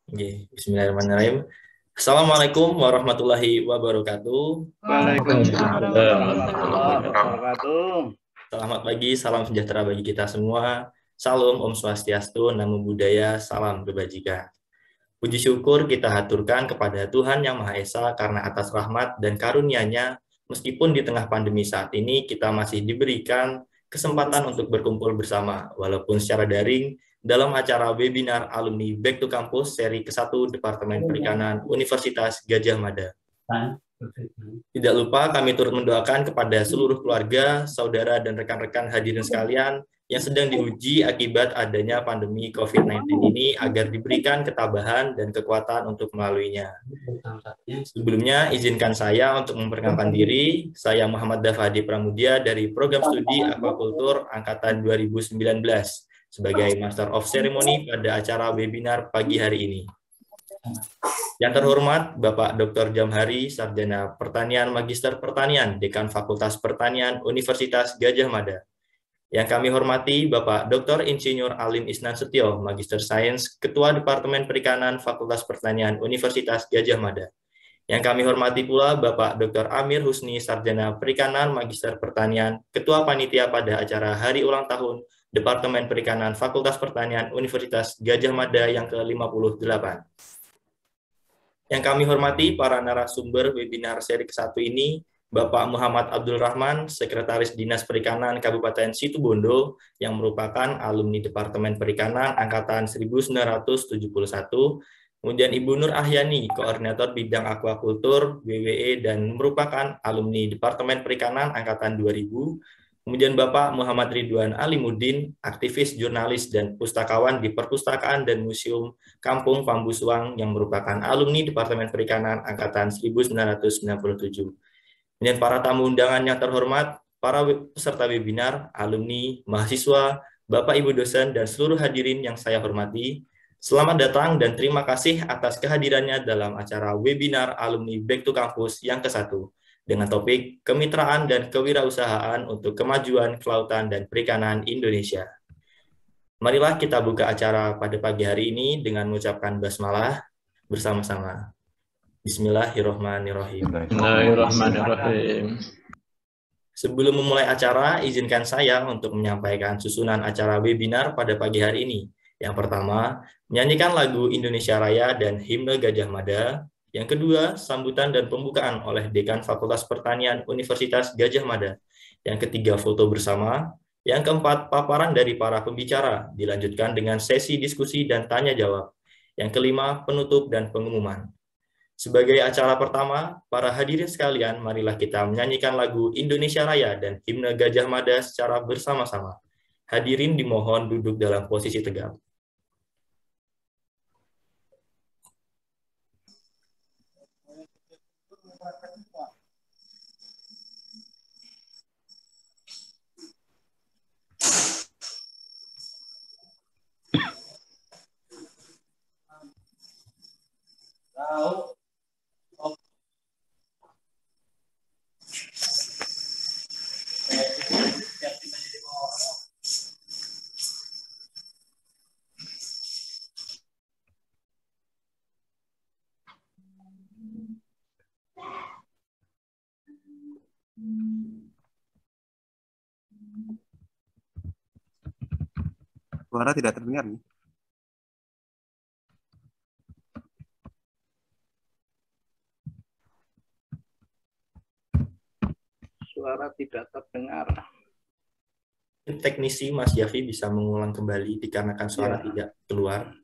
Oke, Bismillahirrahmanirrahim. Assalamualaikum warahmatullahi wabarakatuh. Waalaikumsalam warahmatullahi wabarakatuh. Selamat pagi, salam sejahtera bagi kita semua. Salam Om Swastiastu, Namo Buddhaya, salam kebajikan. Puji syukur kita haturkan kepada Tuhan Yang Maha Esa karena atas rahmat dan karunia-Nya, meskipun di tengah pandemi saat ini kita masih diberikan kesempatan untuk berkumpul bersama, walaupun secara daring, dalam acara webinar alumni Back to Campus seri ke-1 Departemen Perikanan Universitas Gadjah Mada. Tidak lupa kami turut mendoakan kepada seluruh keluarga, saudara, dan rekan-rekan hadirin sekalian yang sedang diuji akibat adanya pandemi COVID-19 ini agar diberikan ketabahan dan kekuatan untuk melaluinya. Sebelumnya, izinkan saya untuk memperkenalkan diri. Saya Muhammad Dafadi Pramudia dari Program Studi Aquaculture Angkatan 2019 sebagai Master of Ceremony pada acara webinar pagi hari ini. Yang terhormat Bapak Dr. Jamhari, Sarjana Pertanian Magister Pertanian, Dekan Fakultas Pertanian Universitas Gadjah Mada. Yang kami hormati Bapak Dr. Insinyur Alim Isnan Setio, Magister Sains, Ketua Departemen Perikanan Fakultas Pertanian Universitas Gadjah Mada. Yang kami hormati pula Bapak Dr. Amir Husni, Sarjana Perikanan Magister Pertanian, Ketua Panitia pada acara Hari Ulang Tahun Departemen Perikanan Fakultas Pertanian Universitas Gadjah Mada yang ke-58. Yang kami hormati para narasumber webinar seri ke-1 ini, Bapak Muhammad Abdul Rahman, Sekretaris Dinas Perikanan Kabupaten Situbondo, yang merupakan alumni Departemen Perikanan Angkatan 1971, kemudian Ibu Nur Ahyani, Koordinator Bidang Aquaculture WWE dan merupakan alumni Departemen Perikanan Angkatan 2000, kemudian Bapak Muhammad Ridwan Alimuddin, aktivis, jurnalis, dan pustakawan di Perpustakaan dan Museum Kampung Pambusuang yang merupakan alumni Departemen Perikanan Angkatan 1997. Kemudian para tamu undangan yang terhormat, para peserta webinar, alumni, mahasiswa, Bapak Ibu dosen, dan seluruh hadirin yang saya hormati, selamat datang dan terima kasih atas kehadirannya dalam acara webinar alumni Back to Campus yang ke-1 dengan topik Kemitraan dan Kewirausahaan untuk Kemajuan Kelautan dan Perikanan Indonesia. Marilah kita buka acara pada pagi hari ini dengan mengucapkan basmalah bersama-sama. Bismillahirrahmanirrahim. Bismillahirrahmanirrahim. Sebelum memulai acara, izinkan saya untuk menyampaikan susunan acara webinar pada pagi hari ini. Yang pertama, menyanyikan lagu Indonesia Raya dan Himne Gadjah Mada. Yang kedua, sambutan dan pembukaan oleh Dekan Fakultas Pertanian Universitas Gadjah Mada. Yang ketiga, foto bersama. Yang keempat, paparan dari para pembicara, dilanjutkan dengan sesi diskusi dan tanya jawab. Yang kelima, penutup dan pengumuman. Sebagai acara pertama, para hadirin sekalian, marilah kita menyanyikan lagu Indonesia Raya dan Himne Gadjah Mada secara bersama-sama. Hadirin dimohon duduk dalam posisi tegak. Suara tidak terdengar nih. Suara tidak terdengar. Teknisi Mas Yafi bisa mengulang kembali dikarenakan suara tidak keluar.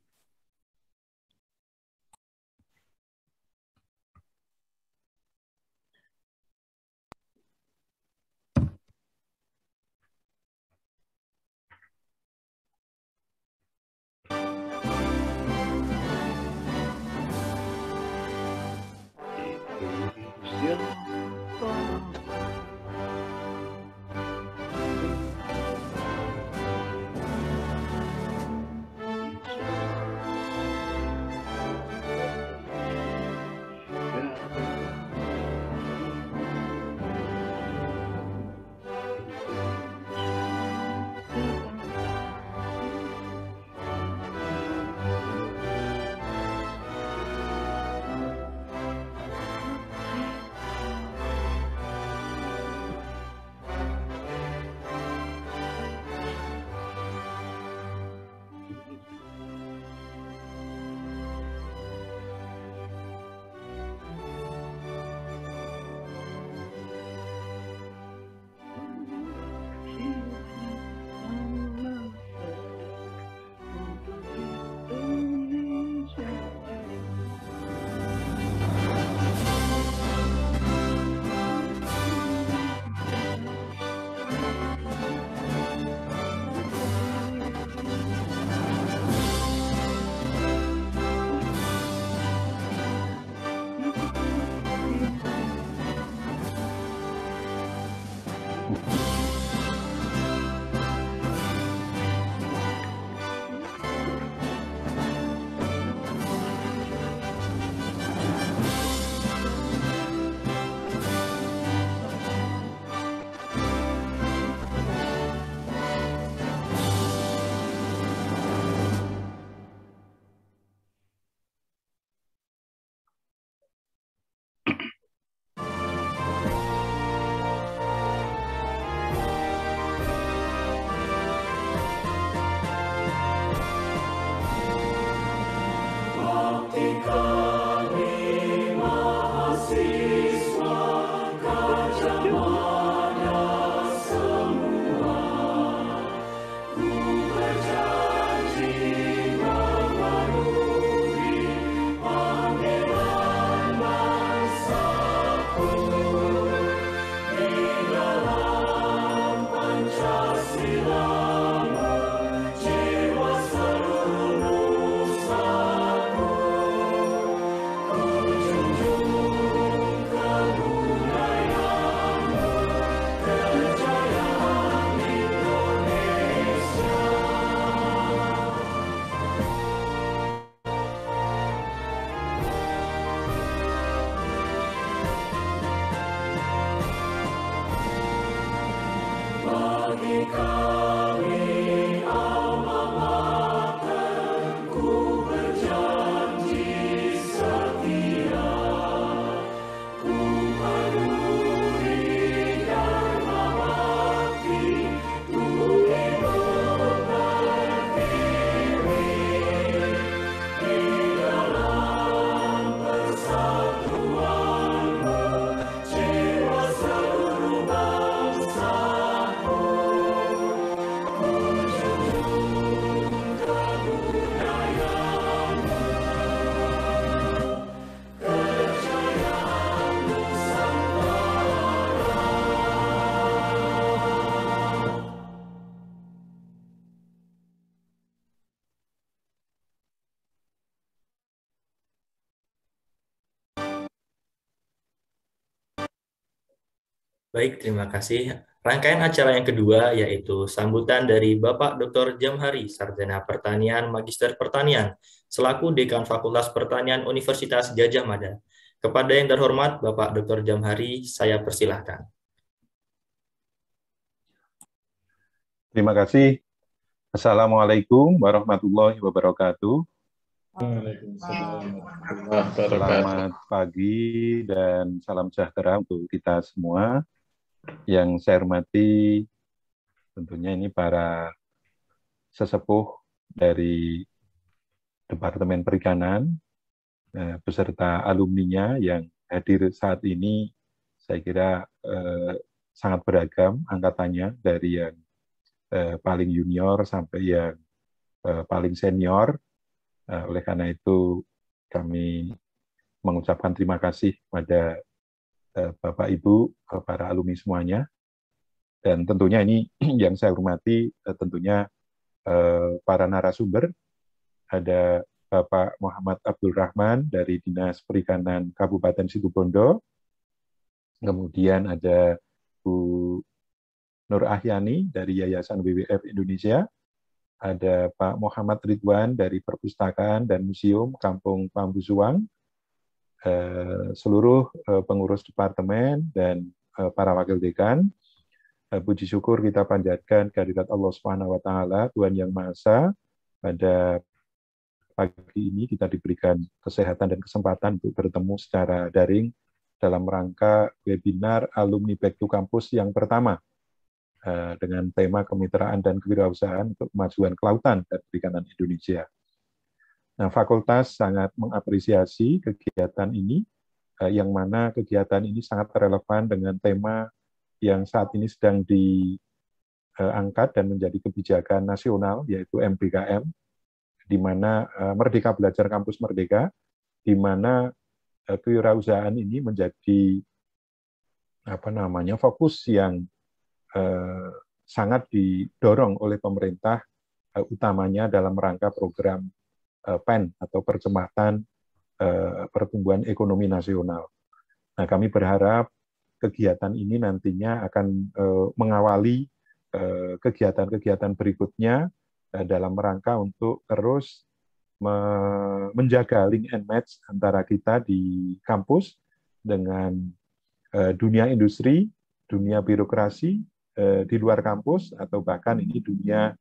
Baik, terima kasih. Rangkaian acara yang kedua yaitu sambutan dari Bapak Dr. Jamhari, Sarjana Pertanian, Magister Pertanian, selaku Dekan Fakultas Pertanian Universitas Gadjah Mada. Kepada yang terhormat Bapak Dr. Jamhari, saya persilahkan. Terima kasih. Assalamualaikum warahmatullahi wabarakatuh. Waalaikumsalam warahmatullahi wabarakatuh. Selamat pagi dan salam sejahtera untuk kita semua. Yang saya hormati tentunya ini para sesepuh dari Departemen Perikanan, beserta alumninya yang hadir saat ini. Saya kira sangat beragam angkatannya, dari yang paling junior sampai yang paling senior. Oleh karena itu kami mengucapkan terima kasih kepada Bapak Ibu, para alumni semuanya. Dan tentunya ini yang saya hormati tentunya para narasumber. Ada Bapak Muhammad Abdul Rahman dari Dinas Perikanan Kabupaten Situbondo. Kemudian ada Bu Nur Ahyani dari Yayasan WWF Indonesia. Ada Pak Muhammad Ridwan dari Perpustakaan dan Museum Kampung Pambusuang, seluruh pengurus departemen dan para wakil dekan. Puji syukur kita panjatkan kehadirat Allah Subhanahu wa taala, Tuhan Yang Maha Esa. Pada pagi ini kita diberikan kesehatan dan kesempatan untuk bertemu secara daring dalam rangka webinar Alumni Back to Campus yang pertama, dengan tema kemitraan dan kewirausahaan untuk kemajuan kelautan dan perikanan Indonesia. Nah, fakultas sangat mengapresiasi kegiatan ini, yang mana kegiatan ini sangat relevan dengan tema yang saat ini sedang diangkat dan menjadi kebijakan nasional, yaitu MBKM, di mana Merdeka Belajar Kampus Merdeka, di mana kewirausahaan ini menjadi fokus yang sangat didorong oleh pemerintah, utamanya dalam rangka program PEN atau Percepatan Pertumbuhan Ekonomi Nasional. Nah, kami berharap kegiatan ini nantinya akan mengawali kegiatan-kegiatan berikutnya dalam rangka untuk terus menjaga link and match antara kita di kampus dengan dunia industri, dunia birokrasi, di luar kampus, atau bahkan ini dunia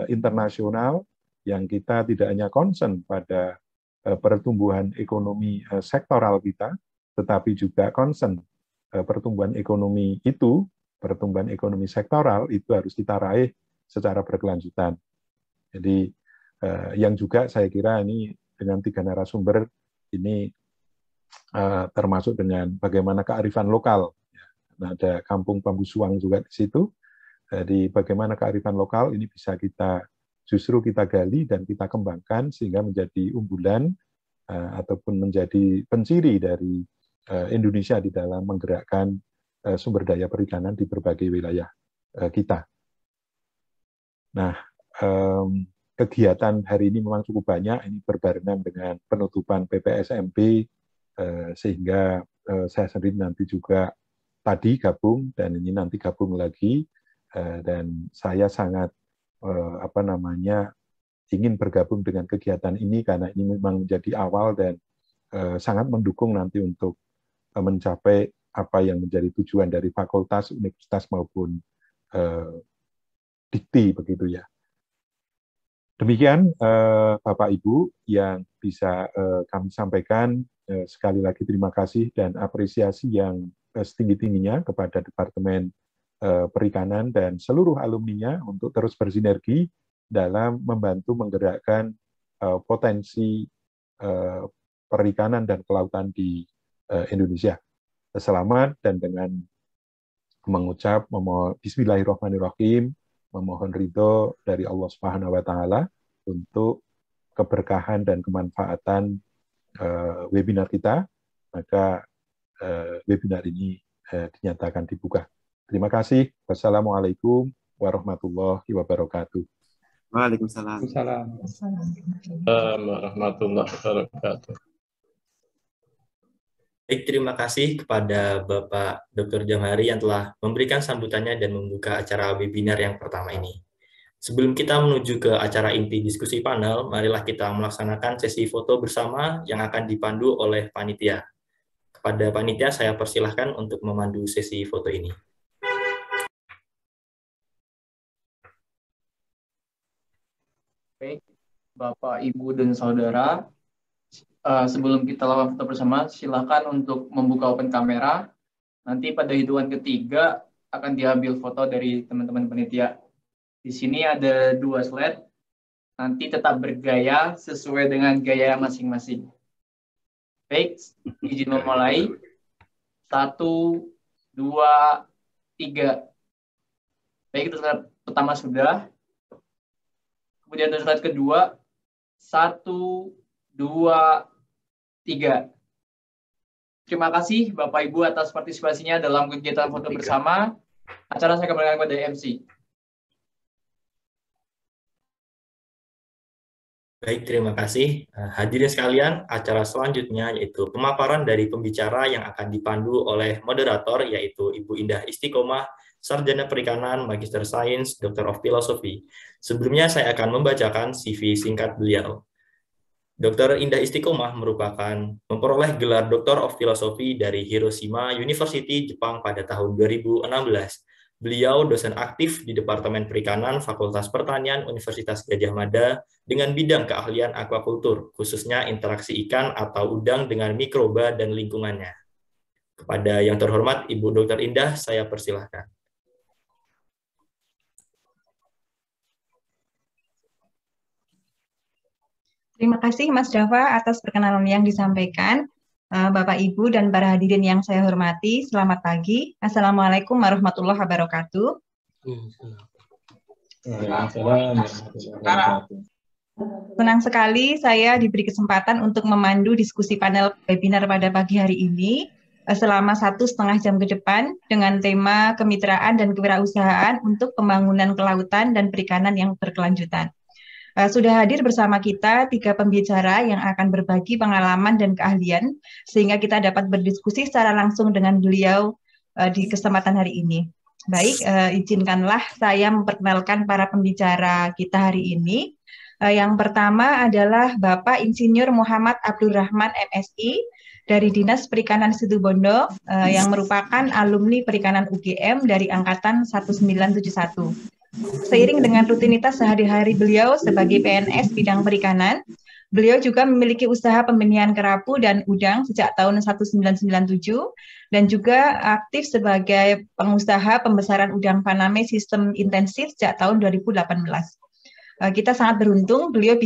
internasional, yang kita tidak hanya concern pada pertumbuhan ekonomi sektoral kita, tetapi juga concern pertumbuhan ekonomi itu, pertumbuhan ekonomi sektoral itu harus kita raih secara berkelanjutan. Jadi yang juga saya kira ini dengan 3 narasumber ini termasuk dengan bagaimana kearifan lokal. Nah, ada Kampung Pambusuang juga di situ. Jadi bagaimana kearifan lokal ini bisa kita gali dan kita kembangkan sehingga menjadi unggulan ataupun menjadi penciri dari Indonesia di dalam menggerakkan sumber daya perikanan di berbagai wilayah kita. Nah, kegiatan hari ini memang cukup banyak, ini berbarengan dengan penutupan PPSMB, sehingga saya sendiri nanti juga tadi gabung, dan ini nanti gabung lagi, dan saya sangat ingin bergabung dengan kegiatan ini karena ini memang menjadi awal dan sangat mendukung nanti untuk mencapai apa yang menjadi tujuan dari fakultas, universitas maupun dikti, begitu ya. Demikian Bapak Ibu yang bisa kami sampaikan. Sekali lagi terima kasih dan apresiasi yang setinggi-tingginya kepada Departemen Perikanan dan seluruh alumninya untuk terus bersinergi dalam membantu menggerakkan potensi perikanan dan kelautan di Indonesia. Selamat, dan dengan mengucap Bismillahirrahmanirrahim, memohon ridho dari Allah Subhanahu wa taala untuk keberkahan dan kemanfaatan webinar kita, maka webinar ini dinyatakan dibuka. Terima kasih. Wassalamualaikum warahmatullahi wabarakatuh. Waalaikumsalam. Waalaikumsalam warahmatullahi wabarakatuh. Baik, terima kasih kepada Bapak Dr. Jamhari yang telah memberikan sambutannya dan membuka acara webinar yang pertama ini. Sebelum kita menuju ke acara inti diskusi panel, marilah kita melaksanakan sesi foto bersama yang akan dipandu oleh panitia. Kepada panitia, saya persilahkan untuk memandu sesi foto ini. Baik, Bapak, Ibu, dan Saudara, sebelum kita lakukan foto bersama, silakan untuk membuka open kamera. Nanti pada hitungan ketiga akan diambil foto dari teman-teman panitia. Di sini ada 2 slide. Nanti tetap bergaya sesuai dengan gaya masing-masing. Baik, izin memulai. 1, 2, 3. Baik, itu slide pertama sudah. Kemudian untuk slide kedua. 1, 2, 3. Terima kasih Bapak Ibu atas partisipasinya dalam kegiatan foto bersama. Acara saya kembalikan kepada MC. Baik, terima kasih. Hadirin sekalian, acara selanjutnya yaitu pemaparan dari pembicara yang akan dipandu oleh moderator, yaitu Ibu Indah Istiqomah, Sarjana Perikanan, Magister Sains, Doctor of Philosophy. Sebelumnya saya akan membacakan CV singkat beliau. Dr. Indah Istiqomah memperoleh gelar Doctor of Philosophy dari Hiroshima University, Jepang pada tahun 2016. Beliau dosen aktif di Departemen Perikanan Fakultas Pertanian Universitas Gadjah Mada dengan bidang keahlian aquakultur, khususnya interaksi ikan atau udang dengan mikroba dan lingkungannya. Kepada yang terhormat Ibu Dr. Indah, saya persilahkan. Terima kasih Mas Dava atas perkenalan yang disampaikan. Bapak, Ibu, dan para hadirin yang saya hormati, selamat pagi. Assalamualaikum warahmatullahi wabarakatuh. Senang sekali saya diberi kesempatan untuk memandu diskusi panel webinar pada pagi hari ini selama 1,5 jam ke depan dengan tema kemitraan dan kewirausahaan untuk pembangunan kelautan dan perikanan yang berkelanjutan. Sudah hadir bersama kita 3 pembicara yang akan berbagi pengalaman dan keahlian sehingga kita dapat berdiskusi secara langsung dengan beliau di kesempatan hari ini. Baik, izinkanlah saya memperkenalkan para pembicara kita hari ini. Yang pertama adalah Bapak Insinyur Muhammad Abdurrahman MSI dari Dinas Perikanan Situbondo yang merupakan alumni Perikanan UGM dari angkatan 1971. Seiring dengan rutinitas sehari-hari beliau sebagai PNS bidang perikanan, beliau juga memiliki usaha pembenihan kerapu dan udang sejak tahun 1997 dan juga aktif sebagai pengusaha pembesaran udang Paname sistem intensif sejak tahun 2018. Kita sangat beruntung kita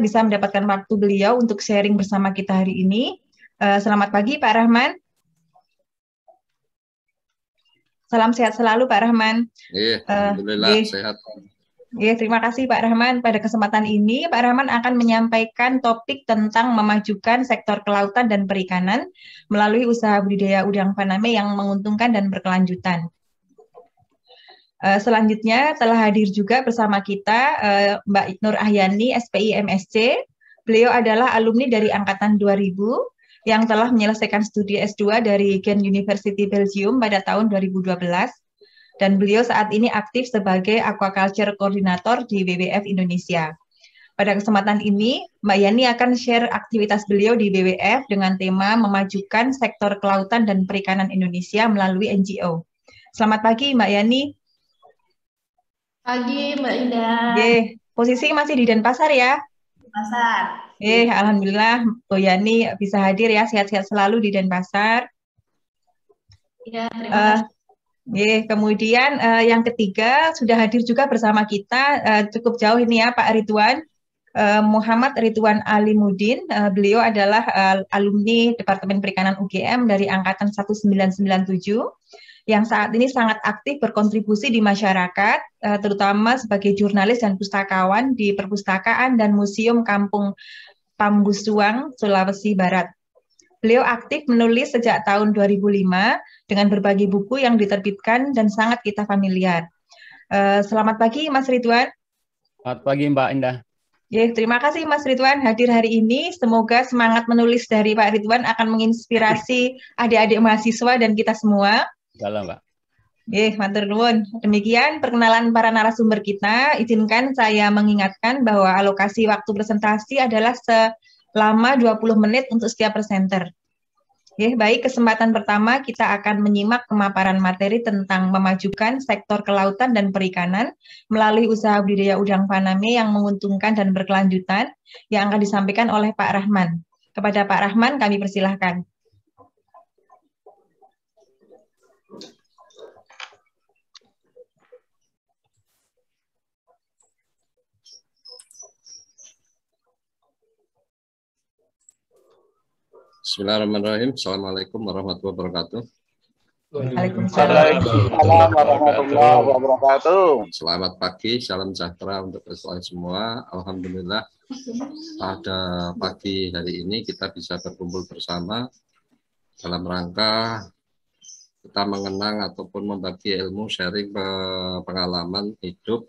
bisa mendapatkan waktu beliau untuk sharing bersama kita hari ini. Selamat pagi Pak Rahman. Salam sehat selalu Pak Rahman. Iya, alhamdulillah sehat. Iya, terima kasih Pak Rahman. Pada kesempatan ini Pak Rahman akan menyampaikan topik tentang memajukan sektor kelautan dan perikanan melalui usaha budidaya udang Paname yang menguntungkan dan berkelanjutan. Selanjutnya telah hadir juga bersama kita Mbak Nur Ahyani, SPI MSc. Beliau adalah alumni dari angkatan 2000 yang telah menyelesaikan studi S2 dari Ghent University Belgium pada tahun 2012. Dan beliau saat ini aktif sebagai aquaculture koordinator di WWF Indonesia. Pada kesempatan ini, Mbak Yani akan share aktivitas beliau di WWF dengan tema memajukan sektor kelautan dan perikanan Indonesia melalui NGO. Selamat pagi Mbak Yani. Pagi Mbak Indah. Posisi masih di Denpasar ya? Denpasar. Alhamdulillah Bu Yani bisa hadir ya, sehat-sehat selalu di Denpasar. Iya, terima kasih. Kemudian yang ketiga sudah hadir juga bersama kita cukup jauh ini ya Pak Ridwan, Muhammad Ridwan Alimudin. Beliau adalah alumni Departemen Perikanan UGM dari angkatan 1997 yang saat ini sangat aktif berkontribusi di masyarakat, terutama sebagai jurnalis dan pustakawan di Perpustakaan dan Museum Kampung Pambusuang, Sulawesi Barat. Beliau aktif menulis sejak tahun 2005 dengan berbagai buku yang diterbitkan dan sangat kita familiar. Selamat pagi Mas Ridwan. Selamat pagi Mbak Indah. Terima kasih Mas Ridwan hadir hari ini. Semoga semangat menulis dari Pak Ridwan akan menginspirasi adik-adik mahasiswa dan kita semua. Salam, Pak. Matur nuwun. Demikian perkenalan para narasumber kita. Izinkan saya mengingatkan bahwa alokasi waktu presentasi adalah selama 20 menit untuk setiap presenter. Baik, kesempatan pertama kita akan menyimak pemaparan materi tentang memajukan sektor kelautan dan perikanan melalui usaha budidaya udang faname yang menguntungkan dan berkelanjutan yang akan disampaikan oleh Pak Rahman. Kepada Pak Rahman kami persilahkan. Bismillahirrahmanirrahim. Assalamualaikum warahmatullahi wabarakatuh. Waalaikumsalam warahmatullahi wabarakatuh. Selamat pagi, salam sejahtera untuk kita semua. Alhamdulillah pada pagi hari ini kita bisa berkumpul bersama dalam rangka kita mengenang ataupun membagi ilmu, sharing pengalaman hidup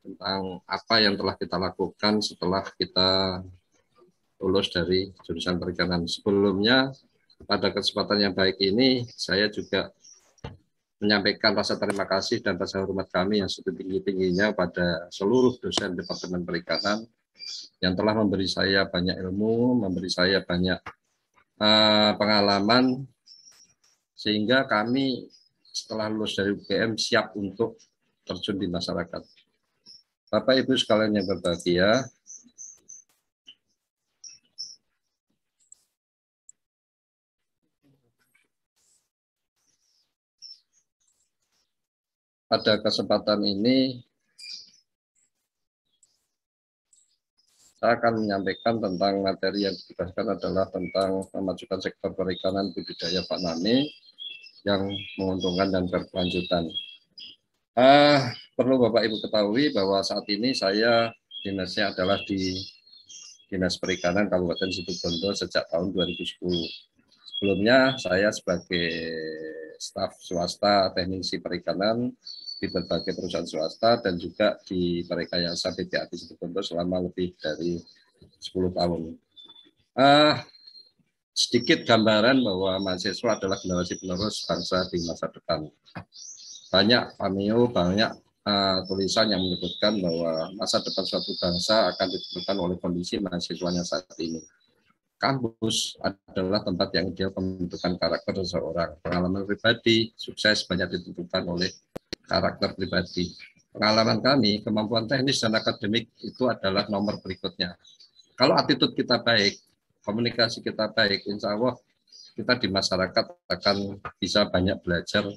tentang apa yang telah kita lakukan setelah kita lulus dari jurusan perikanan. Sebelumnya, pada kesempatan yang baik ini, saya juga menyampaikan rasa terima kasih dan rasa hormat kami yang setinggi-tingginya pada seluruh dosen Departemen Perikanan yang telah memberi saya banyak ilmu, memberi saya banyak pengalaman, sehingga kami setelah lulus dari UGM siap untuk terjun di masyarakat. Bapak Ibu sekalian yang berbahagia, pada kesempatan ini saya akan menyampaikan tentang materi yang dibahaskan adalah tentang memajukan sektor perikanan budidaya faname yang menguntungkan dan berkelanjutan. Perlu Bapak Ibu ketahui bahwa saat ini saya dinasnya adalah di Dinas Perikanan Kabupaten Situbondo sejak tahun 2010. Sebelumnya saya sebagai staf swasta teknisi perikanan di berbagai perusahaan swasta dan juga di Perikayasa BPA di Situbondo selama lebih dari 10 tahun. Sedikit gambaran bahwa mahasiswa adalah generasi penerus bangsa di masa depan. Banyak cameo, banyak tulisan yang menyebutkan bahwa masa depan suatu bangsa akan ditentukan oleh kondisi mahasiswanya saat ini. Kampus adalah tempat yang ideal pembentukan karakter seseorang. Pengalaman pribadi, sukses banyak ditentukan oleh karakter pribadi. Pengalaman kami, kemampuan teknis dan akademik itu adalah nomor berikutnya. Kalau attitude kita baik, komunikasi kita baik, insya Allah kita di masyarakat akan bisa banyak belajar.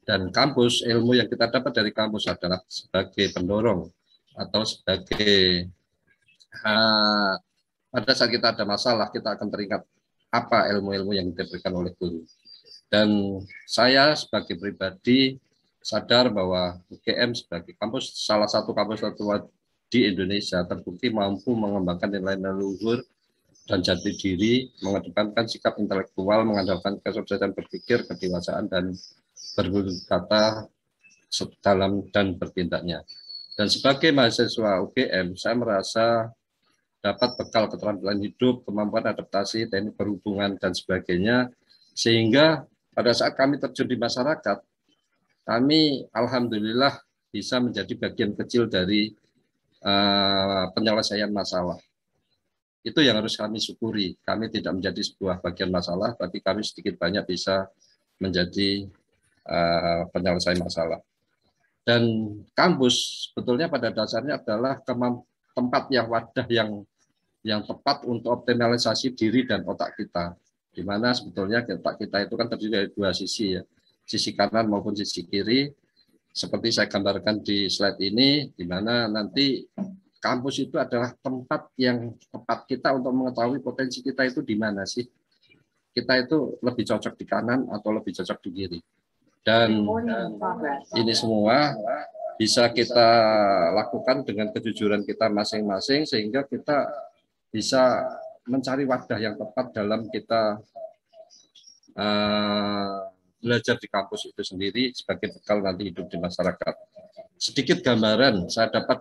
Dan kampus, ilmu yang kita dapat dari kampus adalah sebagai pendorong atau sebagai pada saat kita ada masalah, kita akan teringat apa ilmu-ilmu yang diberikan oleh guru. Dan saya sebagai pribadi sadar bahwa UGM sebagai kampus, salah satu kampus tertua di Indonesia, terbukti mampu mengembangkan nilai-nilai luhur dan jati diri, mengedepankan sikap intelektual, mengandalkan kecerdasan berpikir, kedewasaan, dan berkata dalam dan bertindaknya. Dan sebagai mahasiswa UGM, saya merasa dapat bekal keterampilan hidup, kemampuan adaptasi, teknik berhubungan, dan sebagainya, sehingga pada saat kami terjun di masyarakat, kami alhamdulillah bisa menjadi bagian kecil dari penyelesaian masalah. Itu yang harus kami syukuri. Kami tidak menjadi sebuah bagian masalah, tapi kami sedikit banyak bisa menjadi penyelesaian masalah. Dan kampus sebetulnya pada dasarnya adalah tempat yang wadah yang tepat untuk optimalisasi diri dan otak kita. Di mana sebetulnya otak kita itu kan terdiri dari dua sisi ya, sisi kanan maupun sisi kiri. Seperti saya gambarkan di slide ini, di mana nanti kampus itu adalah tempat yang tepat kita untuk mengetahui potensi kita itu di mana sih. Kita itu lebih cocok di kanan atau lebih cocok di kiri. Dan ini semua bisa kita lakukan dengan kejujuran kita masing-masing sehingga kita bisa mencari wadah yang tepat dalam kita belajar di kampus itu sendiri sebagai bekal nanti hidup di masyarakat. sedikit gambaran saya dapat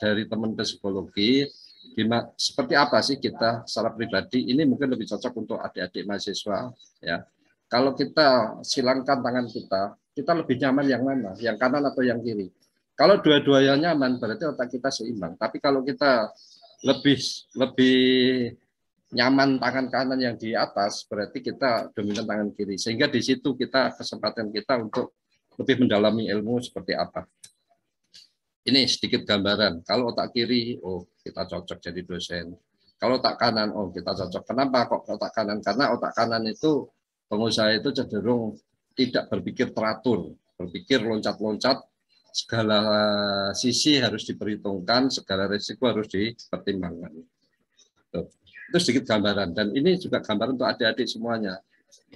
dari teman psikologi, seperti apa sih kita secara pribadi. Ini mungkin lebih cocok untuk adik-adik mahasiswa ya. Kalau kita silangkan tangan kita lebih nyaman yang mana, yang kanan atau yang kiri? Kalau dua-duanya nyaman berarti otak kita seimbang. Tapi kalau kita lebih nyaman tangan kanan yang di atas, berarti kita dominan tangan kiri. Sehingga di situ kesempatan kita untuk lebih mendalami ilmu seperti apa. Ini sedikit gambaran. Kalau otak kiri, oh kita cocok jadi dosen. Kalau otak kanan, oh kita cocok. Kenapa kok otak kanan? Karena otak kanan itu pengusaha itu cenderung tidak berpikir teratur, berpikir loncat-loncat, segala sisi harus diperhitungkan, segala risiko harus dipertimbangkan. Itu sedikit gambaran. Dan ini juga gambaran untuk adik-adik semuanya.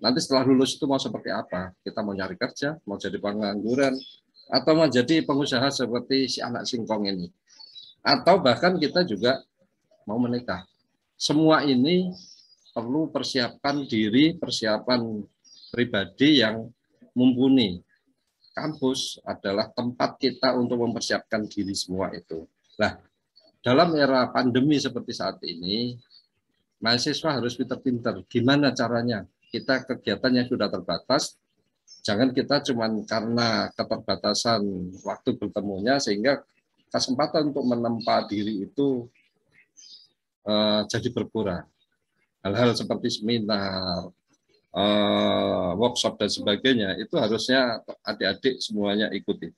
Nanti setelah lulus itu mau seperti apa? Kita mau nyari kerja, mau jadi pengangguran, atau menjadi pengusaha seperti si anak singkong ini. Atau bahkan kita juga mau menikah. Semua ini perlu persiapan diri, persiapan pribadi yang mumpuni. Kampus adalah tempat kita untuk mempersiapkan diri semua itu. Nah, dalam era pandemi seperti saat ini, mahasiswa harus pintar-pintar. Gimana caranya? Kita kegiatan yang sudah terbatas, jangan kita cuman karena keterbatasan waktu bertemunya sehingga kesempatan untuk menempa diri itu jadi berkurang. Hal-hal seperti seminar, workshop dan sebagainya itu harusnya adik-adik semuanya ikuti.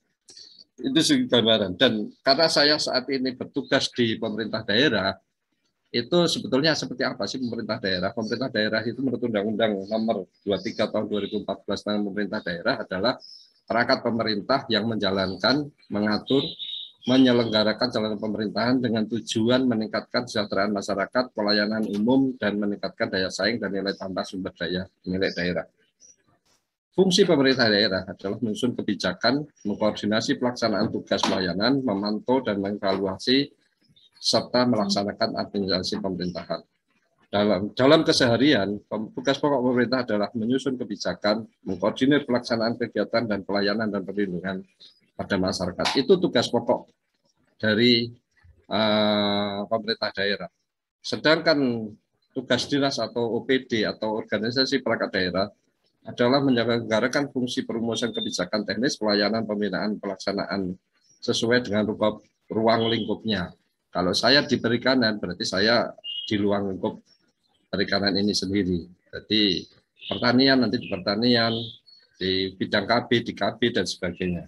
Itu segi gambaran. Dan karena saya saat ini bertugas di pemerintah daerah, itu sebetulnya seperti apa sih pemerintah daerah? Pemerintah daerah itu menurut Undang-Undang Nomor 23 Tahun 2014 tentang pemerintah daerah adalah perangkat pemerintah yang menjalankan, mengatur, menyelenggarakan jalannya pemerintahan dengan tujuan meningkatkan kesejahteraan masyarakat, pelayanan umum, dan meningkatkan daya saing dan nilai tambah sumber daya milik daerah. Fungsi pemerintah daerah adalah menyusun kebijakan, mengkoordinasi pelaksanaan tugas pelayanan, memantau dan mengevaluasi serta melaksanakan administrasi pemerintahan. Dalam keseharian, tugas pokok pemerintah adalah menyusun kebijakan, mengkoordinir pelaksanaan kegiatan dan pelayanan dan perlindungan pada masyarakat. Itu tugas pokok dari pemerintah daerah. Sedangkan tugas dinas atau OPD atau organisasi perangkat daerah adalah menyelenggarakan fungsi perumusan kebijakan teknis, pelayanan, pembinaan, pelaksanaan sesuai dengan ruang lingkupnya. Kalau saya di perikanan, berarti saya di ruang lingkup perikanan ini sendiri. Jadi pertanian, nanti di pertanian, di bidang KB, di KB, dan sebagainya.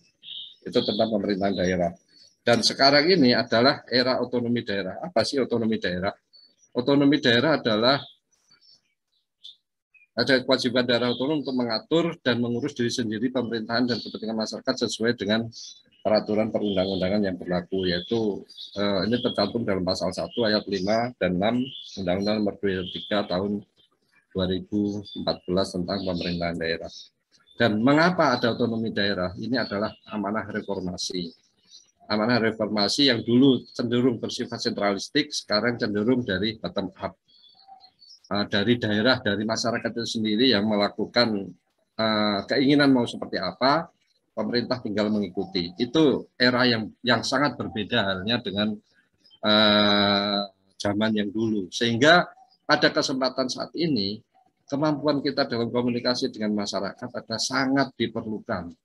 Itu tentang pemerintahan daerah. Dan sekarang ini adalah era otonomi daerah. Apa sih otonomi daerah? Otonomi daerah adalah ada kewajiban daerah otonom untuk mengatur dan mengurus diri sendiri pemerintahan dan kepentingan masyarakat sesuai dengan peraturan perundang-undangan yang berlaku, yaitu ini tercantum dalam pasal 1 ayat 5 dan 6 Undang-Undang Nomor 23 Tahun 2014 tentang pemerintahan daerah. Dan mengapa ada otonomi daerah? Ini adalah amanah reformasi. Amanah reformasi yang dulu cenderung bersifat sentralistik, sekarang cenderung dari bottom up. Dari daerah, dari masyarakat itu sendiri yang melakukan keinginan mau seperti apa, pemerintah tinggal mengikuti. Itu era yang sangat berbeda halnya dengan zaman yang dulu. Sehingga pada kesempatan saat ini, kemampuan kita dalam komunikasi dengan masyarakat adalah sangat diperlukan.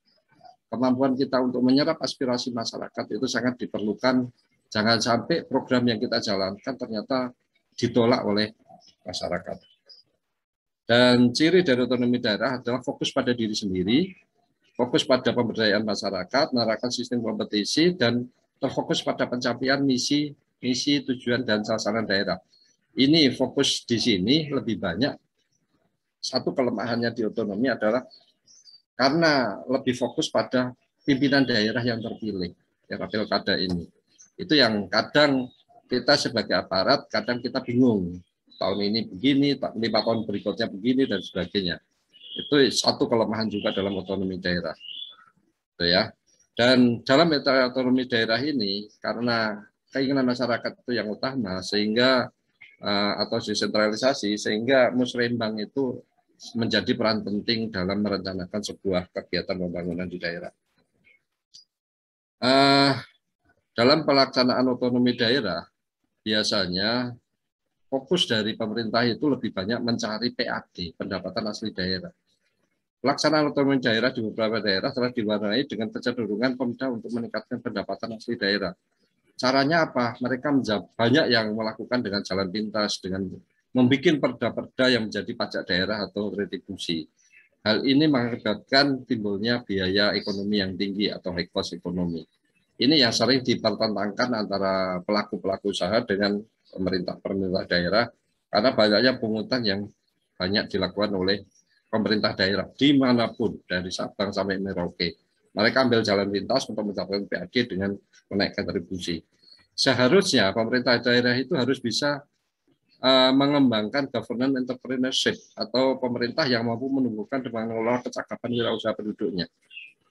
Kemampuan kita untuk menyerap aspirasi masyarakat itu sangat diperlukan. Jangan sampai program yang kita jalankan ternyata ditolak oleh masyarakat. Dan ciri dari otonomi daerah adalah fokus pada diri sendiri, fokus pada pemberdayaan masyarakat, menerapkan sistem kompetisi, dan terfokus pada pencapaian misi, tujuan, dan sasaran daerah. Ini fokus di sini lebih banyak. Satu kelemahannya di otonomi adalah karena lebih fokus pada pimpinan daerah yang terpilih, era pilkada ini. Itu yang kadang kita sebagai aparat, kadang kita bingung. Tahun ini begini, 5 tahun berikutnya begini, dan sebagainya. Itu satu kelemahan juga dalam otonomi daerah. Itu ya. Dan dalam otonomi daerah ini, karena keinginan masyarakat itu yang utama, sehingga atau desentralisasi, sehingga musrembang itu menjadi peran penting dalam merencanakan sebuah kegiatan pembangunan di daerah. Dalam pelaksanaan otonomi daerah, biasanya fokus dari pemerintah itu lebih banyak mencari PAD, pendapatan asli daerah. Pelaksanaan otonomi daerah di beberapa daerah telah diwarnai dengan kecenderungan Pemda untuk meningkatkan pendapatan asli daerah. Caranya apa? Mereka banyak yang melakukan dengan jalan pintas, dengan membuat perda-perda yang menjadi pajak daerah atau retribusi. Hal ini mengakibatkan timbulnya biaya ekonomi yang tinggi atau high cost ekonomi. Ini yang sering dipertentangkan antara pelaku-pelaku usaha dengan pemerintah daerah, karena banyaknya pungutan yang banyak dilakukan oleh pemerintah daerah dimanapun, dari Sabang sampai Merauke. Mereka ambil jalan pintas untuk mencapai PAD dengan menaikkan retribusi. Seharusnya pemerintah daerah itu harus bisa mengembangkan governance entrepreneurship atau pemerintah yang mampu menumbuhkan dan mengelola kecakapan wirausaha penduduknya.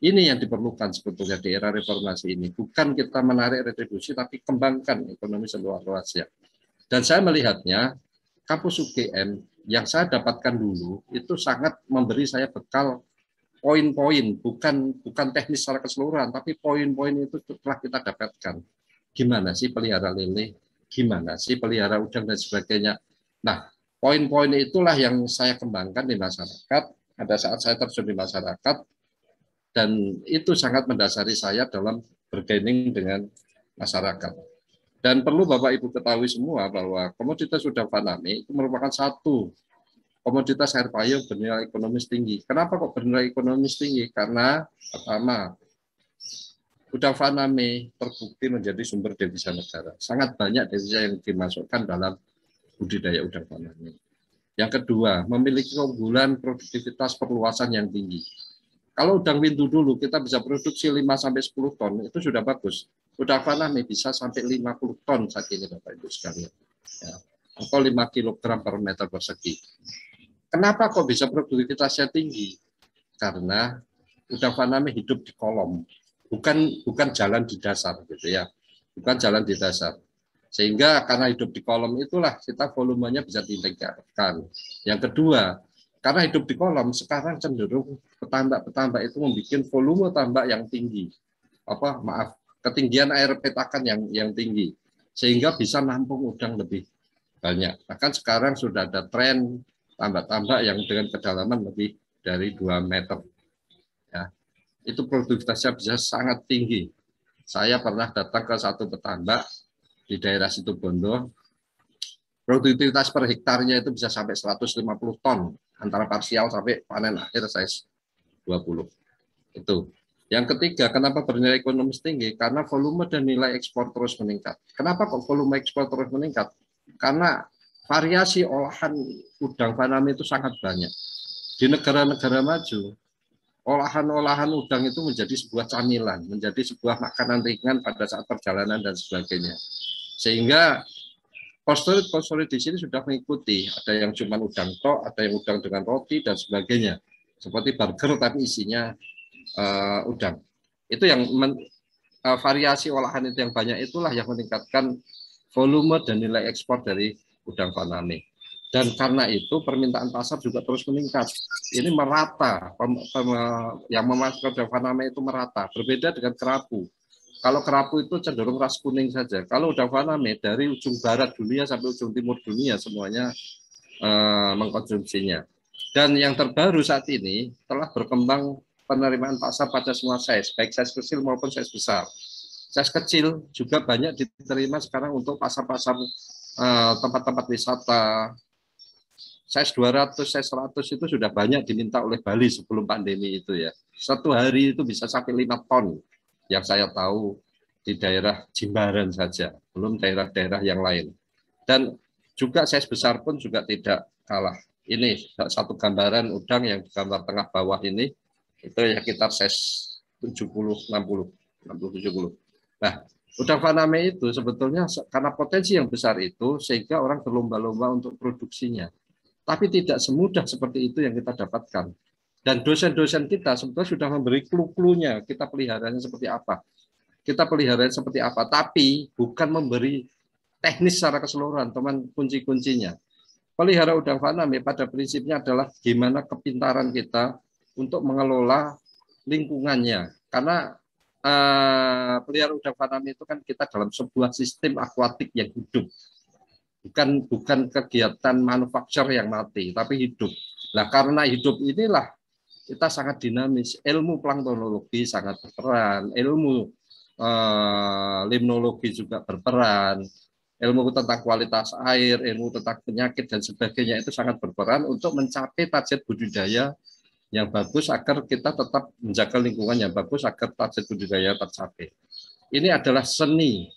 Ini yang diperlukan sebetulnya di era reformasi ini. Bukan kita menarik retribusi, tapi kembangkan ekonomi seluas-luasnya. Dan saya melihatnya, kampus UGM yang saya dapatkan dulu, itu sangat memberi saya bekal poin-poin, bukan teknis secara keseluruhan, tapi poin-poin itu telah kita dapatkan. Gimana sih pelihara lele, gimana sih pelihara udang dan sebagainya. Nah, poin-poin itulah yang saya kembangkan di masyarakat pada saat saya terjun di masyarakat, dan itu sangat mendasari saya dalam bergaining dengan masyarakat. Dan perlu Bapak Ibu ketahui semua bahwa komoditas udang faname itu merupakan satu komoditas air payung bernilai ekonomis tinggi. Kenapa kok bernilai ekonomis tinggi? Karena pertama, udang faname terbukti menjadi sumber devisa negara. Sangat banyak devisa yang dimasukkan dalam budidaya udang faname. Yang kedua, memiliki keunggulan produktivitas perluasan yang tinggi. Kalau udang windu dulu kita bisa produksi 5-10 ton, itu sudah bagus. Udang faname bisa sampai 50 ton saat ini Bapak Ibu sekalian. Ya. Atau 5 kg per meter persegi. Kenapa kok bisa produktivitasnya tinggi? Karena udang faname hidup di kolom, bukan jalan di dasar gitu ya, bukan jalan di dasar. Sehingga karena hidup di kolom itulah kita volumenya bisa ditingkatkan. Yang kedua, karena hidup di kolom sekarang cenderung petambak itu membuat volume tambak yang tinggi, ketinggian air petakan yang tinggi, sehingga bisa nampung udang lebih banyak. Bahkan sekarang sudah ada tren tambak-tambak yang dengan kedalaman lebih dari 2 meter. Ya, itu produktivitasnya bisa sangat tinggi. Saya pernah datang ke satu petambak di daerah Situbondo, produktivitas per hektarnya itu bisa sampai 150 ton, antara parsial sampai panen akhir size 20. Itu. Yang ketiga, kenapa bernilai ekonomis tinggi? Karena volume dan nilai ekspor terus meningkat. Kenapa kok volume ekspor terus meningkat? Karena variasi olahan udang faname itu sangat banyak. Di negara-negara maju, olahan-olahan udang itu menjadi sebuah camilan, menjadi sebuah makanan ringan pada saat perjalanan dan sebagainya. Sehingga post-storage di sini sudah mengikuti. Ada yang cuma udang tok, ada yang udang dengan roti dan sebagainya. Seperti burger tapi isinya udang. Itu yang variasi olahan itu yang banyak itulah yang meningkatkan volume dan nilai ekspor dari udang faname. Dan karena itu permintaan pasar juga terus meningkat. Ini merata, yang memasukkan udang faname itu merata. Berbeda dengan kerapu. Kalau kerapu itu cenderung ras kuning saja. Kalau udang faname dari ujung barat dunia sampai ujung timur dunia semuanya mengkonsumsinya. Dan yang terbaru saat ini telah berkembang penerimaan pasar pada semua size, baik size kecil maupun size besar. Size kecil juga banyak diterima sekarang untuk pasar-pasar tempat-tempat wisata. Size 200, size 100 itu sudah banyak diminta oleh Bali sebelum pandemi itu ya. Satu hari itu bisa sampai 5 ton yang saya tahu di daerah Jimbaran saja, belum daerah-daerah yang lain. Dan juga size besar pun juga tidak kalah. Ini satu gambaran udang yang di gambar tengah bawah ini, itu ya sekitar size 70-60, 60-70. Nah, udang faname itu sebetulnya karena potensi yang besar itu, sehingga orang berlomba-lomba untuk produksinya. Tapi tidak semudah seperti itu yang kita dapatkan. Dan dosen-dosen kita sebetulnya sudah memberi clue-cluenya, kita peliharanya seperti apa. Kita peliharanya seperti apa, tapi bukan memberi teknis secara keseluruhan, teman, kunci-kuncinya. Pelihara udang faname pada prinsipnya adalah gimana kepintaran kita untuk mengelola lingkungannya. Karena pelihara udang faname itu kan kita dalam sebuah sistem akuatik yang hidup, bukan kegiatan manufaktur yang mati, tapi hidup. Nah, karena hidup inilah kita sangat dinamis. Ilmu planktonologi sangat berperan, ilmu limnologi juga berperan, ilmu tentang kualitas air, ilmu tentang penyakit dan sebagainya itu sangat berperan untuk mencapai target budidaya yang bagus agar kita tetap menjaga lingkungan yang bagus agar target budidaya tercapai. Ini adalah seni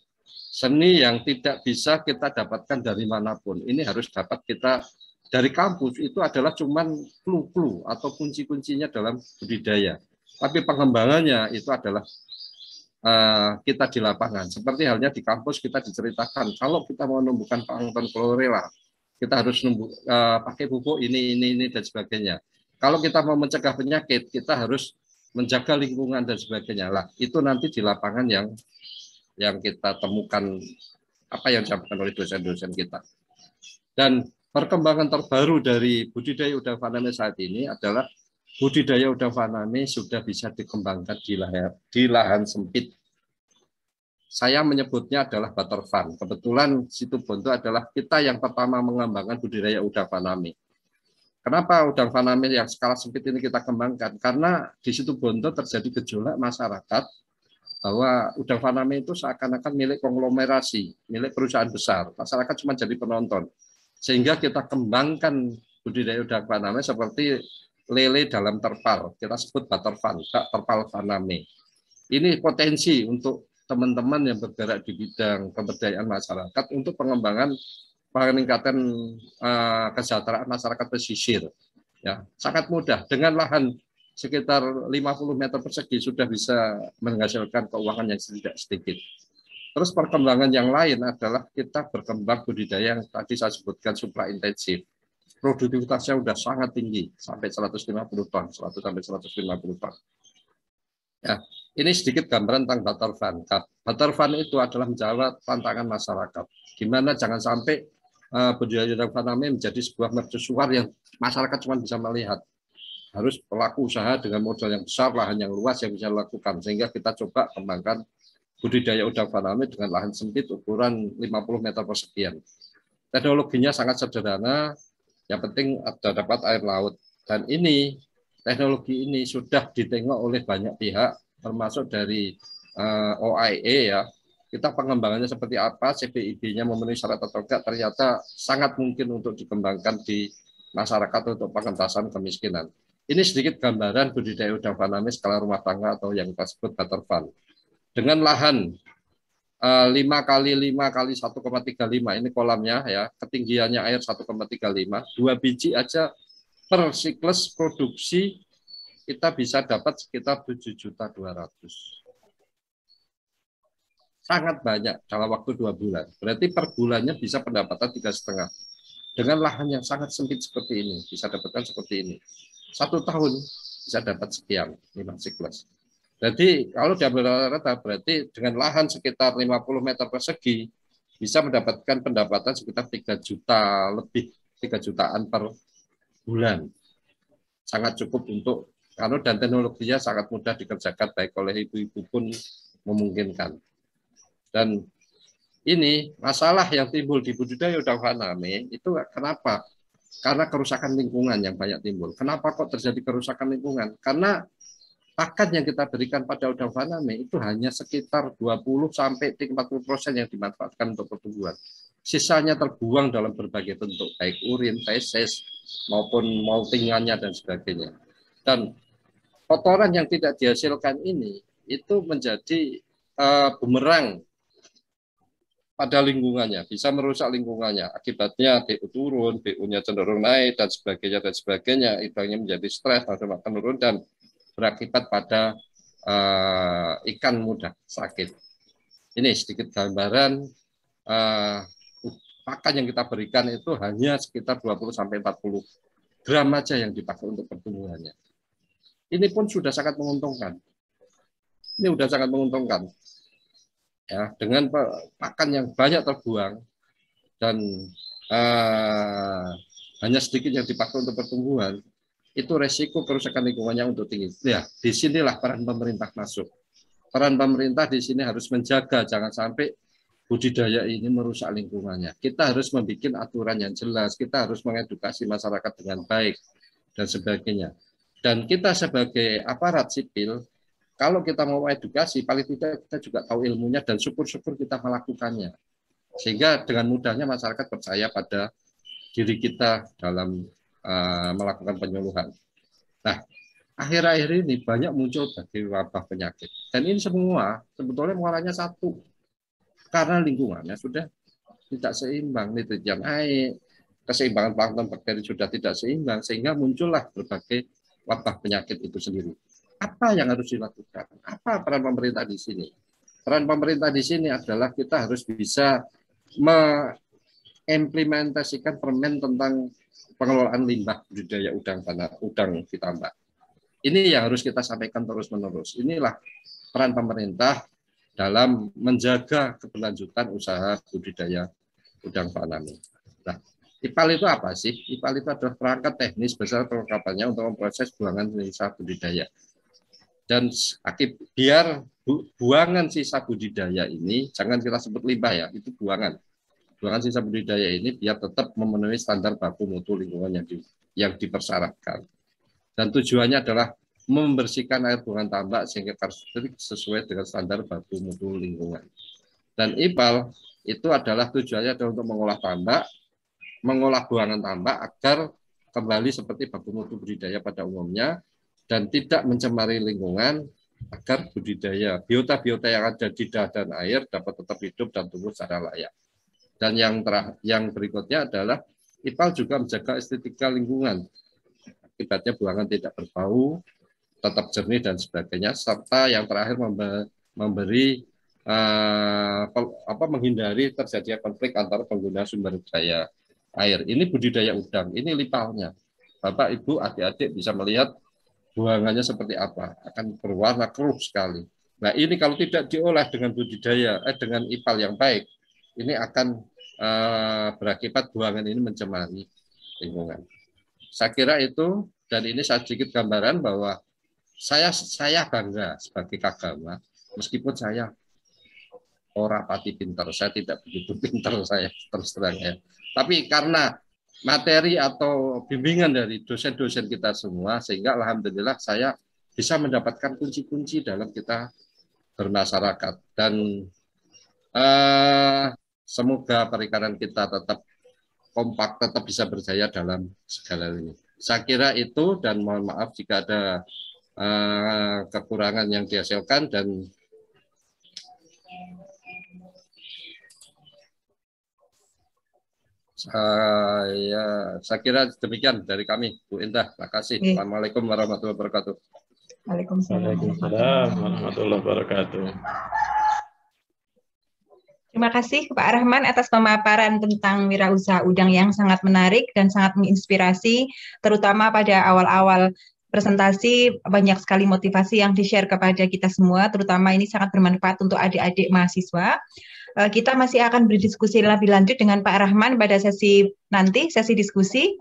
yang tidak bisa kita dapatkan dari manapun. Ini harus dapat kita dari kampus. Itu adalah cuman clue-clue atau kunci-kuncinya dalam budidaya. Tapi pengembangannya itu adalah kita di lapangan. Seperti halnya di kampus kita diceritakan, kalau kita mau menumbuhkan plankton chlorella, kita harus pakai pupuk ini dan sebagainya. Kalau kita mau mencegah penyakit, kita harus menjaga lingkungan dan sebagainya. Lah, itu nanti di lapangan yang kita temukan apa yang disampaikan oleh dosen-dosen kita. Dan perkembangan terbaru dari budidaya udang faname saat ini adalah budidaya udang faname sudah bisa dikembangkan di lahan sempit. Saya menyebutnya adalah butterfan. Kebetulan Situbondo adalah kita yang pertama mengembangkan budidaya udang faname. Kenapa udang faname yang skala sempit ini kita kembangkan? Karena di Situbondo terjadi gejolak masyarakat bahwa udang faname itu seakan-akan milik konglomerasi, milik perusahaan besar. Masyarakat cuma jadi penonton. Sehingga kita kembangkan budidaya udang faname seperti lele dalam terpal. Kita sebut butterfan, terpal faname. Ini potensi untuk teman-teman yang bergerak di bidang pemberdayaan masyarakat untuk pengembangan peningkatan kesejahteraan masyarakat pesisir. Ya, sangat mudah. Dengan lahan sekitar 50 meter persegi sudah bisa menghasilkan keuangan yang tidak sedikit. Terus perkembangan yang lain adalah kita berkembang budidaya yang tadi saya sebutkan supra intensif. Produktivitasnya sudah sangat tinggi, sampai 150 ton, 100 sampai 150 ton. Ya, ini sedikit gambaran tentang butterfan. Butterfan itu adalah menjawab tantangan masyarakat. Gimana jangan sampai budidaya udang faname menjadi sebuah mercusuar yang masyarakat cuma bisa melihat. Harus pelaku usaha dengan modal yang besar, lahan yang luas yang bisa dilakukan. Sehingga kita coba kembangkan budidaya udang faname dengan lahan sempit ukuran 50 meter persegian. Teknologinya sangat sederhana, yang penting dapat air laut. Dan ini, teknologi ini sudah ditengok oleh banyak pihak, termasuk dari OIE ya. Kita pengembangannya seperti apa, CPIB-nya memenuhi syarat atau tidak, ternyata sangat mungkin untuk dikembangkan di masyarakat untuk pengentasan kemiskinan. Ini sedikit gambaran budidaya udang faname skala rumah tangga atau yang kita sebut butterfan. Dengan lahan 5 kali 5 kali 1,35, ini kolamnya ya, ketinggiannya air 1,35, 2 biji aja per siklus produksi kita bisa dapat sekitar 7.200.000. Sangat banyak dalam waktu 2 bulan. Berarti per bulannya bisa pendapatan 3,5. Dengan lahan yang sangat sempit seperti ini, bisa dapatkan seperti ini. 1 tahun bisa dapat sekian, 5 siklus. Jadi kalau diambil rata-rata berarti dengan lahan sekitar 50 meter persegi bisa mendapatkan pendapatan sekitar 3 juta lebih, 3 jutaan per bulan. Sangat cukup untuk dan teknologinya sangat mudah dikerjakan baik oleh ibu-ibu pun memungkinkan. Dan ini masalah yang timbul di budidaya udang faname itu kenapa? Karena kerusakan lingkungan yang banyak timbul. Kenapa kok terjadi kerusakan lingkungan? Karena pakan yang kita berikan pada udang faname itu hanya sekitar 20 sampai 40% yang dimanfaatkan untuk pertumbuhan. Sisanya terbuang dalam berbagai bentuk, baik urin, feses, maupun moltingannya dan sebagainya. Dan kotoran yang tidak dihasilkan ini itu menjadi bumerang pada lingkungannya, bisa merusak lingkungannya. Akibatnya DU turun, BU-nya cenderung naik, dan sebagainya. Udangnya menjadi stres, makan menurun, dan berakibat pada ikan mudah sakit. Ini sedikit gambaran pakan yang kita berikan itu hanya sekitar 20-40 gram aja yang dipakai untuk pertumbuhannya. Ini pun sudah sangat menguntungkan. Ini sudah sangat menguntungkan. Ya, dengan pakan yang banyak terbuang dan hanya sedikit yang dipakai untuk pertumbuhan, itu resiko kerusakan lingkungannya untuk tinggi. Ya, disinilah peran pemerintah masuk. peran pemerintah di sini harus menjaga jangan sampai budidaya ini merusak lingkungannya. Kita harus membuat aturan yang jelas, kita harus mengedukasi masyarakat dengan baik dan sebagainya. Dan kita sebagai aparat sipil, kalau kita mau edukasi, paling tidak kita juga tahu ilmunya dan syukur-syukur kita melakukannya. Sehingga dengan mudahnya masyarakat percaya pada diri kita dalam melakukan penyuluhan. Nah, akhir-akhir ini banyak muncul bagi wabah penyakit. Dan ini semua sebetulnya muaranya satu. Karena lingkungannya sudah tidak seimbang, nitrogen naik, keseimbangan plankton bakteri sudah tidak seimbang, sehingga muncullah berbagai wabah penyakit itu sendiri. Apa yang harus dilakukan? Apa peran pemerintah di sini? Peran pemerintah di sini adalah kita harus bisa mengimplementasikan permen tentang pengelolaan limbah budidaya udang di tambak. Ini yang harus kita sampaikan terus-menerus. Inilah peran pemerintah dalam menjaga keberlanjutan usaha budidaya udang faname. Nah, IPAL itu apa sih? IPAL itu adalah perangkat teknis besar perlengkapannya untuk memproses buangan sisa budidaya. Dan biar buangan sisa budidaya ini, jangan kita sebut limbah ya, itu buangan. Buangan sisa budidaya ini biar tetap memenuhi standar baku mutu lingkungan yang dipersyaratkan. Dan tujuannya adalah membersihkan air buangan tambak sehingga karakteristik sesuai dengan standar baku mutu lingkungan. Dan IPAL itu adalah tujuannya adalah untuk mengolah tambak, mengolah buangan tambak agar kembali seperti baku mutu budidaya pada umumnya dan tidak mencemari lingkungan agar budidaya biota-biota yang ada di darat dan air dapat tetap hidup dan tumbuh secara layak. Dan yang berikutnya adalah IPAL juga menjaga estetika lingkungan. Akibatnya buangan tidak berbau, tetap jernih dan sebagainya, serta yang terakhir menghindari terjadinya konflik antara pengguna sumber daya air. Ini budidaya udang, ini lipalnya. Bapak, Ibu, adik-adik bisa melihat buangannya seperti apa, akan berwarna keruh sekali. Nah, ini kalau tidak diolah dengan dengan IPAL yang baik, ini akan berakibat buangan ini mencemari lingkungan. Saya kira itu, dan ini saya sedikit gambaran bahwa saya bangga sebagai Kagama, meskipun saya ora pati pintar, saya tidak begitu pintar saya terus terang ya. Tapi karena materi atau bimbingan dari dosen-dosen kita semua, sehingga alhamdulillah saya bisa mendapatkan kunci-kunci dalam kita bermasyarakat. Dan semoga perikanan kita tetap kompak, tetap bisa berjaya dalam segala ini. Saya kira itu, dan mohon maaf jika ada kekurangan yang dihasilkan, dan saya kira demikian dari kami, Bu Indah. Terima kasih. Assalamualaikum warahmatullahi wabarakatuh. Waalaikumsalam warahmatullahi wabarakatuh. Terima kasih Pak Rahman atas pemaparan tentang wirausaha udang yang sangat menarik dan sangat menginspirasi, terutama pada awal-awal presentasi banyak sekali motivasi yang di-share kepada kita semua, terutama ini sangat bermanfaat untuk adik-adik mahasiswa. Kita masih akan berdiskusi lebih lanjut dengan Pak Rahman pada sesi nanti, sesi diskusi.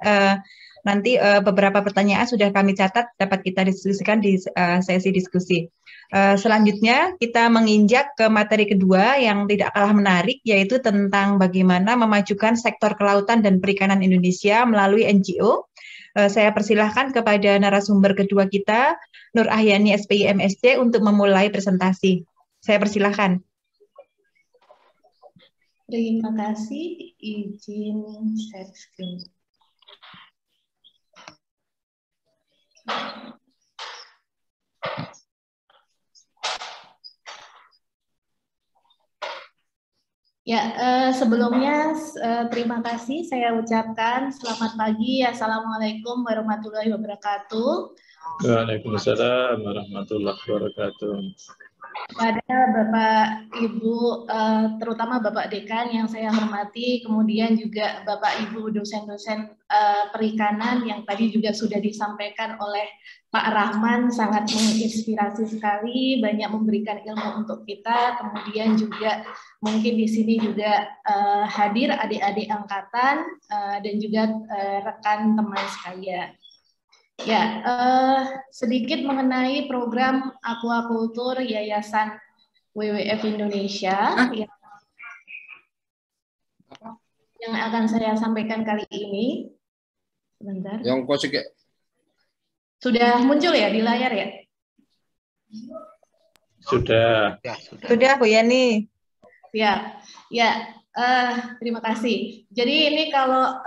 Nanti beberapa pertanyaan sudah kami catat, dapat kita diskusikan di sesi diskusi. Selanjutnya kita menginjak ke materi kedua yang tidak kalah menarik, yaitu tentang bagaimana memajukan sektor kelautan dan perikanan Indonesia melalui NGO. Saya persilahkan kepada narasumber kedua kita, Nur Ahyani SPI MSc, untuk memulai presentasi. Saya persilahkan. Terima kasih, izin share screen. Ya, sebelumnya terima kasih saya ucapkan selamat pagi, Assalamualaikum warahmatullahi wabarakatuh. Waalaikumsalam warahmatullahi wabarakatuh. Kepada Bapak Ibu, terutama Bapak Dekan yang saya hormati, kemudian juga Bapak Ibu dosen-dosen perikanan yang tadi juga sudah disampaikan oleh Pak Rahman, sangat menginspirasi sekali, banyak memberikan ilmu untuk kita, kemudian juga mungkin di sini juga hadir adik-adik angkatan dan juga rekan teman sekalian. Ya, sedikit mengenai program aquacultur Yayasan WWF Indonesia yang akan saya sampaikan kali ini. Sebentar. Yang kosik sudah muncul ya di layar ya? Sudah. Sudah, Bu Yani. Ya, terima kasih. Jadi ini kalau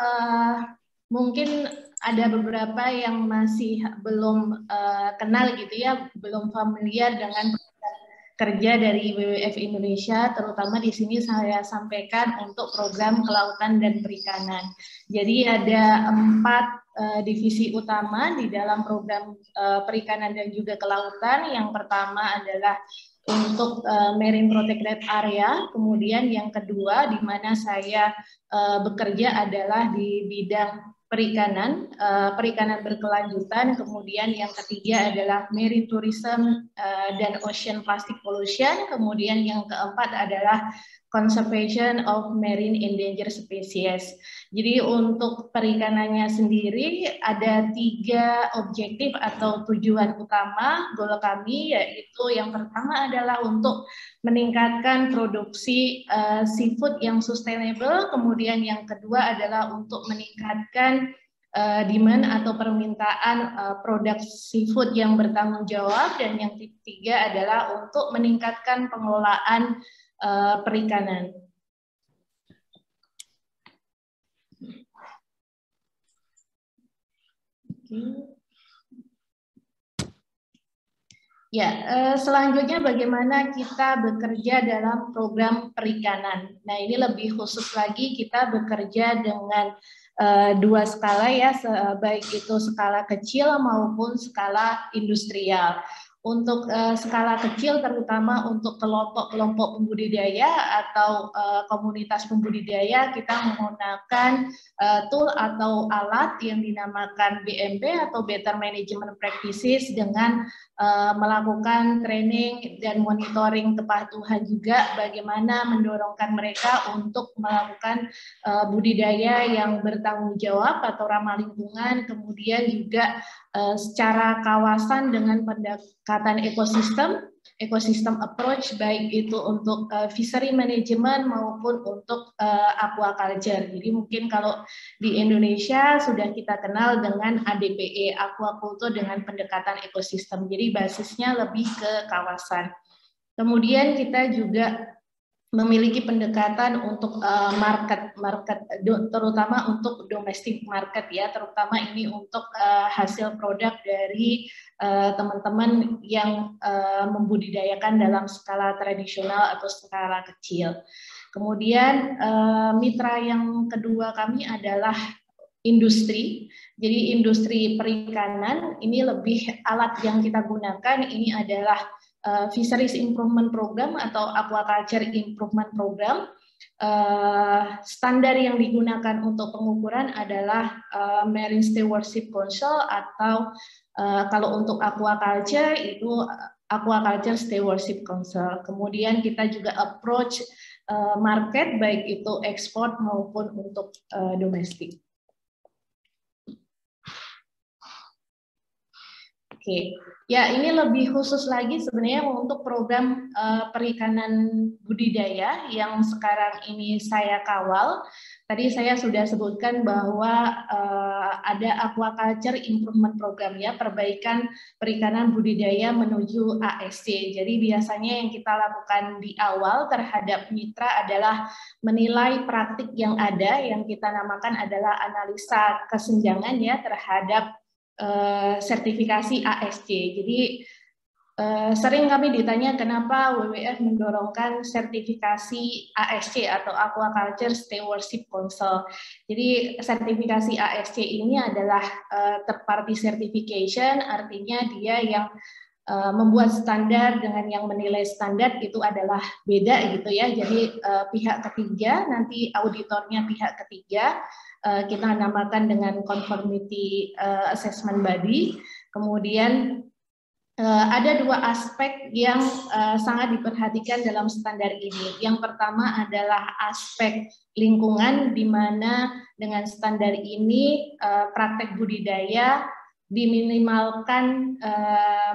mungkin ada beberapa yang masih belum kenal gitu ya, belum familiar dengan kerja dari WWF Indonesia, terutama di sini saya sampaikan untuk program kelautan dan perikanan. Jadi ada 4 divisi utama di dalam program perikanan dan juga kelautan. Yang pertama adalah untuk Marine Protected Area, kemudian yang kedua di mana saya bekerja adalah di bidang perikanan, perikanan berkelanjutan, kemudian yang ketiga adalah marine tourism dan ocean plastic pollution, kemudian yang keempat adalah conservation of marine endangered species. Jadi untuk perikanannya sendiri ada 3 objektif atau tujuan utama goal kami, yaitu yang pertama adalah untuk meningkatkan produksi seafood yang sustainable, kemudian yang kedua adalah untuk meningkatkan demand atau permintaan produk seafood yang bertanggung jawab, dan yang ketiga adalah untuk meningkatkan pengelolaan perikanan. Ya, selanjutnya bagaimana kita bekerja dalam program perikanan. Nah, ini lebih khusus lagi, kita bekerja dengan 2 skala ya, baik itu skala kecil maupun skala industrial. Untuk skala kecil terutama untuk kelompok-kelompok pembudidaya atau komunitas pembudidaya, kita menggunakan tool atau alat yang dinamakan BMP atau Better Management Practices dengan melakukan training dan monitoring kepatuhan juga, bagaimana mendorongkan mereka untuk melakukan budidaya yang bertanggung jawab atau ramah lingkungan, kemudian juga secara kawasan dengan pendekatan ekosistem approach, baik itu untuk fishery management maupun untuk aquaculture. Jadi mungkin kalau di Indonesia sudah kita kenal dengan ADPE, aquaculture dengan pendekatan ekosistem. Jadi basisnya lebih ke kawasan. Kemudian kita juga memiliki pendekatan untuk market terutama untuk domestic market ya, terutama ini untuk hasil produk dari teman-teman yang membudidayakan dalam skala tradisional atau skala kecil. Kemudian mitra yang kedua kami adalah industri. Jadi industri perikanan ini lebih alat yang kita gunakan ini adalah Fisheries Improvement Program atau Aquaculture Improvement Program. Standar yang digunakan untuk pengukuran adalah Marine Stewardship Council atau kalau untuk aquaculture itu Aquaculture Stewardship Council. Kemudian kita juga approach market baik itu ekspor maupun untuk domestik. Oke, ya ini lebih khusus lagi sebenarnya untuk program perikanan budidaya yang sekarang ini saya kawal. Tadi saya sudah sebutkan bahwa ada Aquaculture Improvement Program ya, perbaikan perikanan budidaya menuju ASC. Jadi biasanya yang kita lakukan di awal terhadap mitra adalah menilai praktik yang ada, yang kita namakan adalah analisa kesenjangan ya terhadap sertifikasi ASC. Jadi sering kami ditanya kenapa WWF mendorongkan sertifikasi ASC atau Aquaculture Stewardship Council. Jadi sertifikasi ASC ini adalah third party certification, artinya dia yang membuat standar dengan yang menilai standar itu adalah beda gitu ya. Jadi pihak ketiga, nanti auditornya pihak ketiga, kita namakan dengan conformity assessment body. Kemudian ada 2 aspek yang sangat diperhatikan dalam standar ini. Yang pertama adalah aspek lingkungan, di mana dengan standar ini praktek budidaya diminimalkan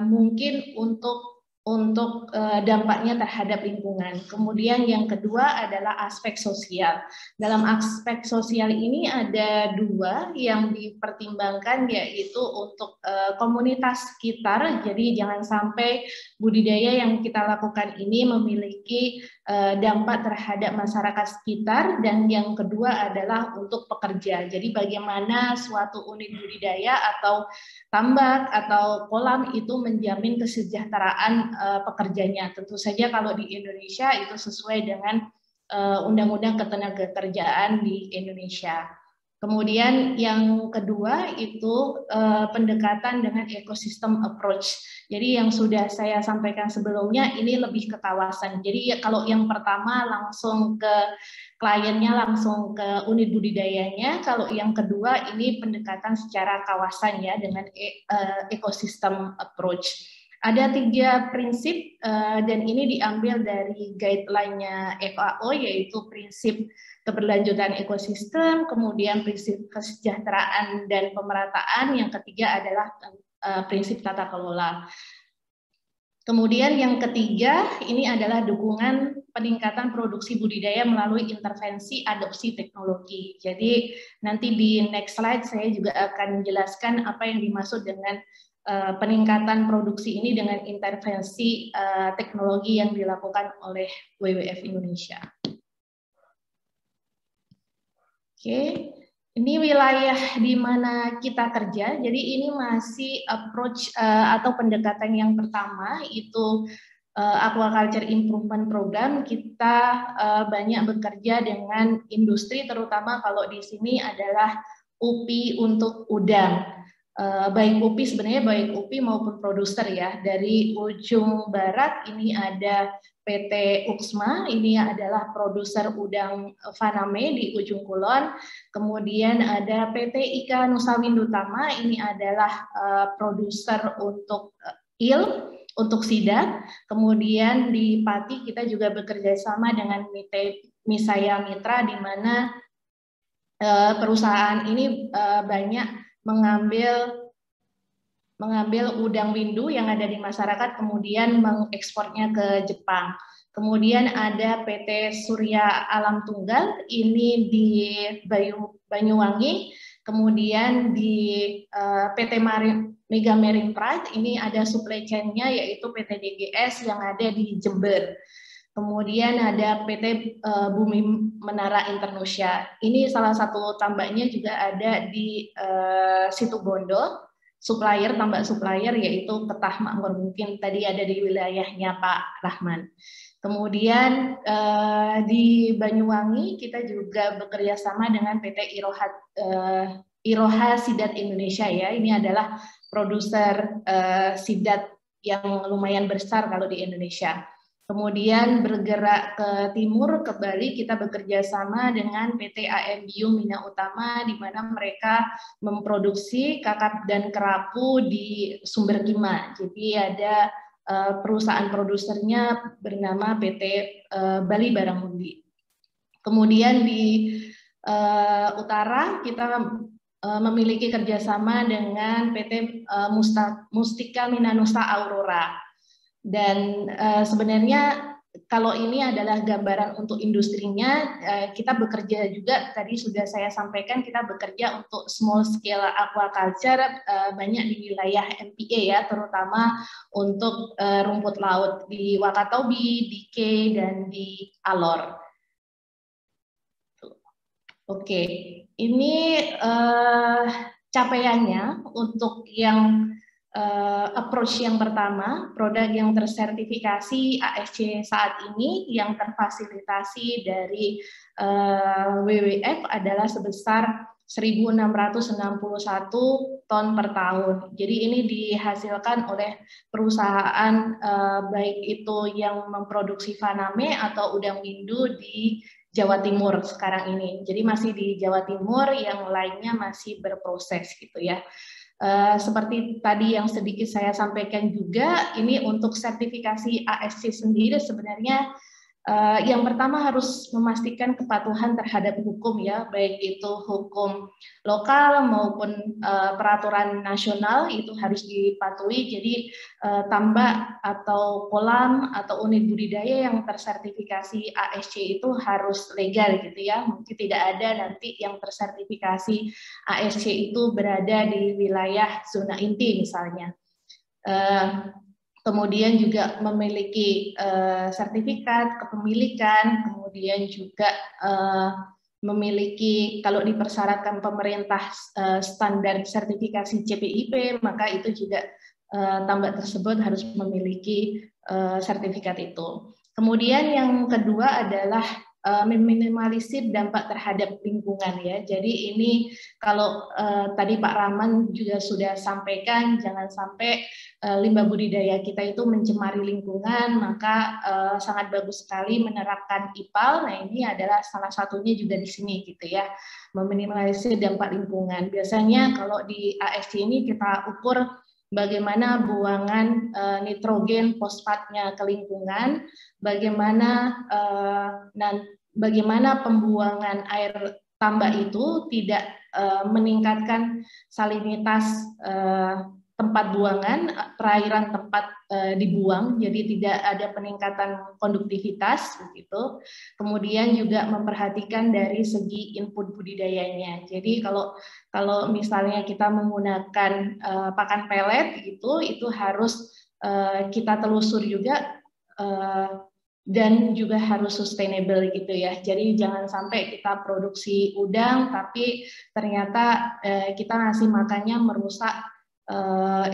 mungkin untuk dampaknya terhadap lingkungan. Kemudian yang kedua adalah aspek sosial. Dalam aspek sosial ini ada dua yang dipertimbangkan, yaitu untuk komunitas sekitar. Jadi jangan sampai budidaya yang kita lakukan ini memiliki dampak terhadap masyarakat sekitar. Dan yang kedua adalah untuk pekerja. Jadi bagaimana suatu unit budidaya atau tambak atau kolam itu menjamin kesejahteraan pekerjanya. Tentu saja kalau di Indonesia itu sesuai dengan Undang-Undang Ketenagakerjaan di Indonesia. Kemudian yang kedua itu pendekatan dengan ecosystem approach. Jadi yang sudah saya sampaikan sebelumnya ini lebih ke kawasan. Jadi kalau yang pertama langsung ke kliennya, langsung ke unit budidayanya. Kalau yang kedua ini pendekatan secara kawasan ya dengan ecosystem approach. Ada 3 prinsip dan ini diambil dari guideline-nya FAO, yaitu prinsip keberlanjutan ekosistem, kemudian prinsip kesejahteraan dan pemerataan, yang ketiga adalah prinsip tata kelola. Kemudian yang ketiga ini adalah dukungan peningkatan produksi budidaya melalui intervensi adopsi teknologi. Jadi nanti di next slide saya juga akan menjelaskan apa yang dimaksud dengan peningkatan produksi ini dengan intervensi teknologi yang dilakukan oleh WWF Indonesia. Oke, ini wilayah di mana kita kerja. Jadi ini masih approach atau pendekatan yang pertama itu Aquaculture Improvement Program. Kita banyak bekerja dengan industri, terutama kalau di sini adalah UPI untuk udang. Baik UPI, sebenarnya baik UPI maupun produser ya. Dari ujung barat ini ada PT Uxma, ini adalah produser udang Faname di ujung kulon. Kemudian ada PT Ika Nusa Windutama, ini adalah produser untuk il, untuk sidat. Kemudian di Pati kita juga bekerja sama dengan Misaya Mitra, di mana perusahaan ini banyak mengambil udang windu yang ada di masyarakat, kemudian mengekspornya ke Jepang. Kemudian ada PT Surya Alam Tunggal, ini di Banyuwangi. Kemudian di PT Mega Marine Pride, ini ada supply chain-nya yaitu PT DGS yang ada di Jember. Kemudian ada PT Bumi Menara Internusia. Ini salah satu tambaknya juga ada di Situbondo, supplier, tambak supplier yaitu Ketah Makmur, mungkin tadi ada di wilayahnya Pak Rahman. Kemudian di Banyuwangi kita juga bekerja sama dengan PT Iroha Sidat Indonesia ya. Ini adalah produser sidat yang lumayan besar kalau di Indonesia. Kemudian bergerak ke timur, ke Bali, kita bekerja sama dengan PT AMBU Mina Utama, di mana mereka memproduksi kakap dan kerapu di Sumber Kima. Jadi ada perusahaan produsernya bernama PT Bali Barangmundi. Kemudian di utara kita memiliki kerjasama dengan PT Mustika Minanusa Aurora. Dan sebenarnya kalau ini adalah gambaran untuk industrinya, kita bekerja juga, tadi sudah saya sampaikan, kita bekerja untuk small scale aquaculture banyak di wilayah MPA ya, terutama untuk rumput laut di Wakatobi, di K, dan di Alor. Oke, ini capaiannya untuk yang approach yang pertama, produk yang tersertifikasi ASC saat ini yang terfasilitasi dari WWF adalah sebesar 1.661 ton per tahun. Jadi ini dihasilkan oleh perusahaan baik itu yang memproduksi Faname atau udang windu di Jawa Timur sekarang ini. Jadi masih di Jawa Timur, yang lainnya masih berproses gitu ya. Seperti tadi yang sedikit saya sampaikan juga, ini untuk sertifikasi ASC sendiri sebenarnya Yang pertama harus memastikan kepatuhan terhadap hukum ya, baik itu hukum lokal maupun peraturan nasional itu harus dipatuhi. Jadi tambak atau kolam atau unit budidaya yang tersertifikasi ASC itu harus legal gitu ya. Mungkin tidak ada nanti yang tersertifikasi ASC itu berada di wilayah zona inti misalnya. Kemudian juga memiliki sertifikat kepemilikan, kemudian juga memiliki, kalau dipersyaratkan pemerintah standar sertifikasi CPIP, maka itu juga tambak tersebut harus memiliki sertifikat itu. Kemudian yang kedua adalah meminimalisir dampak terhadap lingkungan ya. Jadi ini kalau tadi Pak Rahman juga sudah sampaikan, jangan sampai limbah budidaya kita itu mencemari lingkungan, maka sangat bagus sekali menerapkan IPAL. Nah ini adalah salah satunya juga di sini gitu ya, meminimalisir dampak lingkungan. Biasanya kalau di ASC ini kita ukur bagaimana buangan nitrogen fosfatnya ke lingkungan, bagaimana pembuangan air tambak itu tidak meningkatkan salinitas tempat buangan, perairan tempat dibuang, jadi tidak ada peningkatan konduktivitas begitu. Kemudian juga memperhatikan dari segi input budidayanya. Jadi kalau misalnya kita menggunakan pakan pelet itu harus kita telusur juga dan juga harus sustainable gitu ya. Jadi jangan sampai kita produksi udang tapi ternyata kita ngasih makannya merusak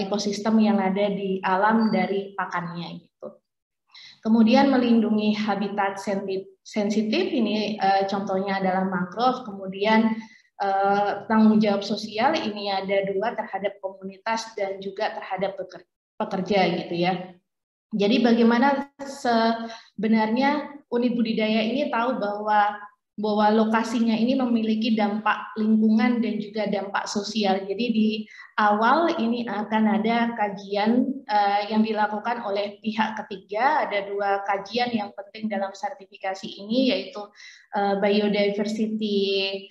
ekosistem yang ada di alam dari pakannya gitu. Kemudian melindungi habitat sensitif, ini contohnya adalah mangrove. Kemudian tanggung jawab sosial ini ada dua, terhadap komunitas dan juga terhadap pekerja gitu ya. Jadi bagaimana sebenarnya unit budidaya ini tahu bahwa lokasinya ini memiliki dampak lingkungan dan juga dampak sosial. Jadi di awal ini akan ada kajian yang dilakukan oleh pihak ketiga. Ada dua kajian yang penting dalam sertifikasi ini, yaitu biodiversity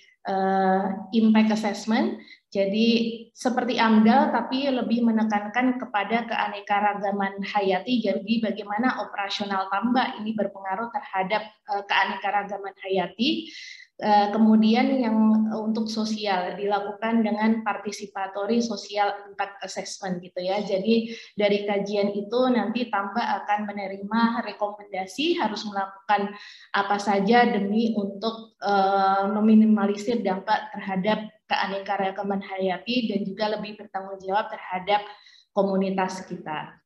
impact assessment. Jadi seperti AMDAL tapi lebih menekankan kepada keanekaragaman hayati. Jadi bagaimana operasional tambak ini berpengaruh terhadap keanekaragaman hayati. Kemudian yang untuk sosial dilakukan dengan participatory social impact assessment gitu ya. Jadi dari kajian itu nanti tambak akan menerima rekomendasi harus melakukan apa saja demi untuk meminimalisir dampak terhadap keanekaragaman hayati dan juga lebih bertanggung jawab terhadap komunitas kita.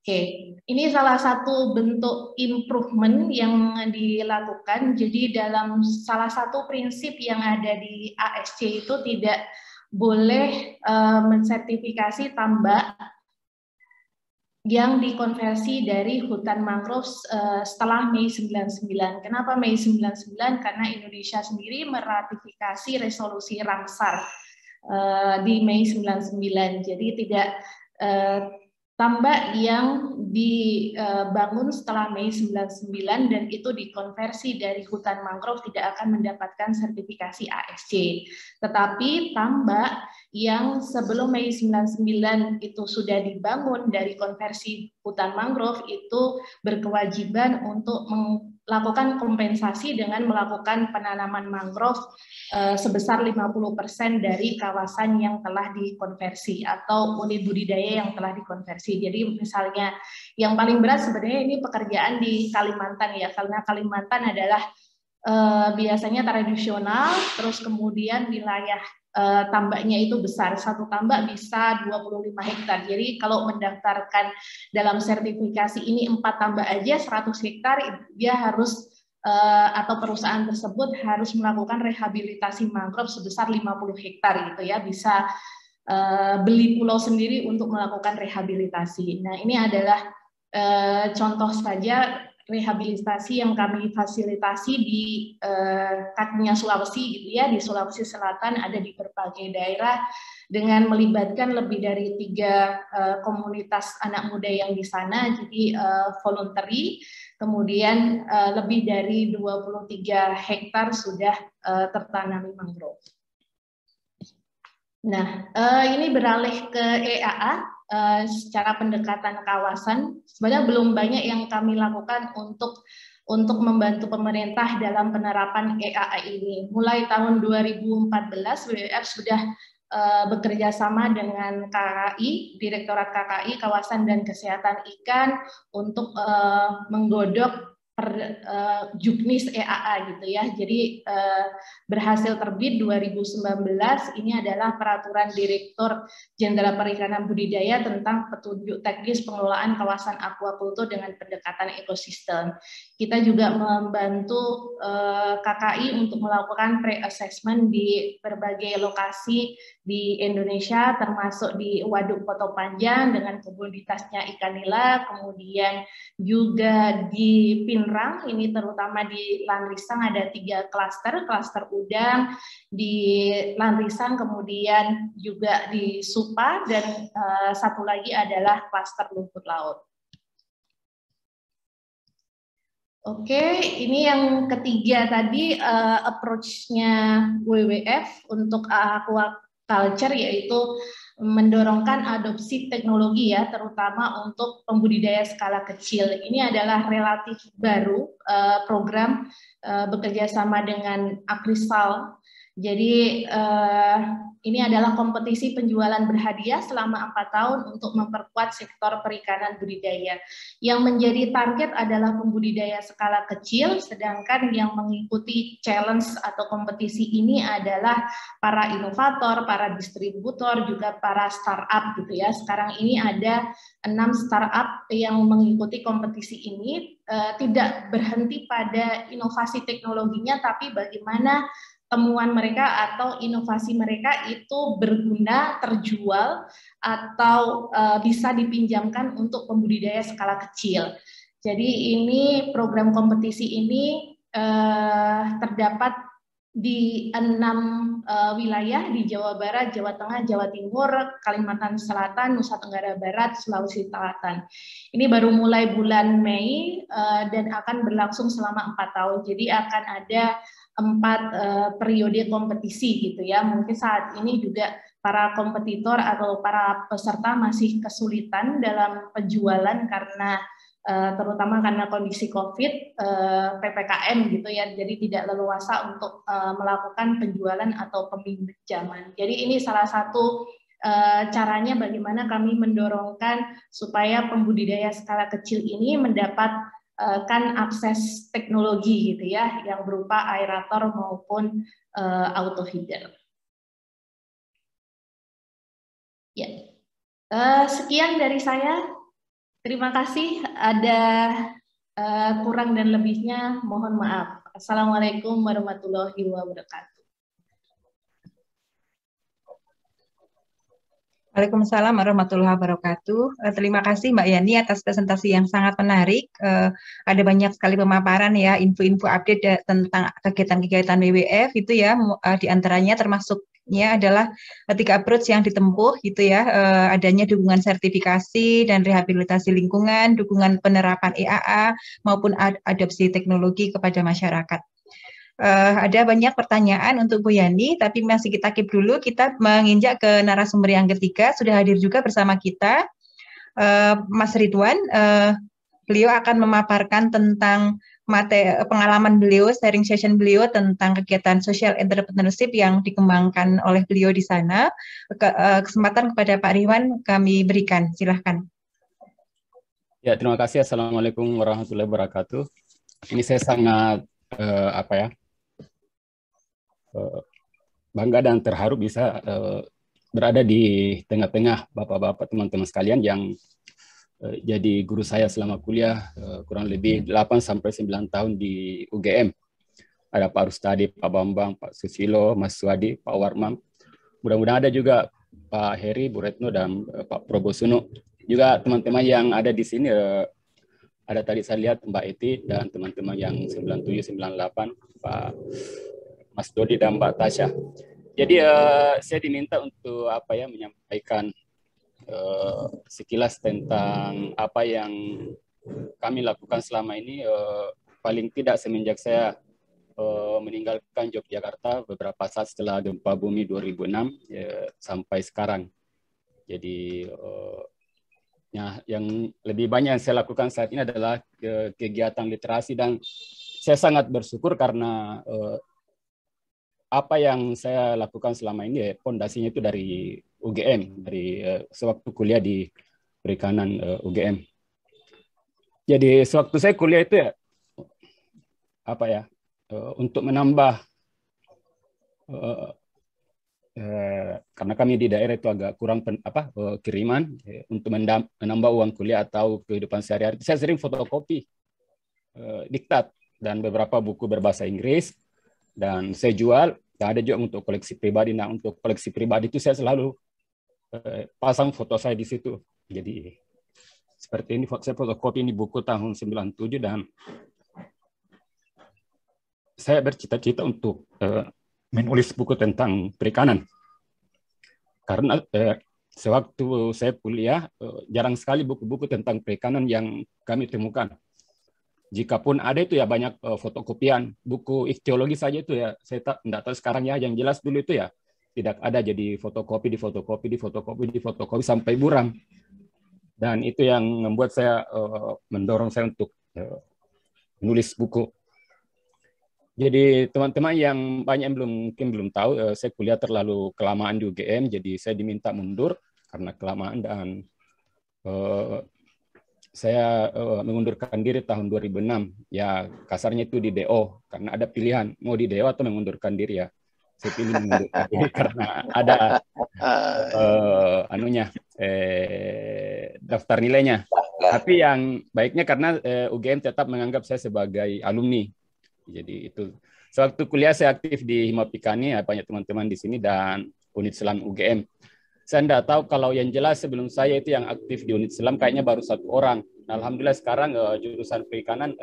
Oke, ini salah satu bentuk improvement yang dilakukan. Jadi dalam salah satu prinsip yang ada di ASC itu tidak boleh mensertifikasi tambak yang dikonversi dari hutan mangrove setelah Mei 99. Kenapa Mei 99? Karena Indonesia sendiri meratifikasi resolusi Ramsar di Mei 99. Jadi tidak tambak yang dibangun setelah Mei 99 dan itu dikonversi dari hutan mangrove tidak akan mendapatkan sertifikasi ASC. Tetapi tambak yang sebelum Mei 99 itu sudah dibangun dari konversi hutan mangrove itu berkewajiban untuk melakukan kompensasi dengan melakukan penanaman mangrove sebesar 50% dari kawasan yang telah dikonversi atau unit budidaya yang telah dikonversi. Jadi misalnya yang paling berat sebenarnya ini pekerjaan di Kalimantan ya, karena Kalimantan adalah biasanya tradisional, terus kemudian wilayah tambaknya itu besar, satu tambak bisa 25 hektar. Jadi kalau mendaftarkan dalam sertifikasi ini 4 tambak aja 100 hektar, dia harus atau perusahaan tersebut harus melakukan rehabilitasi mangrove sebesar 50 hektar gitu ya, bisa beli pulau sendiri untuk melakukan rehabilitasi. Nah ini adalah contoh saja rehabilitasi yang kami fasilitasi di kakinya Sulawesi gitu ya, di Sulawesi Selatan, ada di berbagai daerah dengan melibatkan lebih dari 3 komunitas anak muda yang di sana, jadi voluntary, kemudian lebih dari 23 hektar sudah tertanami mangrove. Nah, ini beralih ke EAA. Secara pendekatan kawasan, sebenarnya belum banyak yang kami lakukan untuk membantu pemerintah dalam penerapan EAA ini. Mulai tahun 2014, WWF sudah bekerja sama dengan KKI, Direktorat KKI Kawasan dan Kesehatan Ikan untuk menggodok Juknis EAA gitu ya. Jadi berhasil terbit 2019, ini adalah peraturan Direktur Jenderal Perikanan Budidaya tentang petunjuk teknis pengelolaan kawasan akuakultur dengan pendekatan ekosistem. Kita juga membantu KKI untuk melakukan pre-assessment di berbagai lokasi di Indonesia, termasuk di Waduk Poto Panjang dengan komoditasnya ikan nila, kemudian juga di Pinrang, ini terutama di Lanrisang ada 3 klaster udang, di Lanrisang kemudian juga di Supa, dan satu lagi adalah klaster lumpur laut. Oke, ini yang ketiga tadi approach-nya WWF untuk aquaculture, yaitu mendorongkan adopsi teknologi ya, terutama untuk pembudidaya skala kecil. Ini adalah relatif baru program bekerja sama dengan Akrisal. Jadi ini adalah kompetisi penjualan berhadiah selama 4 tahun untuk memperkuat sektor perikanan budidaya. Yang menjadi target adalah pembudidaya skala kecil, sedangkan yang mengikuti challenge atau kompetisi ini adalah para inovator, para distributor, juga para startup gitu ya. Sekarang ini ada 6 startup yang mengikuti kompetisi ini, tidak berhenti pada inovasi teknologinya, tapi bagaimana temuan mereka atau inovasi mereka itu berguna, terjual, atau bisa dipinjamkan untuk pembudidaya skala kecil. Jadi ini program kompetisi ini terdapat di 6 wilayah di Jawa Barat, Jawa Tengah, Jawa Timur, Kalimantan Selatan, Nusa Tenggara Barat, Sulawesi Selatan. Ini baru mulai bulan Mei dan akan berlangsung selama 4 tahun. Jadi akan ada 4 periode kompetisi gitu ya. Mungkin saat ini juga para kompetitor atau para peserta masih kesulitan dalam penjualan karena terutama karena kondisi COVID, PPKM gitu ya, jadi tidak leluasa untuk melakukan penjualan atau peminjaman. Jadi ini salah satu caranya bagaimana kami mendorongkan supaya pembudidaya skala kecil ini mendapat akses teknologi gitu ya, yang berupa aerator maupun auto feeder. Ya, sekian dari saya. Terima kasih. Ada kurang dan lebihnya mohon maaf. Assalamualaikum warahmatullahi wabarakatuh. Waalaikumsalam warahmatullahi wabarakatuh. Terima kasih Mbak Yani atas presentasi yang sangat menarik. Ada banyak sekali pemaparan ya, info-info update tentang kegiatan-kegiatan WWF itu ya, diantaranya termasuknya adalah 3 approach yang ditempuh gitu ya, adanya dukungan sertifikasi dan rehabilitasi lingkungan, dukungan penerapan EAA maupun adopsi teknologi kepada masyarakat. Ada banyak pertanyaan untuk Bu Yani, tapi masih kita keep dulu, kita menginjak ke narasumber yang ketiga, sudah hadir juga bersama kita, Mas Ridwan. Beliau akan memaparkan tentang pengalaman beliau, sharing session beliau tentang kegiatan social entrepreneurship yang dikembangkan oleh beliau di sana. Kesempatan kepada Pak Ridwan kami berikan, silahkan. Ya, terima kasih. Assalamualaikum warahmatullahi wabarakatuh. Ini saya sangat bangga dan terharu bisa berada di tengah-tengah bapak-bapak teman-teman sekalian yang jadi guru saya selama kuliah kurang lebih 8-9 tahun di UGM. Ada Pak Rustadi, Pak Bambang, Pak Susilo, Mas Suwadi, Pak Warmam. Mudah-mudahan ada juga Pak Heri, Bu Retno, dan Pak Probosuno. Juga teman-teman yang ada di sini ada tadi saya lihat Mbak Eti dan teman-teman yang 97, 98, Pak Mas Dodi dan Mbak Tasya. Jadi saya diminta untuk menyampaikan sekilas tentang apa yang kami lakukan selama ini, paling tidak semenjak saya meninggalkan Yogyakarta beberapa saat setelah gempa bumi 2006 sampai sekarang. Jadi yang lebih banyak yang saya lakukan saat ini adalah kegiatan literasi, dan saya sangat bersyukur karena apa yang saya lakukan selama ini fondasinya itu dari UGM, dari sewaktu kuliah di Perikanan UGM. Jadi sewaktu saya kuliah itu untuk menambah karena kami di daerah itu agak kurang kiriman untuk menambah uang kuliah atau kehidupan sehari-hari, saya sering fotokopi diktat dan beberapa buku berbahasa Inggris, dan saya jual. Dan ada juga untuk koleksi pribadi. Nah, untuk koleksi pribadi itu saya selalu pasang foto saya di situ. Jadi seperti ini, saya fotokopi ini buku tahun 97, dan saya bercita-cita untuk menulis buku tentang perikanan. Karena sewaktu saya kuliah, jarang sekali buku-buku tentang perikanan yang kami temukan. Jikapun ada itu ya banyak fotokopian. Buku ichtiologi saja itu ya, saya tidak tahu sekarang ya, yang jelas dulu itu ya tidak ada, jadi fotokopi sampai buram. Dan itu yang membuat saya, mendorong saya untuk menulis buku. Jadi teman-teman yang banyak yang mungkin belum tahu, saya kuliah terlalu kelamaan di UGM, jadi saya diminta mundur karena kelamaan, dan saya mengundurkan diri tahun 2006. Ya kasarnya itu di DO, karena ada pilihan mau di DO atau mengundurkan diri ya. Saya pilih mengundurkan diri karena ada daftar nilainya. Tapi yang baiknya karena UGM tetap menganggap saya sebagai alumni. Jadi itu. Sewaktu kuliah saya aktif di Himapikani, banyak teman-teman di sini, dan Unit Selam UGM. Saya tidak tahu, kalau yang jelas sebelum saya itu yang aktif di Unit Selam kayaknya baru 1 orang. Nah, alhamdulillah sekarang jurusan perikanan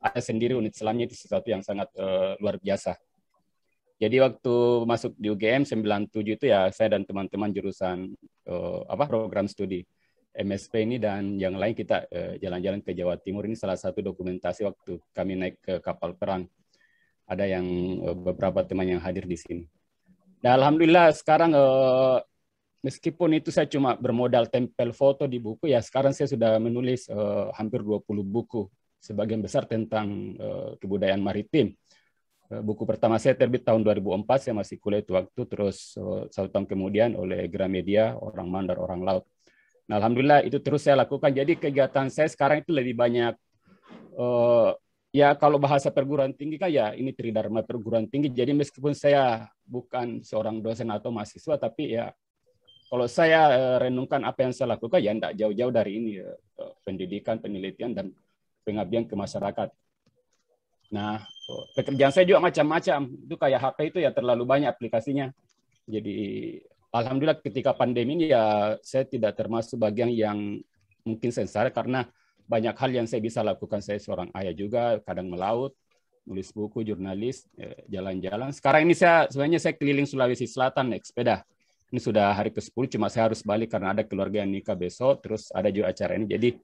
ada sendiri Unit Selamnya, itu sesuatu yang sangat luar biasa. Jadi waktu masuk di UGM 97 itu ya, saya dan teman-teman jurusan program studi MSP ini dan yang lain, kita jalan-jalan ke Jawa Timur. Ini salah satu dokumentasi waktu kami naik ke kapal perang. Ada yang beberapa teman yang hadir di sini. Nah, alhamdulillah sekarang meskipun itu saya cuma bermodal tempel foto di buku, ya sekarang saya sudah menulis hampir 20 buku, sebagian besar tentang kebudayaan maritim. Buku pertama saya terbit tahun 2004, saya masih kuliah itu waktu, terus 1 tahun kemudian oleh Gramedia, Orang Mandar, Orang Laut. Nah, alhamdulillah itu terus saya lakukan. Jadi kegiatan saya sekarang itu lebih banyak, ya kalau bahasa perguruan tinggi kan ya ini Tridharma perguruan tinggi. Jadi meskipun saya bukan seorang dosen atau mahasiswa, tapi ya kalau saya renungkan apa yang saya lakukan, ya tidak jauh-jauh dari ini, pendidikan, penelitian, dan pengabdian ke masyarakat. Nah, pekerjaan saya juga macam-macam. Itu kayak HP itu ya terlalu banyak aplikasinya. Jadi alhamdulillah ketika pandemi ini ya saya tidak termasuk bagian yang mungkin sensar, karena banyak hal yang saya bisa lakukan. Saya seorang ayah juga, kadang melaut, nulis buku, jurnalis, jalan-jalan. Sekarang ini sebenarnya saya keliling Sulawesi Selatan naik sepeda. Ini sudah hari ke-10, cuma saya harus balik karena ada keluarga yang nikah besok, terus ada juga acara ini. Jadi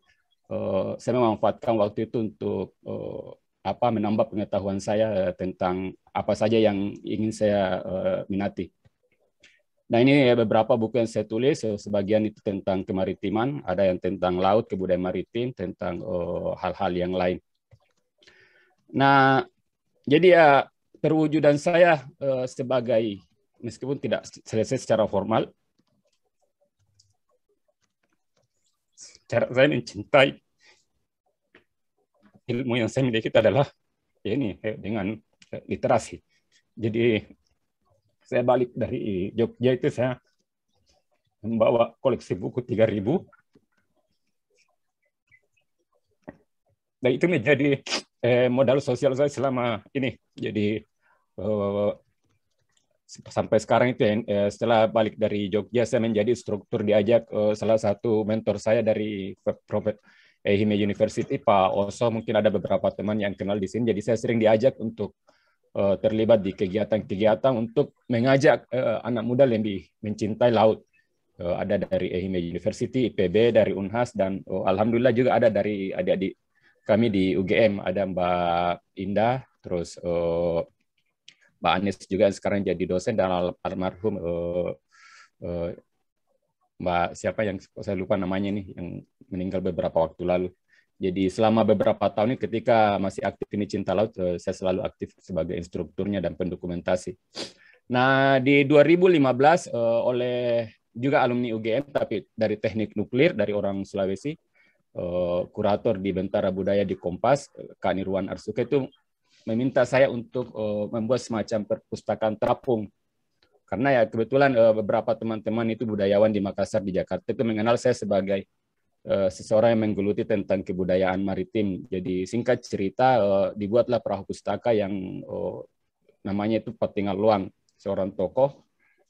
saya memanfaatkan waktu itu untuk menambah pengetahuan saya tentang apa saja yang ingin saya minati. Nah, ini beberapa buku yang saya tulis, sebagian itu tentang kemaritiman, ada yang tentang laut, kebudayaan maritim, tentang hal-hal yang lain. Nah, jadi ya perwujudan saya sebagai, meskipun tidak selesai secara formal, cara saya mencintai ilmu yang saya miliki adalah ini dengan literasi. Jadi saya balik dari Jogja itu saya membawa koleksi buku 3.000. Dan itu menjadi modal sosial saya selama ini. Jadi sampai sekarang itu setelah balik dari Jogja saya menjadi instruktur, diajak salah satu mentor saya dari Prophet Ehime University, Pak Oso, mungkin ada beberapa teman yang kenal di sini. Jadi saya sering diajak untuk terlibat di kegiatan-kegiatan untuk mengajak anak muda lebih mencintai laut. Ada dari Ehime University, IPB, dari Unhas, dan alhamdulillah juga ada dari adik-adik kami di UGM. Ada Mbak Indah, terus Mbak Anies juga sekarang jadi dosen, dan almarhum Mbak siapa yang saya lupa namanya nih, yang meninggal beberapa waktu lalu. Jadi selama beberapa tahun ini ketika masih aktif ini Cinta Laut, saya selalu aktif sebagai instrukturnya dan pendokumentasi. Nah, di 2015 oleh juga alumni UGM, tapi dari teknik nuklir, dari orang Sulawesi, kurator di Bentara Budaya di Kompas, Kak Nirwan Arsuke itu meminta saya untuk membuat semacam perpustakaan terapung. Karena ya kebetulan beberapa teman-teman itu budayawan di Makassar, di Jakarta, itu mengenal saya sebagai seseorang yang menggeluti tentang kebudayaan maritim. Jadi singkat cerita, dibuatlah perahu pustaka yang namanya itu Patingal Luang, seorang tokoh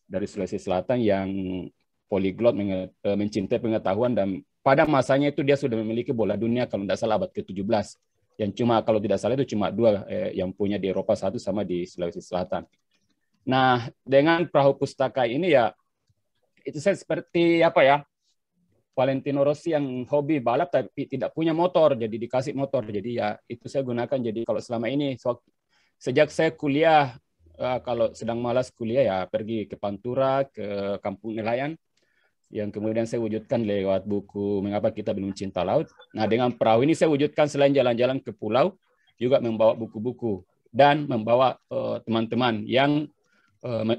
dari Sulawesi Selatan yang poliglot, mencintai pengetahuan, dan pada masanya itu dia sudah memiliki bola dunia kalau tidak salah abad ke-17. Yang cuma kalau tidak salah itu cuma 2 yang punya di Eropa, 1 sama di Sulawesi Selatan. Nah, dengan perahu pustaka ini ya, itu saya seperti apa ya, Valentino Rossi yang hobi balap tapi tidak punya motor, jadi dikasih motor. Jadi ya itu saya gunakan. Jadi kalau selama ini, sejak saya kuliah, kalau sedang malas kuliah ya pergi ke Pantura, ke Kampung Nelayan, yang kemudian saya wujudkan lewat buku Mengapa Kita Belum Cinta Laut. Nah, dengan perahu ini saya wujudkan selain jalan-jalan ke pulau, juga membawa buku-buku dan membawa teman-teman yang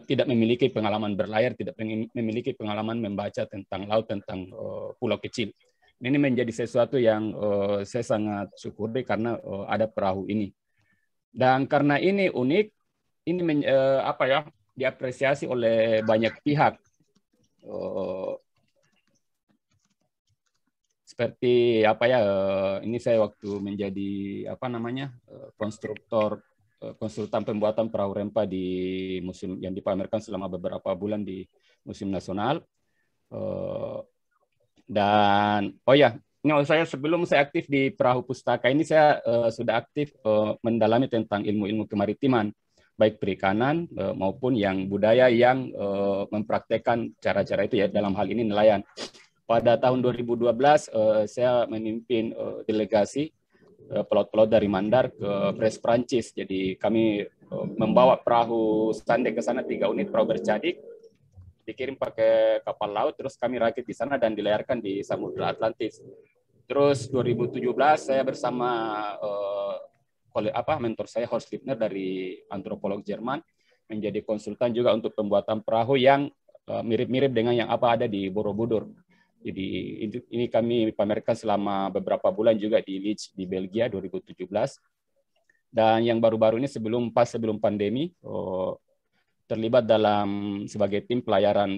tidak memiliki pengalaman berlayar, tidak memiliki pengalaman membaca tentang laut, tentang pulau kecil. Ini menjadi sesuatu yang saya sangat syukuri karena ada perahu ini. Dan karena ini unik, ini diapresiasi oleh banyak pihak. Seperti ini saya waktu menjadi konstruktor, konsultan pembuatan perahu rempa di musim yang dipamerkan selama beberapa bulan di musim nasional. Dan saya sebelum saya aktif di perahu pustaka ini, saya sudah aktif mendalami tentang ilmu-ilmu kemaritiman, baik perikanan maupun yang budaya yang mempraktekkan cara-cara itu ya, dalam hal ini nelayan. Pada tahun 2012 saya memimpin delegasi pelaut-pelaut dari Mandar ke Brest, Prancis. Jadi kami membawa perahu Stande ke sana, 3 unit perahu bercadik, dikirim pakai kapal laut, terus kami rakit di sana dan dilayarkan di Samudra Atlantis. Terus 2017 saya bersama mentor saya Horst Liebner dari antropolog Jerman menjadi konsultan juga untuk pembuatan perahu yang mirip-mirip dengan yang ada di Borobudur. Jadi ini kami pamerkan selama beberapa bulan juga di Leeds di Belgia 2017. Dan yang baru-baru ini sebelum pandemi terlibat dalam sebagai tim pelayaran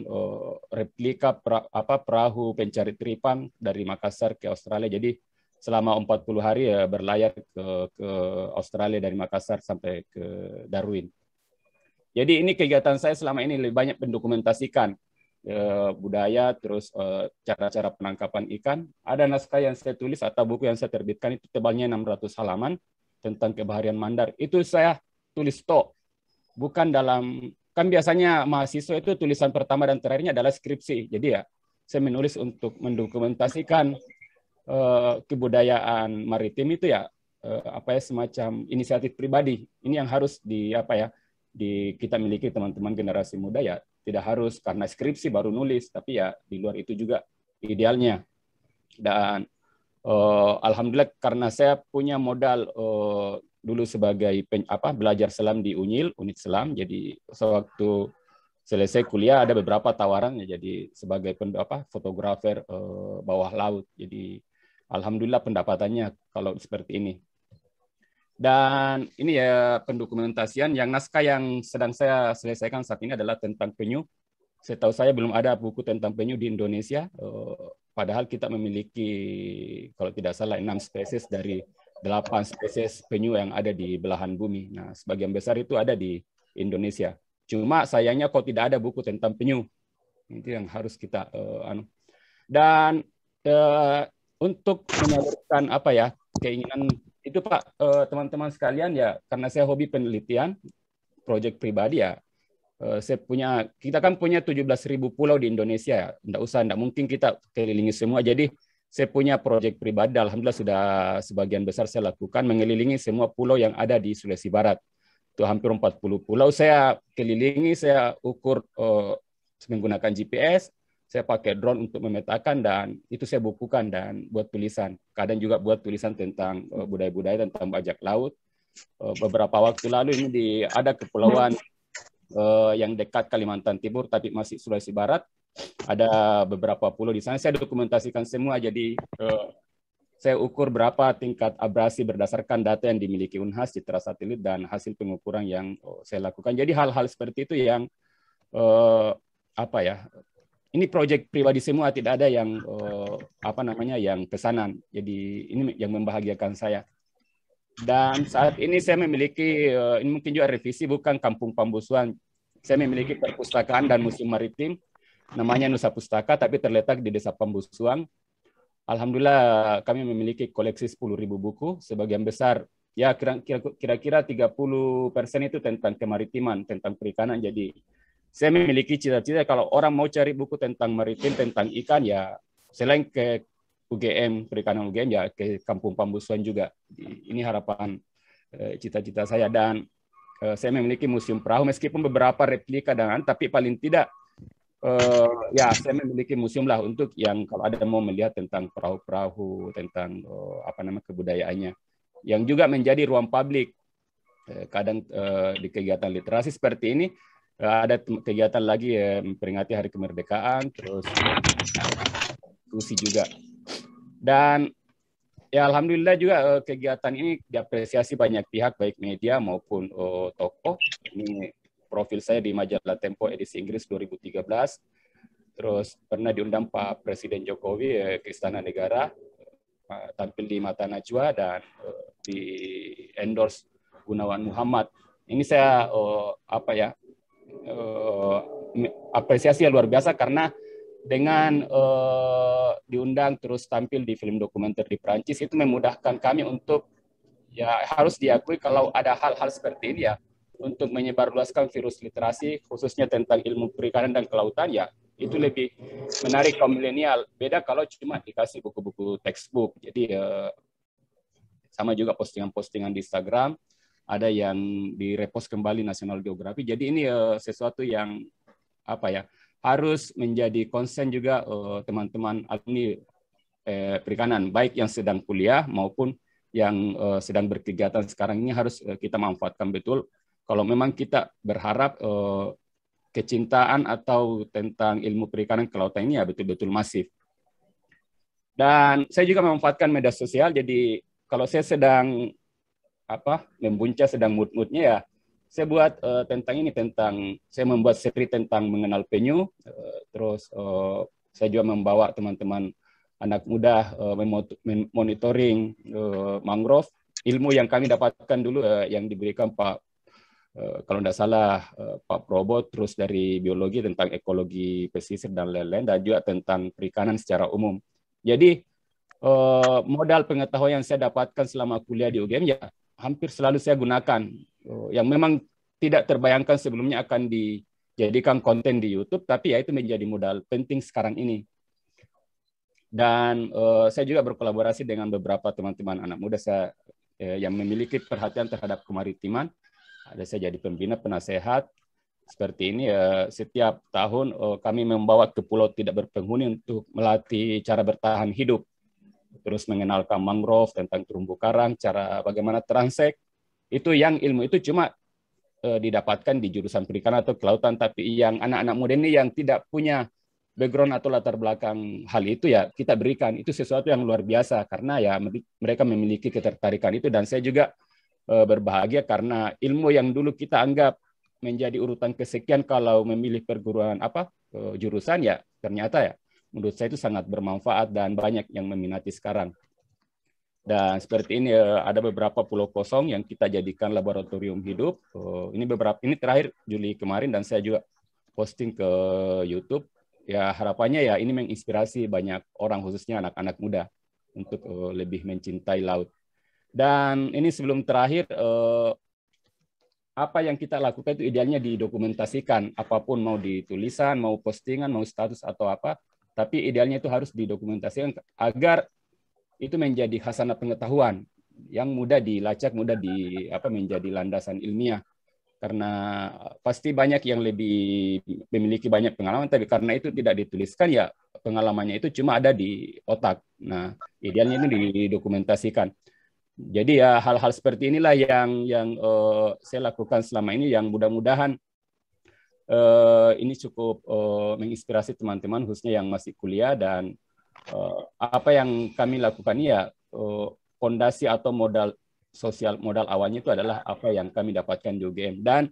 replika perahu pencari tripan dari Makassar ke Australia. Jadi selama 40 hari berlayar ke Australia dari Makassar sampai ke Darwin. Jadi ini kegiatan saya selama ini lebih banyak mendokumentasikan budaya, terus cara-cara penangkapan ikan. Ada naskah yang saya tulis atau buku yang saya terbitkan itu tebalnya 600 halaman tentang kebaharian Mandar. Itu saya tulis bukan dalam, kan biasanya mahasiswa itu tulisan pertama dan terakhirnya adalah skripsi. Jadi ya saya menulis untuk mendokumentasikan kebudayaan maritim itu ya semacam inisiatif pribadi. Ini yang harus kita miliki teman-teman generasi muda ya. Tidak harus karena skripsi baru nulis, tapi ya di luar itu juga idealnya. Dan alhamdulillah karena saya punya modal dulu sebagai belajar selam di UNIL, unit selam. Jadi sewaktu selesai kuliah ada beberapa tawaran ya, jadi sebagai fotografer bawah laut. Jadi alhamdulillah pendapatannya kalau seperti ini. Dan ini ya pendokumentasian. Yang naskah yang sedang saya selesaikan saat ini adalah tentang penyu. Setahu saya belum ada buku tentang penyu di Indonesia. Padahal kita memiliki kalau tidak salah 6 spesies dari 8 spesies penyu yang ada di belahan bumi. Nah, sebagian besar itu ada di Indonesia. Cuma sayangnya kok tidak ada buku tentang penyu. Itu yang harus kita Dan untuk menyalurkan apa ya keinginan itu Pak, teman-teman sekalian ya, karena saya hobi penelitian, proyek pribadi ya. Kita kan punya 17.000 pulau di Indonesia, enggak mungkin kita kelilingi semua. Jadi saya punya proyek pribadi, alhamdulillah sudah sebagian besar saya lakukan, mengelilingi semua pulau yang ada di Sulawesi Barat. Itu hampir 40 pulau saya kelilingi, saya ukur menggunakan GPS, saya pakai drone untuk memetakan, dan itu saya bukukan dan buat tulisan. Kadang juga buat tulisan tentang budaya-budaya, tentang bajak laut. Beberapa waktu lalu ini ada kepulauan yang dekat Kalimantan Timur tapi masih Sulawesi Barat, ada beberapa pulau di sana, saya dokumentasikan semua. Jadi saya ukur berapa tingkat abrasi berdasarkan data yang dimiliki Unhas, citra satelit, dan hasil pengukuran yang saya lakukan. Jadi hal-hal seperti itu yang apa ya, ini proyek pribadi semua, tidak ada yang yang pesanan. Jadi ini yang membahagiakan saya. Dan saat ini saya memiliki, ini mungkin juga revisi, bukan Kampung Pambusuan. Saya memiliki perpustakaan dan museum maritim, namanya Nusa Pustaka, tapi terletak di Desa Pambusuan. Alhamdulillah kami memiliki koleksi 10.000 buku, sebagian besar, ya kira-kira 30% itu tentang kemaritiman, tentang perikanan. Jadi saya memiliki cita-cita kalau orang mau cari buku tentang maritim, tentang ikan, ya selain ke UGM, perikanan UGM, ya ke Kampung Pambusuan juga. Ini harapan cita-cita saya. Dan saya memiliki museum perahu, meskipun beberapa replika tapi paling tidak ya saya memiliki museum lah untuk yang kalau ada mau melihat tentang perahu-perahu, tentang kebudayaannya, yang juga menjadi ruang publik. Kadang di kegiatan literasi seperti ini ada kegiatan lagi memperingati Hari Kemerdekaan, terus diskusi juga. Dan ya alhamdulillah juga kegiatan ini diapresiasi banyak pihak, baik media maupun tokoh. Ini profil saya di majalah Tempo edisi Inggris 2013. Terus pernah diundang Pak Presiden Jokowi ke Istana Negara, tampil di Mata Najwa, dan di endorse Gunawan Muhammad. Ini saya apresiasi yang luar biasa, karena dengan diundang terus tampil di film dokumenter di Perancis, itu memudahkan kami untuk, ya harus diakui kalau ada hal-hal seperti ini ya, untuk menyebarluaskan virus literasi, khususnya tentang ilmu perikanan dan kelautan, ya itu lebih menarik kaum milenial. Beda kalau cuma dikasih buku-buku textbook. Jadi sama juga postingan-postingan di Instagram, ada yang direpost kembali National Geographic. Jadi ini sesuatu yang harus menjadi konsen juga teman-teman alumni perikanan, baik yang sedang kuliah maupun yang sedang berkegiatan sekarang ini, harus kita manfaatkan betul. Kalau memang kita berharap kecintaan atau tentang ilmu perikanan kelautan ini ya betul-betul masif. Dan saya juga memanfaatkan media sosial. Jadi kalau saya sedang membuncah, sedang mood-moodnya, ya saya buat tentang saya membuat seri tentang mengenal penyu. Terus saya juga membawa teman-teman anak muda monitoring mangrove, ilmu yang kami dapatkan dulu yang diberikan Pak kalau tidak salah Pak Probo, terus dari biologi tentang ekologi pesisir dan lain-lain, dan juga tentang perikanan secara umum. Jadi modal pengetahuan yang saya dapatkan selama kuliah di UGM ya hampir selalu saya gunakan, yang memang tidak terbayangkan sebelumnya akan dijadikan konten di YouTube, tapi ya itu menjadi modal penting sekarang ini. Dan saya juga berkolaborasi dengan beberapa teman-teman anak muda saya yang memiliki perhatian terhadap kemaritiman. Ada saya jadi pembina penasehat seperti ini. Setiap tahun kami membawa ke pulau tidak berpenghuni untuk melatih cara bertahan hidup, terus mengenalkan mangrove, tentang terumbu karang, cara bagaimana transek. Itu yang ilmu itu cuma didapatkan di jurusan perikanan atau kelautan, tapi yang anak-anak muda ini yang tidak punya background atau latar belakang hal itu, ya kita berikan. Itu sesuatu yang luar biasa, karena ya mereka memiliki ketertarikan itu. Dan saya juga berbahagia karena ilmu yang dulu kita anggap menjadi urutan kesekian kalau memilih perguruan jurusan, ya ternyata ya menurut saya itu sangat bermanfaat dan banyak yang meminati sekarang. Dan seperti ini ada beberapa pulau kosong yang kita jadikan laboratorium hidup. Ini terakhir Juli kemarin, dan saya juga posting ke YouTube. Ya harapannya ya ini menginspirasi banyak orang, khususnya anak-anak muda. untuk lebih mencintai laut. Dan ini sebelum terakhir, apa yang kita lakukan itu idealnya didokumentasikan, apapun mau ditulisan, mau postingan, mau status atau apa, tapi idealnya itu harus didokumentasikan agar itu menjadi khasanah pengetahuan yang mudah dilacak, mudah menjadi landasan ilmiah. Karena pasti banyak yang lebih memiliki banyak pengalaman, tapi karena itu tidak dituliskan, ya pengalamannya itu cuma ada di otak. Nah, idealnya ini didokumentasikan. Jadi ya hal-hal seperti inilah yang saya lakukan selama ini, yang mudah-mudahan ini cukup menginspirasi teman-teman khususnya yang masih kuliah. Dan apa yang kami lakukan ini ya fondasi atau modal sosial, modal awalnya itu adalah apa yang kami dapatkan di UGM. Dan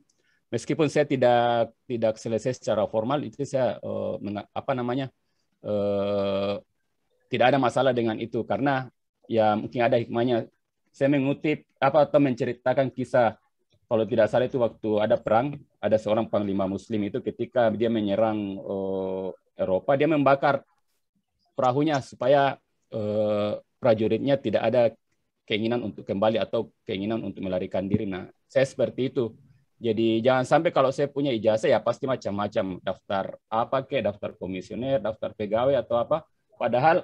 meskipun saya tidak selesai secara formal, itu saya tidak ada masalah dengan itu, karena ya mungkin ada hikmahnya. Saya mengutip atau menceritakan kisah, kalau tidak salah itu waktu ada perang, ada seorang panglima muslim itu ketika dia menyerang Eropa, dia membakar perahunya supaya prajuritnya tidak ada keinginan untuk kembali atau keinginan untuk melarikan diri. Nah, saya seperti itu. Jadi jangan sampai kalau saya punya ijazah ya pasti macam-macam, daftar apa daftar komisioner, daftar pegawai atau apa. Padahal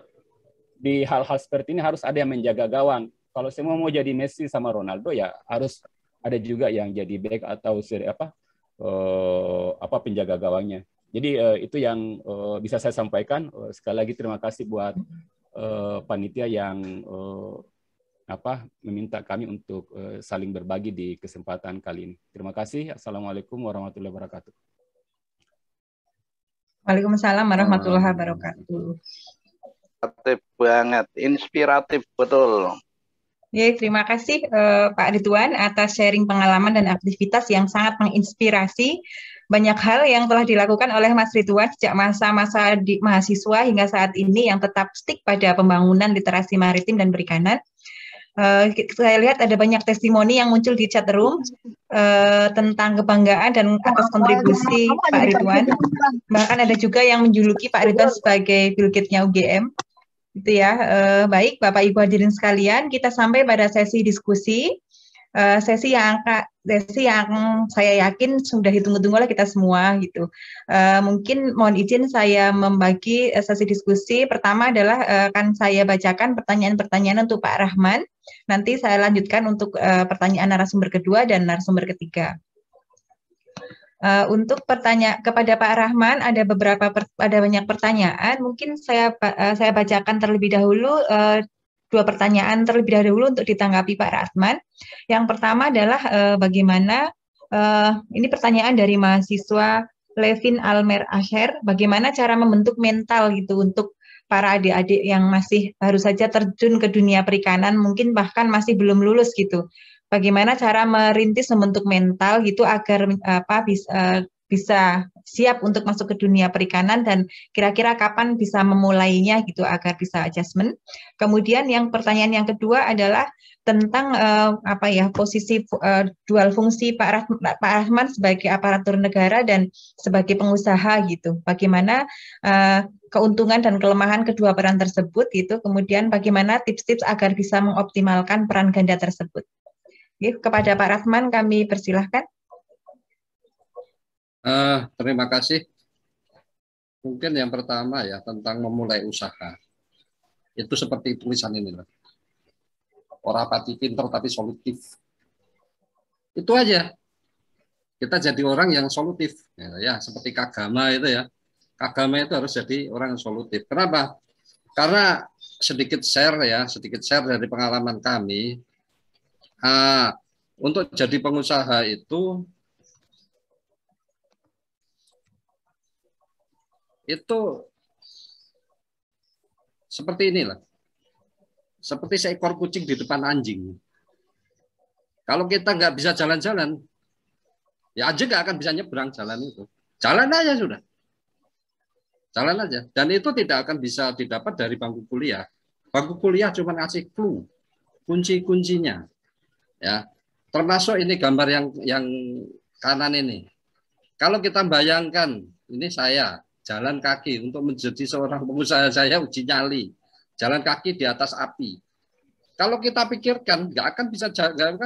di hal-hal seperti ini harus ada yang menjaga gawang. Kalau semua mau jadi Messi sama Ronaldo, ya harus ada juga yang jadi back atau penjaga gawangnya. Jadi itu yang bisa saya sampaikan. Sekali lagi terima kasih buat panitia yang meminta kami untuk saling berbagi di kesempatan kali ini. Terima kasih. Assalamualaikum warahmatullahi wabarakatuh. Waalaikumsalam warahmatullahi wabarakatuh. Inspiratif banget, inspiratif betul. Ya, terima kasih Pak Ridwan atas sharing pengalaman dan aktivitas yang sangat menginspirasi. Banyak hal yang telah dilakukan oleh Mas Ridwan sejak masa-masa di mahasiswa hingga saat ini yang tetap stick pada pembangunan literasi maritim dan perikanan. Saya lihat ada banyak testimoni yang muncul di chat room tentang kebanggaan dan atas kontribusi Pak Ridwan. Bahkan ada juga yang menjuluki Pak Ridwan sebagai Bill Gates-nya UGM. Itu ya. Baik, Bapak Ibu hadirin sekalian, kita sampai pada sesi diskusi. Sesi yang saya yakin sudah ditunggu-tunggu oleh kita semua gitu. Mungkin mohon izin saya membagi sesi diskusi. Pertama adalah akan saya bacakan pertanyaan-pertanyaan untuk Pak Rahman. Nanti saya lanjutkan untuk pertanyaan narasumber kedua dan narasumber ketiga. Untuk kepada Pak Rahman ada banyak pertanyaan. Mungkin saya bacakan terlebih dahulu dua pertanyaan terlebih dahulu untuk ditanggapi Pak Rahman. Yang pertama adalah bagaimana ini pertanyaan dari mahasiswa Levin Almer Asher, bagaimana cara membentuk mental gitu untuk para adik-adik yang masih baru saja terjun ke dunia perikanan, mungkin bahkan masih belum lulus gitu. Bagaimana cara merintis membentuk mental gitu agar bisa siap untuk masuk ke dunia perikanan dan kira-kira kapan bisa memulainya gitu agar bisa adjustment. Kemudian yang pertanyaan yang kedua adalah tentang posisi dual fungsi Pak Rahman sebagai aparatur negara dan sebagai pengusaha gitu. Bagaimana keuntungan dan kelemahan kedua peran tersebut gitu. Kemudian bagaimana tips-tips agar bisa mengoptimalkan peran ganda tersebut. Kepada Pak Rahman kami persilahkan. Terima kasih. Mungkin yang pertama ya tentang memulai usaha. Itu seperti tulisan ini lah. Orang pati pinter tapi solutif. Itu aja. Kita jadi orang yang solutif. Ya, seperti Kagama itu ya. Kagama itu harus jadi orang yang solutif. Kenapa? Karena sedikit share dari pengalaman kami. Untuk jadi pengusaha itu seperti inilah. Seperti seekor kucing di depan anjing. Kalau kita nggak bisa jalan-jalan, ya anjing nggak akan bisa nyebrang jalan itu. Jalan aja sudah. Jalan aja. Dan itu tidak akan bisa didapat dari bangku kuliah. Bangku kuliah cuma ngasih clue, kunci-kuncinya. Ya, termasuk ini gambar yang kanan ini. Kalau kita bayangkan, ini saya jalan kaki untuk menjadi seorang pengusaha, saya uji nyali. jalan kaki di atas api. Kalau kita pikirkan, nggak akan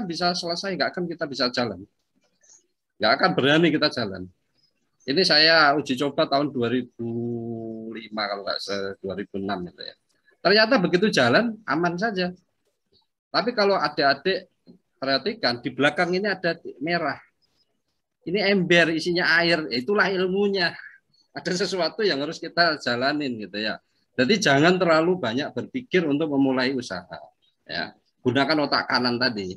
bisa selesai, nggak akan kita bisa jalan. Nggak akan berani kita jalan. Ini saya uji coba tahun 2005 kalau nggak 2006 gitu ya. Ternyata begitu jalan aman saja. Tapi kalau adik-adik perhatikan di belakang ini ada merah. Ini ember isinya air, itulah ilmunya. Ada sesuatu yang harus kita jalanin gitu ya. Jadi jangan terlalu banyak berpikir untuk memulai usaha. Ya, gunakan otak kanan tadi.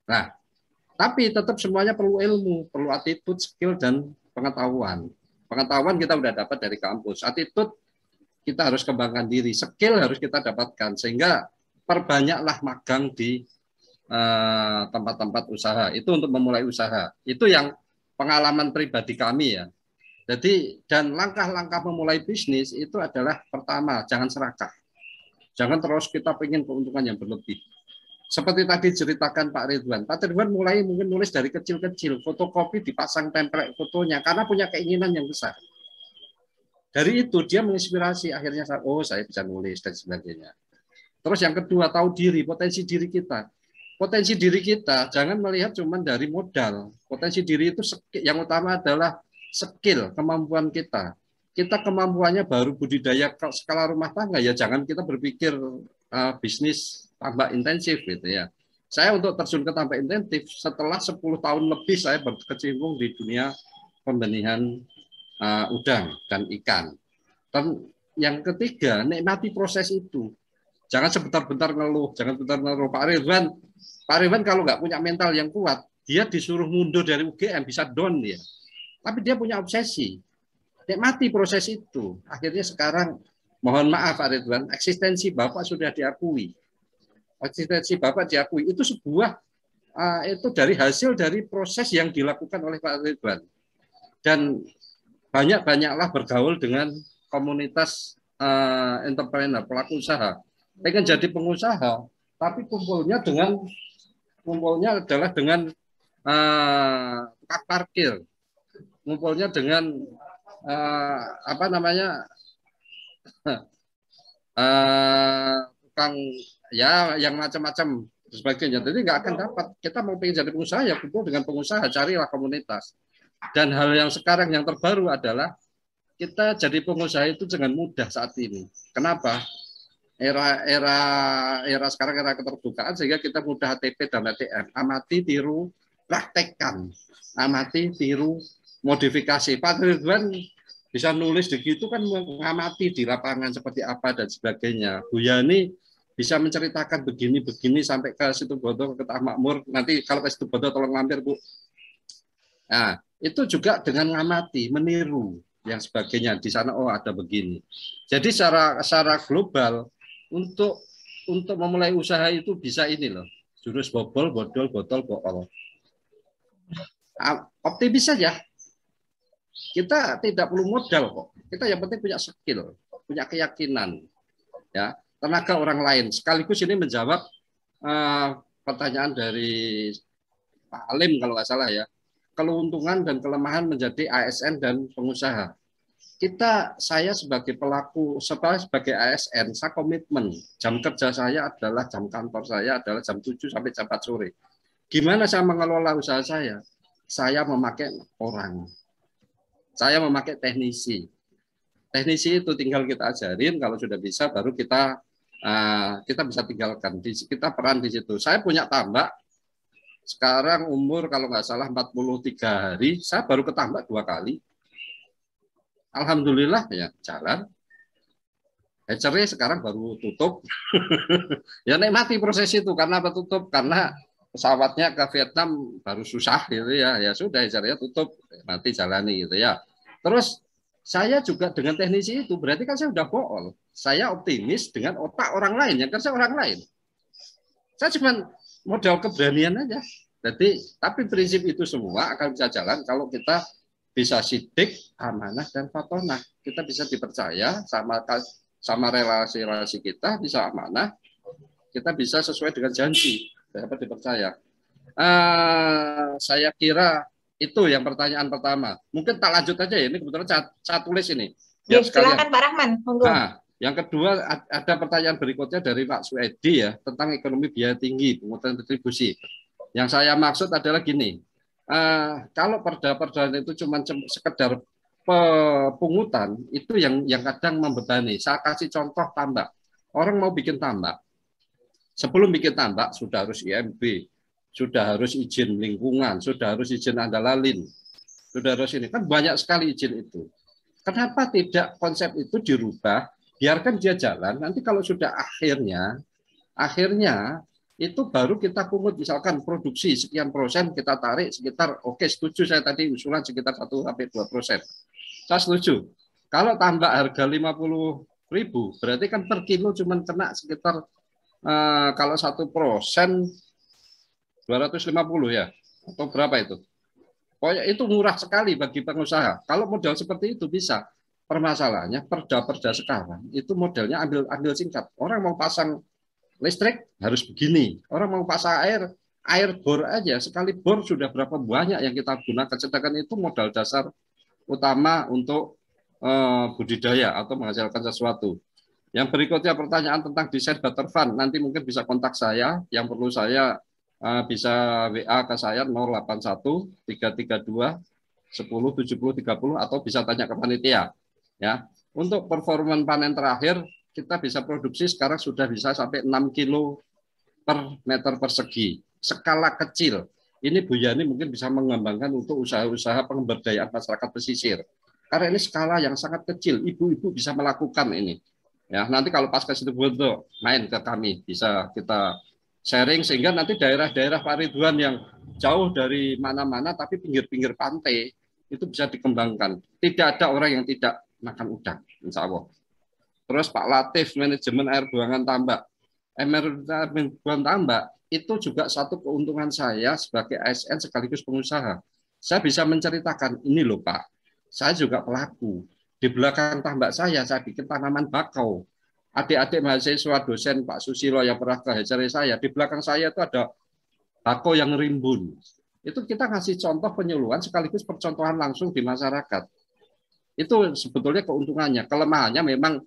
Nah, tapi tetap semuanya perlu ilmu, perlu attitude, skill, dan pengetahuan. Pengetahuan kita udah dapat dari kampus. Attitude kita harus kembangkan diri. Skill harus kita dapatkan. Sehingga perbanyaklah magang di tempat-tempat usaha. Itu untuk memulai usaha. Itu yang pengalaman pribadi kami ya. Jadi, dan langkah-langkah memulai bisnis itu adalah pertama, jangan serakah. Jangan terus kita pengen keuntungan yang berlebih. Seperti tadi ceritakan Pak Ridwan. Pak Ridwan mulai mungkin nulis dari kecil-kecil, fotokopi dipasang template fotonya karena punya keinginan yang besar. Dari itu dia menginspirasi, akhirnya saya bisa nulis dan sebagainya. Terus yang kedua, tahu diri, potensi diri kita. Potensi diri kita jangan melihat cuma dari modal. Potensi diri itu yang utama adalah skill, kemampuan kita. Kita kemampuannya baru budidaya skala rumah tangga, ya jangan kita berpikir bisnis tambah intensif gitu ya. Saya untuk terjun ke tambah intensif setelah 10 tahun lebih saya berkecimpung di dunia pembenihan udang dan ikan. Dan yang ketiga, nikmati proses itu. Jangan sebentar-bentar ngeluh, jangan sebentar ngeluh. Pak Ridwan kalau nggak punya mental yang kuat, dia disuruh mundur dari UGM bisa down dia. Tapi dia punya obsesi. Nikmati proses itu. Akhirnya sekarang, mohon maaf Pak Ridwan, eksistensi Bapak sudah diakui. Eksistensi Bapak diakui. Itu sebuah, itu dari hasil dari proses yang dilakukan oleh Pak Ridwan. Dan banyak-banyaklah bergaul dengan komunitas entrepreneur, pelaku usaha. Pengen jadi pengusaha, tapi kumpulnya adalah dengan tukang parkir. Ngumpulnya dengan tukang ya yang macam-macam sebagainya. Jadi nggak akan dapat. Kita mau pengen jadi pengusaha ya kumpul dengan pengusaha, carilah komunitas. Dan hal yang sekarang yang terbaru adalah kita jadi pengusaha itu dengan mudah saat ini. Kenapa? Era sekarang era keterbukaan sehingga kita mudah ATP dan ATM. Amati, tiru, praktekkan. Amati, tiru, modifikasi. Pak Ridwan bisa nulis begitu kan mengamati di lapangan seperti apa dan sebagainya. Bu Yani bisa menceritakan begini-begini sampai ke Situbondo, ke Ketah Makmur. Nanti kalau ke Situbondo tolong mampir, Bu. Nah, itu juga dengan mengamati, meniru yang sebagainya. Di sana ada begini. Jadi secara global untuk memulai usaha itu bisa ini loh. Jurus bobol, bodol, botol, bool. Optimis saja. Kita tidak perlu modal kok. Kita yang penting punya skill, punya keyakinan, ya, tenaga orang lain. Sekaligus ini menjawab pertanyaan dari Pak Alim kalau nggak salah ya. Keuntungan dan kelemahan menjadi ASN dan pengusaha. Saya sebagai pelaku, sebagai ASN, saya komitmen. Jam kerja saya adalah, jam kantor saya adalah jam 7 sampai jam 4 sore. Gimana saya mengelola usaha saya? Saya memakai orang. Saya memakai teknisi. Teknisi itu tinggal kita ajarin, kalau sudah bisa baru kita bisa tinggalkan. Kita peran di situ. Saya punya tambak, sekarang umur kalau nggak salah 43 hari, saya baru ketambak 2 kali. Alhamdulillah ya jalan. Hatchery sekarang baru tutup. Ya nikmati proses itu. Karena apa tutup? Karena pesawatnya ke Vietnam baru susah gitu ya. Ya sudah hatchery tutup, nanti jalani gitu ya. Terus saya juga dengan teknisi itu berarti kan saya udah bool. Saya optimis dengan otak orang lain yang kerja orang lain. Saya cuma modal keberanian aja. Jadi tapi prinsip itu semua akan bisa jalan kalau kita bisa sidik, amanah, dan fatonah. Kita bisa dipercaya sama relasi-relasi kita, bisa amanah, kita bisa sesuai dengan janji, dapat dipercaya. Saya kira itu yang pertanyaan pertama. Mungkin tak lanjut aja ya, ini kebetulan saya tulis ini. Ya, silakan Pak Rahman. Yang kedua, ada pertanyaan berikutnya dari Pak Suedi ya, tentang ekonomi biaya tinggi, pungutan retribusi. Yang saya maksud adalah gini, kalau perda-perda itu cuma sekedar pungutan, itu yang kadang membebani. Saya kasih contoh tambak. Orang mau bikin tambak, sebelum bikin tambak sudah harus IMB, sudah harus izin lingkungan, sudah harus izin andalalin, sudah harus ini. Kan banyak sekali izin itu. Kenapa tidak konsep itu dirubah? Biarkan dia jalan, nanti kalau sudah akhirnya itu baru kita pungut, misalkan produksi sekian persen kita tarik sekitar, oke setuju saya tadi usulan sekitar 1-2%. Saya setuju. Kalau tambah harga 50.000, berarti kan per kilo cuma kena sekitar kalau 1% 250 ya, atau berapa itu? Pokoknya itu murah sekali bagi pengusaha. Kalau model seperti itu bisa. Permasalahannya perda-perda sekarang itu modelnya ambil singkat. Orang mau pasang listrik harus begini. Orang mau pasang air bor aja sekali bor sudah berapa banyak yang kita gunakan. Sedangkan itu modal dasar utama untuk budidaya atau menghasilkan sesuatu. Yang berikutnya pertanyaan tentang desain butterfund. Nanti mungkin bisa kontak saya. Yang perlu saya bisa WA ke saya 081 332 10 70 30 atau bisa tanya ke panitia. Ya, untuk performan panen terakhir kita bisa produksi sekarang sudah bisa sampai 6 kilo per meter persegi. Skala kecil. Ini Bu Yani mungkin bisa mengembangkan untuk usaha-usaha pemberdayaan masyarakat pesisir. Karena ini skala yang sangat kecil. Ibu-ibu bisa melakukan ini. Ya, nanti kalau pasca situ bentuk main ke kami bisa kita sharing sehingga nanti daerah-daerah Pak Ridwan yang jauh dari mana-mana tapi pinggir-pinggir pantai itu bisa dikembangkan. Tidak ada orang yang tidak makan udang, insya Allah. Terus Pak Latif, manajemen air buangan tambak. Manajemen buangan tambak itu juga satu keuntungan saya sebagai ASN sekaligus pengusaha. Saya bisa menceritakan, ini loh Pak, saya juga pelaku. Di belakang tambak saya bikin tanaman bakau. Adik-adik mahasiswa dosen Pak Susilo yang pernah ke HCR saya, di belakang saya itu ada bakau yang rimbun. Itu kita ngasih contoh penyuluhan sekaligus percontohan langsung di masyarakat. Itu sebetulnya keuntungannya. Kelemahannya memang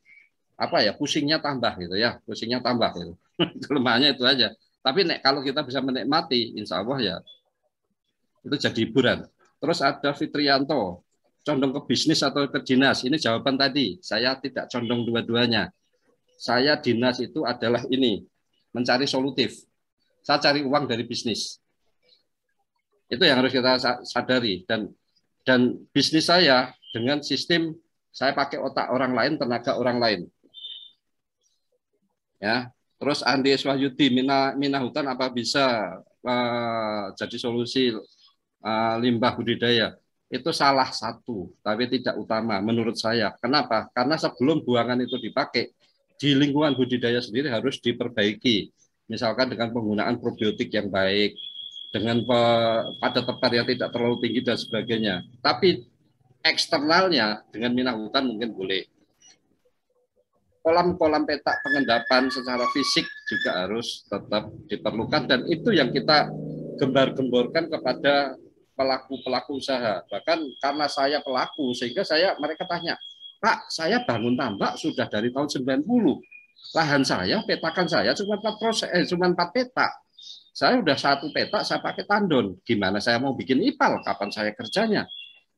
pusingnya tambah gitu ya, pusingnya tambah gitu. Kelemahannya itu aja. Tapi kalau kita bisa menikmati, insya Allah ya itu jadi hiburan. Terus ada Fitrianto, condong ke bisnis atau ke dinas. Ini jawaban tadi. Saya tidak condong dua-duanya. Saya dinas itu adalah ini, mencari solutif. Saya cari uang dari bisnis. Itu yang harus kita sadari. Dan bisnis saya dengan sistem saya pakai otak orang lain, tenaga orang lain. Ya, terus Andi Swahyudi, Mina Hutan apa bisa jadi solusi limbah budidaya? Itu salah satu, tapi tidak utama menurut saya. Kenapa? Karena sebelum buangan itu dipakai, di lingkungan budidaya sendiri harus diperbaiki. Misalkan dengan penggunaan probiotik yang baik, dengan pada tepar yang tidak terlalu tinggi dan sebagainya. Tapi eksternalnya dengan Mina Hutan mungkin boleh. Kolam-kolam petak pengendapan secara fisik juga harus tetap diperlukan dan itu yang kita gembar-gemborkan kepada pelaku-pelaku usaha. Bahkan karena saya pelaku sehingga mereka tanya, Pak, saya bangun tambak sudah dari tahun 90. Lahan saya, petakan saya cuma 4 petak. Saya udah 1 petak, saya pakai tandon. Gimana saya mau bikin ipal? Kapan saya kerjanya?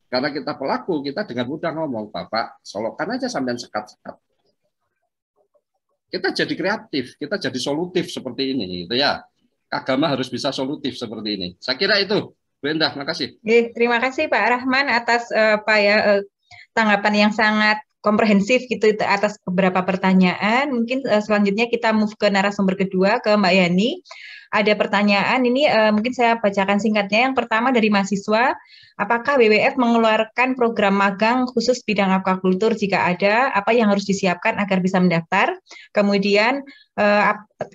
Karena kita pelaku, kita dengan mudah ngomong, Bapak, solokan aja sampean sekat-sekat. Kita jadi kreatif, kita jadi solutif seperti ini, gitu ya. Agama harus bisa solutif seperti ini. Saya kira itu, Bu Endah, makasih. Terima kasih Pak Rahman atas tanggapan yang sangat komprehensif gitu atas beberapa pertanyaan. Mungkin selanjutnya kita move ke narasumber kedua, ke Mbak Yani. Ada pertanyaan ini mungkin saya bacakan singkatnya. Yang pertama dari mahasiswa, apakah WWF mengeluarkan program magang khusus bidang aquaculture? Jika ada, apa yang harus disiapkan agar bisa mendaftar? Kemudian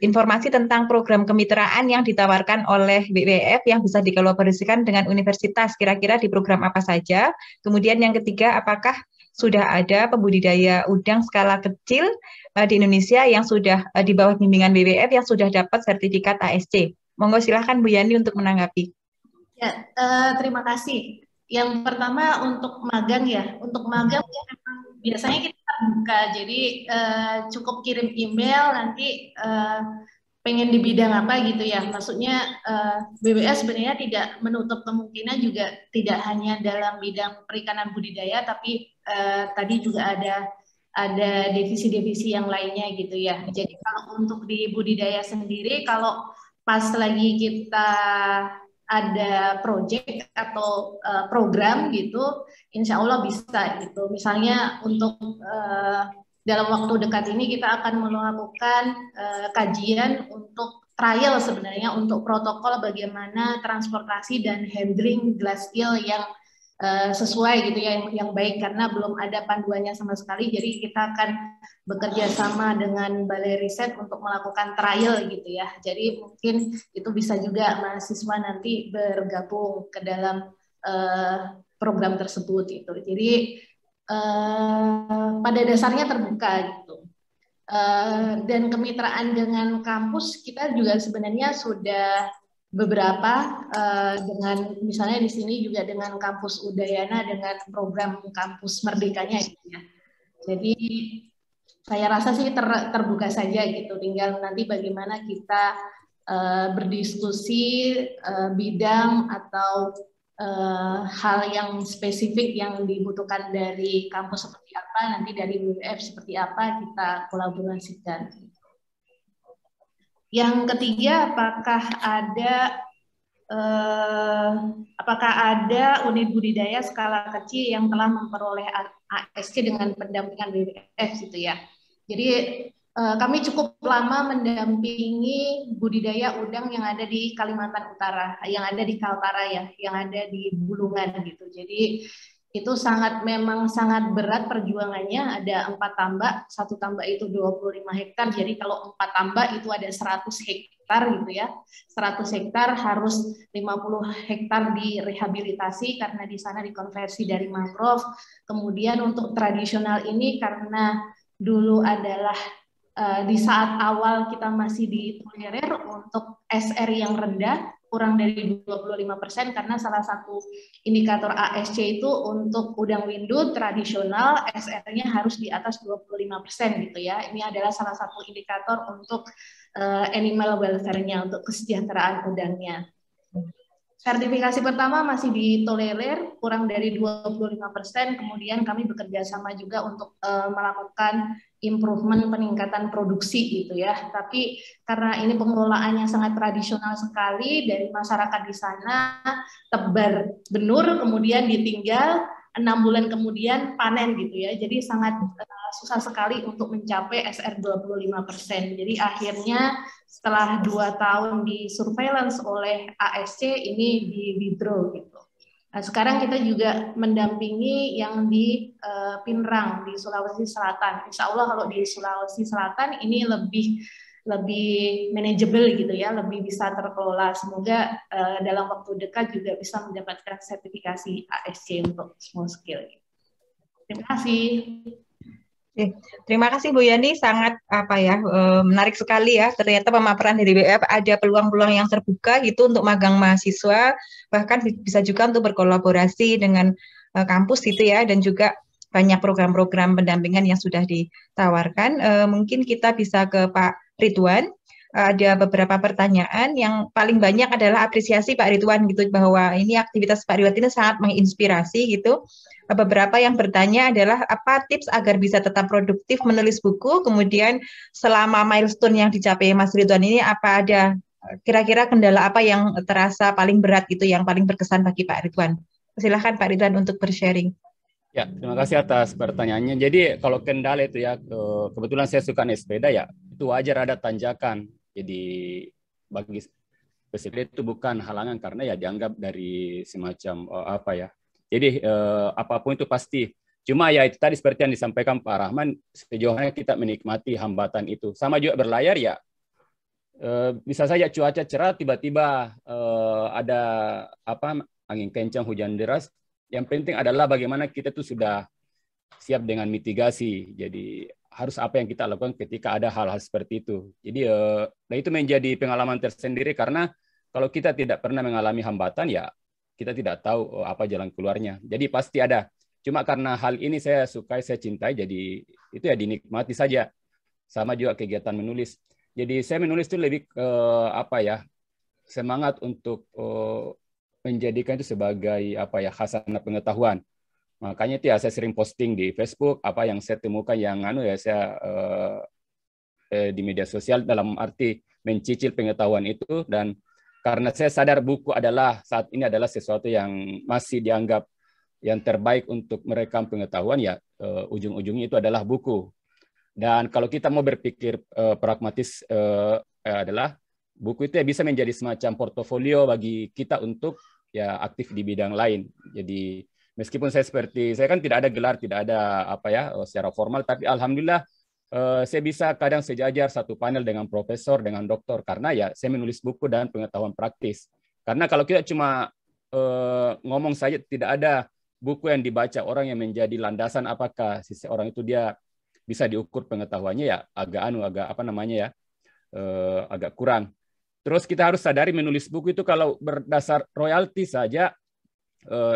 informasi tentang program kemitraan yang ditawarkan oleh WWF yang bisa dikolaborasikan dengan universitas, kira-kira di program apa saja? Kemudian yang ketiga, apakah sudah ada pembudidaya udang skala kecil di Indonesia yang sudah di bawah bimbingan WWF yang sudah dapat sertifikat ASC? Monggo silahkan Bu Yani untuk menanggapi. Ya, terima kasih. Yang pertama untuk magang ya. Untuk magang ya memang biasanya kita terbuka. Jadi cukup kirim email nanti pengen di bidang apa gitu ya. Maksudnya BWS sebenarnya tidak menutup kemungkinan juga tidak hanya dalam bidang perikanan budidaya, tapi tadi juga ada divisi-divisi yang lainnya gitu ya. Jadi kalau untuk di budidaya sendiri, kalau pas lagi kita ada project atau program gitu, insya Allah bisa gitu. Misalnya untuk dalam waktu dekat ini kita akan melakukan kajian untuk trial sebenarnya untuk protokol bagaimana transportasi dan handling glass eel yang sesuai gitu ya, yang baik, karena belum ada panduannya sama sekali. Jadi kita akan bekerja sama dengan Balai Riset untuk melakukan trial gitu ya. Jadi mungkin itu bisa juga mahasiswa nanti bergabung ke dalam program tersebut gitu. Jadi pada dasarnya terbuka gitu. Dan kemitraan dengan kampus kita juga sebenarnya sudah beberapa dengan misalnya di sini juga dengan kampus Udayana dengan program kampus Merdekanya gitu ya. Jadi saya rasa sih terbuka saja gitu, tinggal nanti bagaimana kita berdiskusi bidang atau hal yang spesifik yang dibutuhkan dari kampus seperti apa, nanti dari WWF seperti apa, kita kolaborasikan. Yang ketiga, apakah ada unit budidaya skala kecil yang telah memperoleh ASC dengan pendampingan WWF gitu ya. Jadi kami cukup lama mendampingi budidaya udang yang ada di Kalimantan Utara, yang ada di Kaltara ya, yang ada di Bulungan gitu. Jadi itu memang sangat berat perjuangannya. Ada 4 tambak, 1 tambak itu 25 hektar. Jadi kalau 4 tambak itu ada 100 hektar gitu ya. 100 hektar harus 50 hektar direhabilitasi karena di sana dikonversi dari mangrove. Kemudian untuk tradisional ini karena dulu adalah di saat awal kita masih ditolerir untuk SR yang rendah, kurang dari 25%, karena salah satu indikator ASC itu untuk udang windu tradisional SR-nya harus di atas 25% gitu ya. Ini adalah salah satu indikator untuk animal welfare-nya, untuk kesejahteraan udangnya. Sertifikasi pertama masih ditolerir kurang dari 25%, kemudian kami bekerja sama juga untuk melakukan improvement, peningkatan produksi gitu ya. Tapi karena ini pengelolaannya sangat tradisional sekali, dari masyarakat di sana tebar benur, kemudian ditinggal, 6 bulan kemudian panen gitu ya. Jadi sangat susah sekali untuk mencapai SR 25%. Jadi akhirnya setelah 2 tahun di surveillance oleh ASC ini di withdraw gitu. Nah, sekarang kita juga mendampingi yang di Pinrang di Sulawesi Selatan. Insya Allah kalau di Sulawesi Selatan ini lebih manageable gitu ya, lebih bisa terkelola. Semoga dalam waktu dekat juga bisa mendapatkan sertifikasi ASC untuk small scale. Terima kasih. Terima kasih Bu Yani, sangat menarik sekali ya. Ternyata pemaparan dari BWF ada peluang-peluang yang terbuka gitu untuk magang mahasiswa, bahkan bisa juga untuk berkolaborasi dengan kampus gitu ya, dan juga banyak program-program pendampingan yang sudah ditawarkan. Mungkin kita bisa ke Pak Ridwan. Ada beberapa pertanyaan, yang paling banyak adalah apresiasi Pak Ridwan gitu, bahwa ini aktivitas Pak Ridwan ini sangat menginspirasi gitu. Beberapa yang bertanya adalah apa tips agar bisa tetap produktif menulis buku, kemudian selama milestone yang dicapai Mas Ridwan ini apa ada kira-kira kendala apa yang terasa paling berat gitu, yang paling berkesan bagi Pak Ridwan. Silahkan Pak Ridwan untuk bersharing. Ya, terima kasih atas pertanyaannya. Jadi kalau kendala itu ya, kebetulan saya suka naik sepeda ya, itu wajar ada tanjakan. Jadi bagi pesepeda itu bukan halangan karena ya dianggap dari semacam Jadi apapun itu pasti. Cuma ya itu tadi seperti yang disampaikan Pak Rahman, sejauh mana kita menikmati hambatan itu. Sama juga berlayar ya, bisa saja cuaca cerah tiba-tiba ada angin kencang, hujan deras. Yang penting adalah bagaimana kita tuh sudah siap dengan mitigasi. Jadi harus apa yang kita lakukan ketika ada hal-hal seperti itu. Jadi itu menjadi pengalaman tersendiri, karena kalau kita tidak pernah mengalami hambatan ya kita tidak tahu apa jalan keluarnya. Jadi pasti ada. Cuma karena hal ini saya sukai, saya cintai, jadi itu ya dinikmati saja. Sama juga kegiatan menulis. Jadi saya menulis itu lebih semangat untuk menjadikan itu sebagai khasanah pengetahuan. Makanya itu ya saya sering posting di Facebook apa yang saya temukan yang saya di media sosial, dalam arti mencicil pengetahuan itu. Dan karena saya sadar buku adalah saat ini adalah sesuatu yang masih dianggap yang terbaik untuk merekam pengetahuan, ya ujung-ujungnya itu adalah buku. Dan kalau kita mau berpikir pragmatis adalah buku itu ya bisa menjadi semacam portofolio bagi kita untuk ya aktif di bidang lain. Jadi meskipun saya kan tidak ada gelar, tidak ada secara formal, tapi alhamdulillah saya bisa kadang sejajar satu panel dengan profesor, dengan doktor, karena ya saya menulis buku dan pengetahuan praktis. Karena kalau kita cuma ngomong saja, tidak ada buku yang dibaca orang yang menjadi landasan apakah seseorang itu dia bisa diukur pengetahuannya, ya agak kurang. Terus kita harus sadari menulis buku itu kalau berdasar royalti saja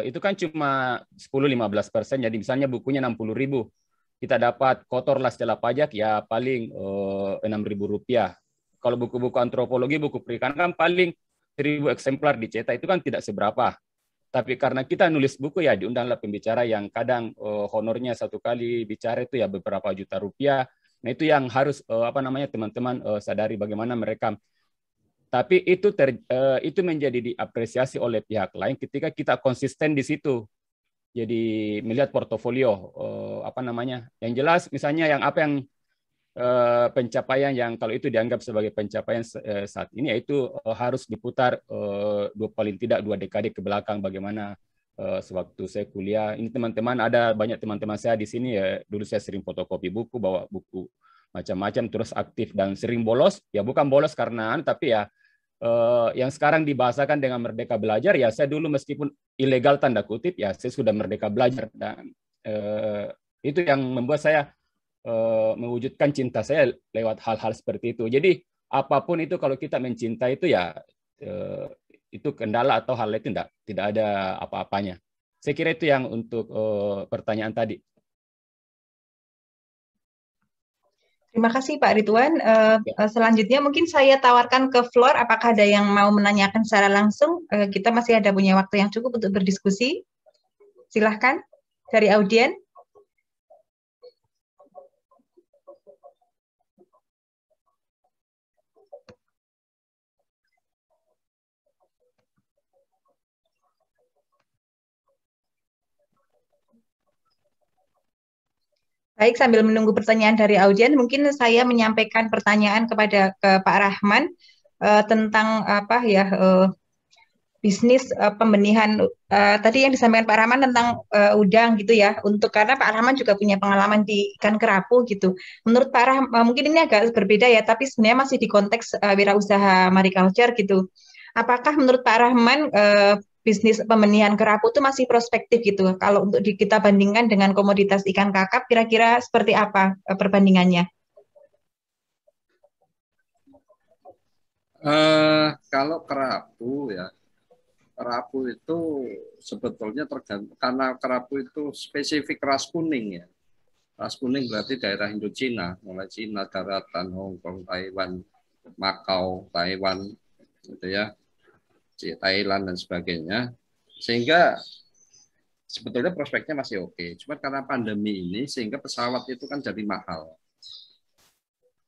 itu kan cuma 10-15%. Jadi misalnya bukunya 60.000, kita dapat kotor lah setelah pajak ya paling 6.000 rupiah. Kalau buku-buku antropologi, buku perikanan kan paling 1.000 eksemplar dicetak, itu kan tidak seberapa. Tapi karena kita nulis buku ya diundanglah pembicara yang kadang honornya satu kali bicara itu ya beberapa juta rupiah. Nah itu yang harus teman-teman sadari bagaimana merekam. Tapi itu menjadi diapresiasi oleh pihak lain ketika kita konsisten di situ. Jadi melihat portofolio yang jelas, misalnya yang pencapaian yang kalau itu dianggap sebagai pencapaian saat ini, yaitu harus diputar paling tidak 2 dekade ke belakang. Bagaimana sewaktu saya kuliah, ini teman-teman, ada banyak teman-teman saya di sini ya, dulu saya sering fotokopi buku, bawa buku macam-macam, terus aktif dan sering bolos, ya bukan bolos karena tapi ya yang sekarang dibahasakan dengan Merdeka Belajar, ya saya dulu meskipun ilegal tanda kutip, ya saya sudah merdeka belajar. Dan itu yang membuat saya mewujudkan cinta saya lewat hal-hal seperti itu. Jadi apapun itu kalau kita mencintai itu ya itu kendala atau hal itu tidak ada apa-apanya. Saya kira itu yang untuk pertanyaan tadi. Terima kasih Pak Ridwan. Selanjutnya mungkin saya tawarkan ke floor, apakah ada yang mau menanyakan secara langsung? Kita masih ada punya waktu yang cukup untuk berdiskusi. Silahkan dari audien. Baik, sambil menunggu pertanyaan dari audiens, mungkin saya menyampaikan pertanyaan ke Pak Rahman tentang bisnis pembenihan tadi yang disampaikan Pak Rahman tentang udang gitu ya. Karena Pak Rahman juga punya pengalaman di ikan kerapu gitu. Menurut Pak Rahman, mungkin ini agak berbeda ya, tapi sebenarnya masih di konteks wirausaha mariculture gitu. Apakah menurut Pak Rahman bisnis pembenihan kerapu itu masih prospektif gitu? Kalau untuk kita bandingkan dengan komoditas ikan kakap, kira-kira seperti apa perbandingannya? Kalau kerapu ya, kerapu itu sebetulnya tergantung, karena kerapu itu spesifik ras kuning ya. Ras kuning berarti daerah Indochina, mulai Cina, daratan, Hong Kong, Taiwan, Makau, Taiwan, gitu ya. Thailand dan sebagainya, sehingga sebetulnya prospeknya masih oke. Cuma karena pandemi ini sehingga pesawat itu kan jadi mahal.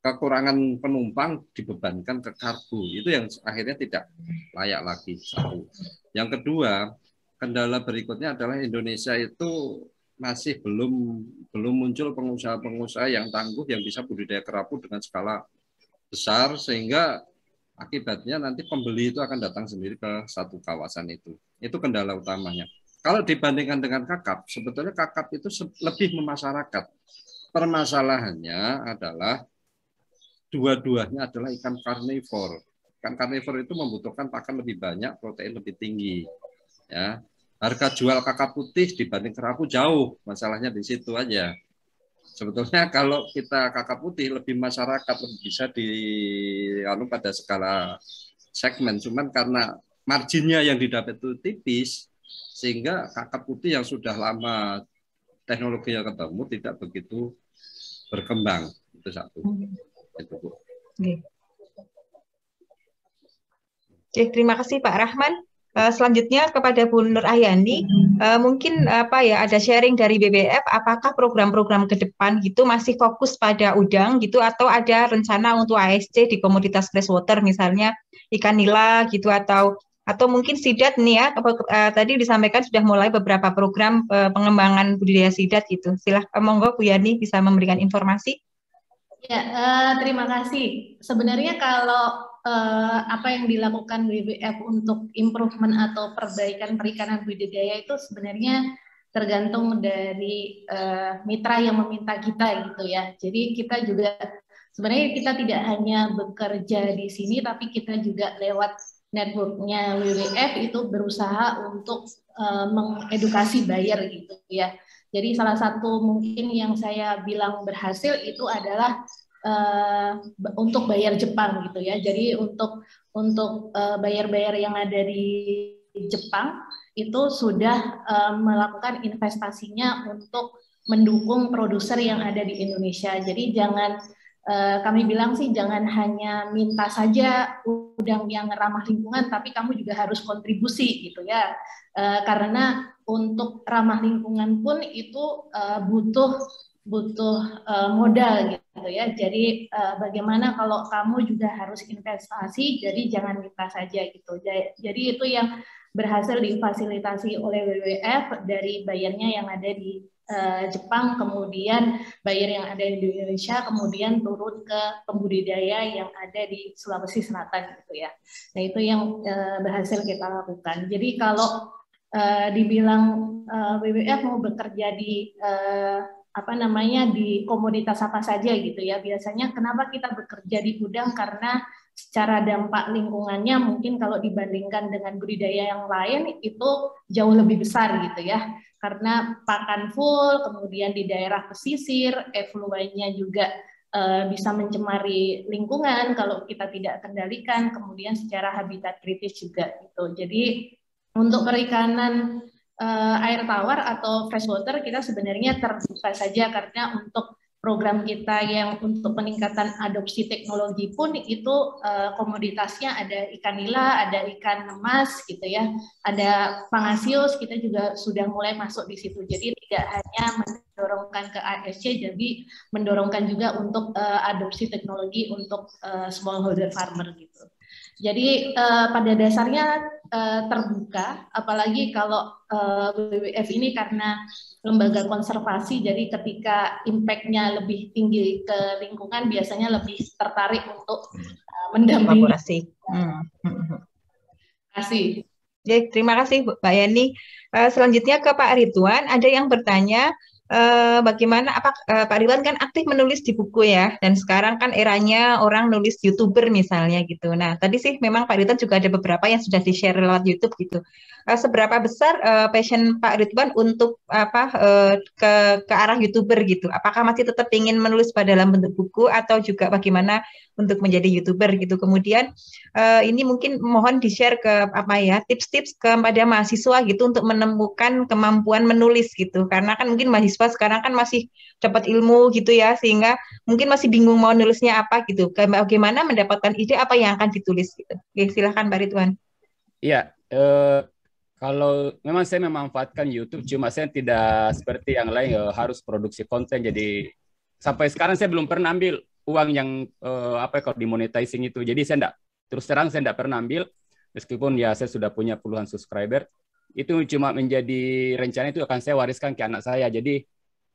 Kekurangan penumpang dibebankan ke kargo, itu yang akhirnya tidak layak lagi. Satu. Yang kedua, kendala berikutnya adalah Indonesia itu masih belum muncul pengusaha-pengusaha yang tangguh yang bisa budidaya kerapu dengan skala besar, sehingga akibatnya nanti pembeli itu akan datang sendiri ke satu kawasan itu. Itu kendala utamanya. Kalau dibandingkan dengan kakap, sebetulnya kakap itu lebih memasyarakat. Permasalahannya adalah dua-duanya adalah ikan karnivor. Ikan karnivor itu membutuhkan pakan lebih banyak, protein lebih tinggi. Ya, harga jual kakap putih dibanding kerapu jauh. Masalahnya di situ aja. Sebetulnya kalau kita kakap putih lebih masyarakat, lebih bisa pada skala segmen, cuman karena marginnya yang didapat itu tipis, sehingga kakap putih yang sudah lama teknologinya ketemu tidak begitu berkembang. Itu satu. Itu, Bu. Oke, terima kasih Pak Rahman. Selanjutnya kepada Bu Nur Ayani, mungkin ada sharing dari BBF, apakah program-program ke depan gitu masih fokus pada udang gitu, atau ada rencana untuk ASC di komoditas freshwater misalnya ikan nila gitu, atau mungkin sidat nih ya, tadi disampaikan sudah mulai beberapa program pengembangan budidaya sidat gitu. Silahkan, monggo Bu Yani bisa memberikan informasi. Ya, terima kasih. Sebenarnya kalau apa yang dilakukan WWF untuk improvement atau perbaikan perikanan budidaya itu sebenarnya tergantung dari mitra yang meminta kita gitu ya. Jadi kita juga sebenarnya kita tidak hanya bekerja di sini, tapi kita juga lewat networknya WWF itu berusaha untuk mengedukasi buyer gitu ya. Jadi salah satu mungkin yang saya bilang berhasil itu adalah untuk buyer Jepang gitu ya. Jadi untuk buyer-buyer yang ada di Jepang itu sudah melakukan investasinya untuk mendukung produser yang ada di Indonesia. Jadi jangan kami bilang sih jangan hanya minta saja udang yang ramah lingkungan, tapi kamu juga harus kontribusi gitu ya. Karena untuk ramah lingkungan pun itu butuh modal gitu ya. Jadi bagaimana kalau kamu juga harus investasi, jadi jangan minta saja gitu. Jadi itu yang berhasil difasilitasi oleh WWF dari bayarnya yang ada di Jepang, kemudian buyer yang ada di Indonesia, kemudian turun ke pembudidaya yang ada di Sulawesi Selatan gitu ya. Nah itu yang berhasil kita lakukan. Jadi kalau dibilang WWF mau bekerja di di komoditas apa saja gitu ya. Biasanya kenapa kita bekerja di udang, karena secara dampak lingkungannya mungkin kalau dibandingkan dengan budidaya yang lain itu jauh lebih besar gitu ya. Karena pakan full, kemudian di daerah pesisir, effluentnya juga bisa mencemari lingkungan kalau kita tidak kendalikan, kemudian secara habitat kritis juga gitu. Jadi untuk perikanan air tawar atau freshwater kita sebenarnya terbuka saja, karena untuk program kita yang untuk peningkatan adopsi teknologi pun itu komoditasnya ada ikan nila, ada ikan emas gitu ya, ada pangasius, kita juga sudah mulai masuk di situ. Jadi tidak hanya mendorongkan ke ASC, jadi mendorongkan juga untuk adopsi teknologi untuk smallholder farmer gitu. Jadi pada dasarnya terbuka, apalagi kalau WWF ini karena lembaga konservasi, jadi ketika impact-nya lebih tinggi ke lingkungan, biasanya lebih tertarik untuk mendampingi. Terima kasih. Terima kasih Mbak Yani. Selanjutnya ke Pak Ridwan, ada yang bertanya, bagaimana Pak Ridwan kan aktif menulis di buku ya, dan sekarang kan eranya orang nulis YouTuber misalnya gitu. Nah tadi sih memang Pak Ridwan juga ada beberapa yang sudah di-share lewat YouTube gitu. Seberapa besar passion Pak Ridwan untuk ke arah YouTuber gitu? Apakah masih tetap ingin menulis pada dalam bentuk buku, atau juga bagaimana untuk menjadi YouTuber gitu? Kemudian ini mungkin mohon di-share ke tips-tips kepada mahasiswa gitu untuk menemukan kemampuan menulis gitu, karena kan mungkin mahasiswa sekarang kan masih dapat ilmu gitu ya, sehingga mungkin masih bingung mau nulisnya apa gitu. Bagaimana mendapatkan ide apa yang akan ditulis gitu. Oke, silahkan Pak Ridwan. Iya, kalau memang saya memanfaatkan YouTube, cuma saya tidak seperti yang lain harus produksi konten. Jadi sampai sekarang saya belum pernah ambil uang yang kalau dimonetizing itu. Jadi saya enggak, terus terang saya enggak pernah ambil, meskipun ya saya sudah punya puluhan subscriber. Itu cuma menjadi rencana, itu akan saya wariskan ke anak saya. Jadi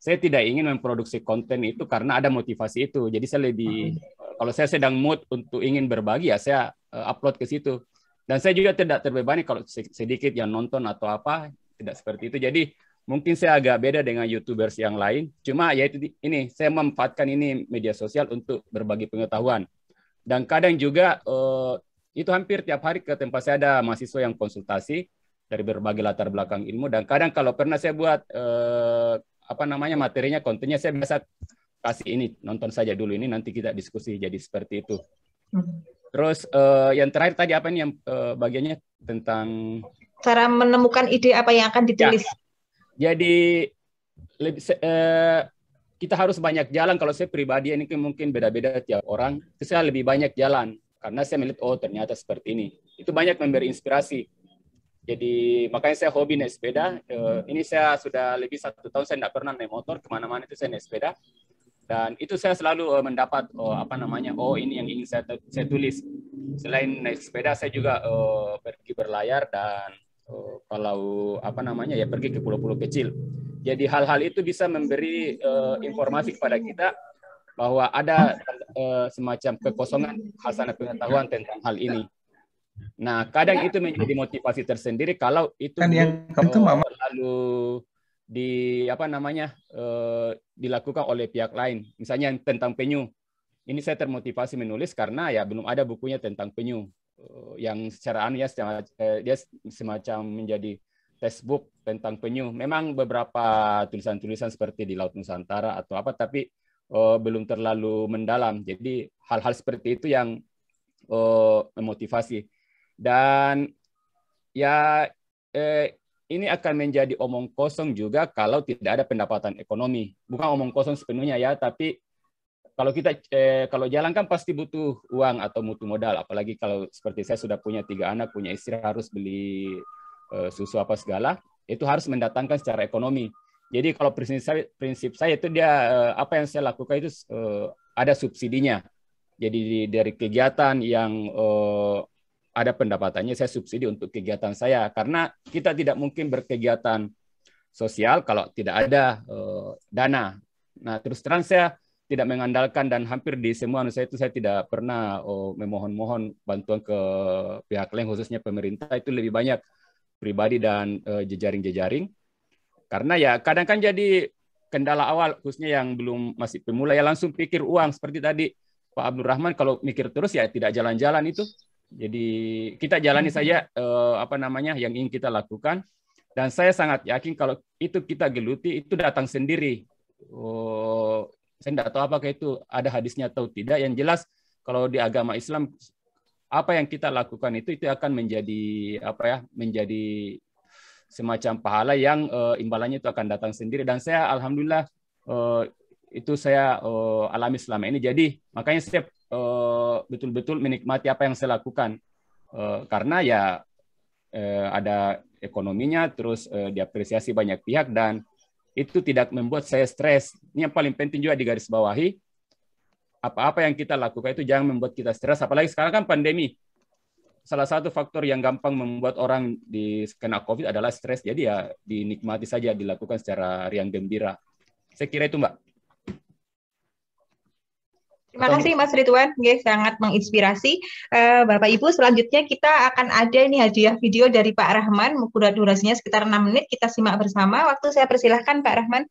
saya tidak ingin memproduksi konten itu karena ada motivasi itu. Jadi saya lebih, kalau saya sedang mood untuk ingin berbagi ya saya upload ke situ. Dan saya juga tidak terbebani kalau sedikit yang nonton atau apa, tidak seperti itu. Jadi mungkin saya agak beda dengan YouTubers yang lain. Cuma ya ini saya memanfaatkan ini media sosial untuk berbagi pengetahuan. Dan kadang juga itu hampir tiap hari ke tempat saya ada mahasiswa yang konsultasi dari berbagai latar belakang ilmu. Dan kadang kalau pernah saya buat materinya, kontennya, saya biasa kasih ini, nonton saja dulu ini, nanti kita diskusi. Jadi seperti itu. Terus yang terakhir tadi apa nih yang bagiannya tentang cara menemukan ide apa yang akan ditulis? Ya, jadi kita harus banyak jalan. Kalau saya pribadi ini mungkin beda-beda tiap orang, itu saya lebih banyak jalan karena saya melihat oh ternyata seperti ini. Itu banyak memberi inspirasi. Jadi makanya saya hobi naik sepeda. Ini saya sudah lebih 1 tahun saya tidak pernah naik motor, kemana-mana itu saya naik sepeda. Dan itu saya selalu mendapat ini yang ingin saya tulis. Selain naik sepeda, saya juga pergi berlayar dan kalau pergi ke pulau-pulau kecil. Jadi hal-hal itu bisa memberi informasi kepada kita bahwa ada semacam kekosongan hasanah pengetahuan tentang hal ini. Nah, kadang itu menjadi motivasi tersendiri kalau itu lalu dilakukan oleh pihak lain. Misalnya tentang penyu. Ini saya termotivasi menulis karena ya belum ada bukunya tentang penyu yang secara dia semacam menjadi textbook tentang penyu. Memang beberapa tulisan-tulisan seperti di Laut Nusantara atau apa, tapi belum terlalu mendalam. Jadi hal-hal seperti itu yang memotivasi. Dan ya ini akan menjadi omong kosong juga kalau tidak ada pendapatan ekonomi. Bukan omong kosong sepenuhnya ya, tapi kalau kita kalau jalan kan pasti butuh uang atau butuh modal. Apalagi kalau seperti saya sudah punya 3 anak, punya istri, harus beli susu apa segala, itu harus mendatangkan secara ekonomi. Jadi kalau prinsip saya itu dia apa yang saya lakukan itu ada subsidinya. Jadi dari kegiatan yang ada pendapatannya, saya subsidi untuk kegiatan saya. Karena kita tidak mungkin berkegiatan sosial kalau tidak ada dana. Nah, terus terang saya tidak mengandalkan dan hampir di semua saya itu saya tidak pernah memohon-mohon bantuan ke pihak lain, khususnya pemerintah. Itu lebih banyak pribadi dan jejaring-jejaring. Karena ya kadang kan jadi kendala awal, khususnya yang belum masih pemula, ya langsung pikir uang. Seperti tadi Pak Abdul Rahman, kalau mikir terus ya tidak jalan-jalan itu. Jadi kita jalani saja yang ingin kita lakukan. Dan saya sangat yakin kalau itu kita geluti, itu datang sendiri. Saya tidak tahu apakah itu ada hadisnya atau tidak. Yang jelas kalau di agama Islam, apa yang kita lakukan itu akan menjadi semacam pahala yang imbalannya itu akan datang sendiri. Dan saya alhamdulillah itu saya alami selama ini. Jadi makanya saya betul-betul menikmati apa yang saya lakukan karena ya ada ekonominya, terus diapresiasi banyak pihak dan itu tidak membuat saya stres. Ini yang paling penting juga digarisbawahi. Apa-apa yang kita lakukan itu jangan membuat kita stres. Apalagi sekarang kan pandemi. Salah satu faktor yang gampang membuat orang kena COVID adalah stres. Jadi ya dinikmati saja, dilakukan secara riang gembira. Saya kira itu, Mbak. Terima kasih Mas Ridwan, sangat menginspirasi. Bapak Ibu, selanjutnya kita akan ada ini hadiah video dari Pak Rahman, durasinya sekitar 6 menit, kita simak bersama. Waktu saya persilahkan Pak Rahman.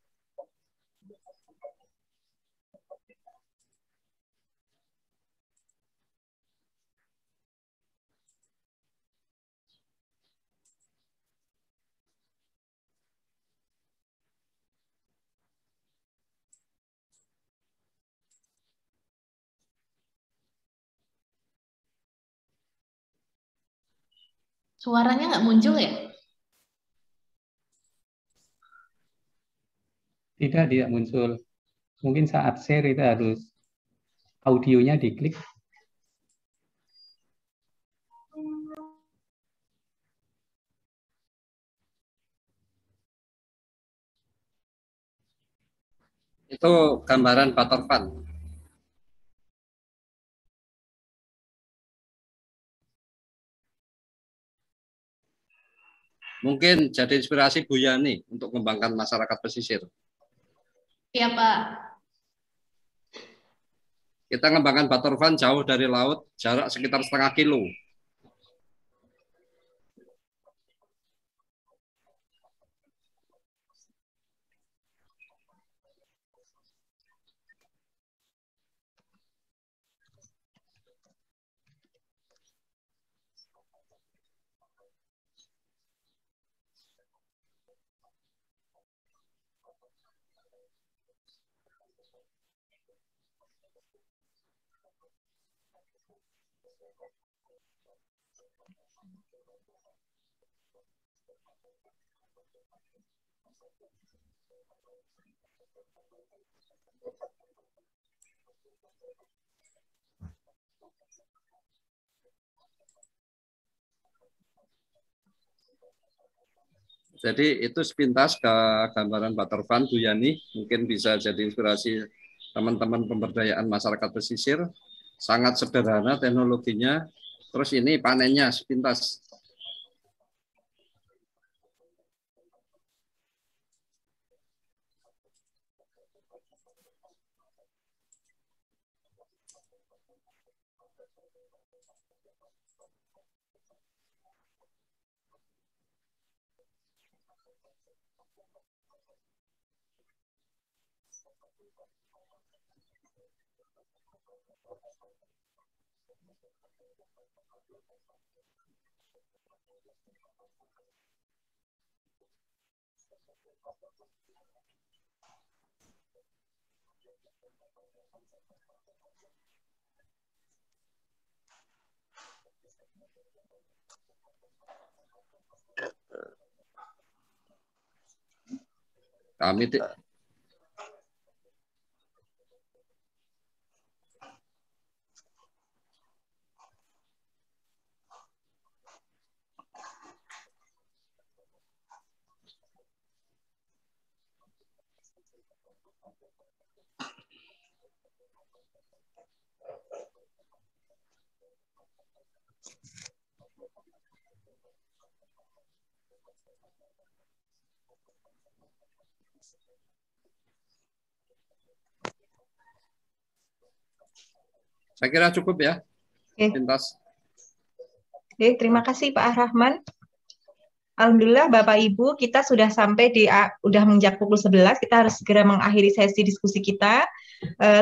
Suaranya nggak muncul ya? Tidak muncul. Mungkin saat share itu harus audionya diklik. Itu gambaran Butterfan. Mungkin jadi inspirasi Bu Yani untuk mengembangkan masyarakat pesisir. Iya, Pak. Kita mengembangkan Butterfan jauh dari laut, jarak sekitar 0,5 kilo. Jadi itu sepintas ke gambaran Butterfan Bu Yani, mungkin bisa jadi inspirasi teman-teman pemberdayaan masyarakat pesisir. Sangat sederhana teknologinya. Terus ini panennya sepintas. Kami saya kira cukup ya. Pintas. Oke, terima kasih Pak Rahman. Alhamdulillah Bapak Ibu, kita sudah sampai udah menginjak pukul 11, kita harus segera mengakhiri sesi diskusi kita.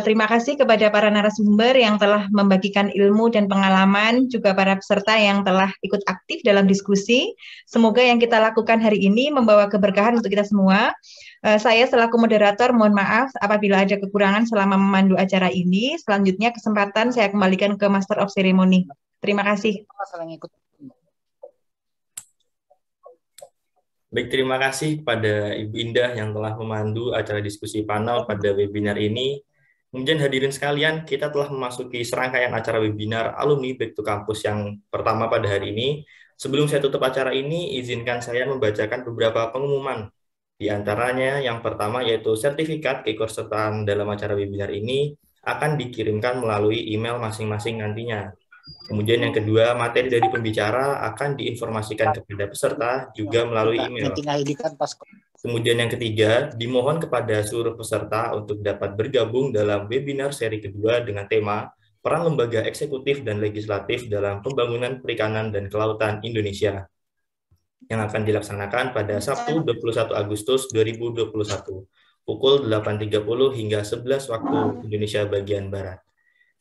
Terima kasih kepada para narasumber yang telah membagikan ilmu dan pengalaman, juga para peserta yang telah ikut aktif dalam diskusi. Semoga yang kita lakukan hari ini membawa keberkahan untuk kita semua. Saya selaku moderator mohon maaf apabila ada kekurangan selama memandu acara ini. Selanjutnya kesempatan saya kembalikan ke Master of Ceremony. Terima kasih. Baik, terima kasih kepada Ibu Indah yang telah memandu acara diskusi panel pada webinar ini. Kemudian hadirin sekalian, kita telah memasuki serangkaian acara webinar Alumni Back to Campus yang pertama pada hari ini. Sebelum saya tutup acara ini, izinkan saya membacakan beberapa pengumuman. Di antaranya yang pertama yaitu sertifikat keikutsertaan dalam acara webinar ini akan dikirimkan melalui email masing-masing nantinya. Kemudian yang kedua, materi dari pembicara akan diinformasikan kepada peserta juga melalui email. Kemudian yang ketiga, dimohon kepada seluruh peserta untuk dapat bergabung dalam webinar seri kedua dengan tema Peran Lembaga Eksekutif dan Legislatif dalam Pembangunan Perikanan dan Kelautan Indonesia yang akan dilaksanakan pada Sabtu 21 Agustus 2021 pukul 8.30 hingga 11 waktu Indonesia bagian Barat.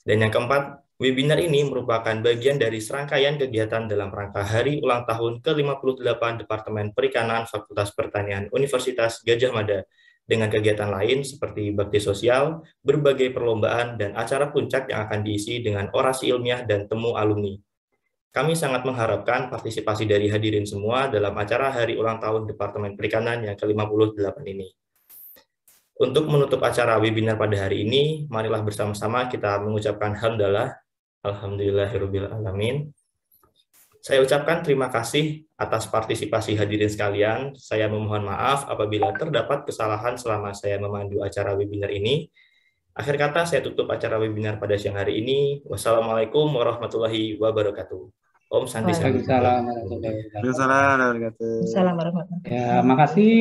Dan yang keempat, webinar ini merupakan bagian dari serangkaian kegiatan dalam rangka Hari Ulang Tahun ke-58 Departemen Perikanan Fakultas Pertanian Universitas Gadjah Mada dengan kegiatan lain seperti bakti sosial, berbagai perlombaan, dan acara puncak yang akan diisi dengan orasi ilmiah dan temu alumni. Kami sangat mengharapkan partisipasi dari hadirin semua dalam acara Hari Ulang Tahun Departemen Perikanan yang ke-58 ini. Untuk menutup acara webinar pada hari ini, marilah bersama-sama kita mengucapkan hamdalah. Alhamdulillahirabbil alamin. Saya ucapkan terima kasih atas partisipasi hadirin sekalian. Saya memohon maaf apabila terdapat kesalahan selama saya memandu acara webinar ini. Akhir kata saya tutup acara webinar pada siang hari ini. Wassalamualaikum warahmatullahi wabarakatuh. Om Santi. Waalaikumsalam warahmatullahi wabarakatuh. Assalamualaikum warahmatullahi wabarakatuh. Ya, makasih.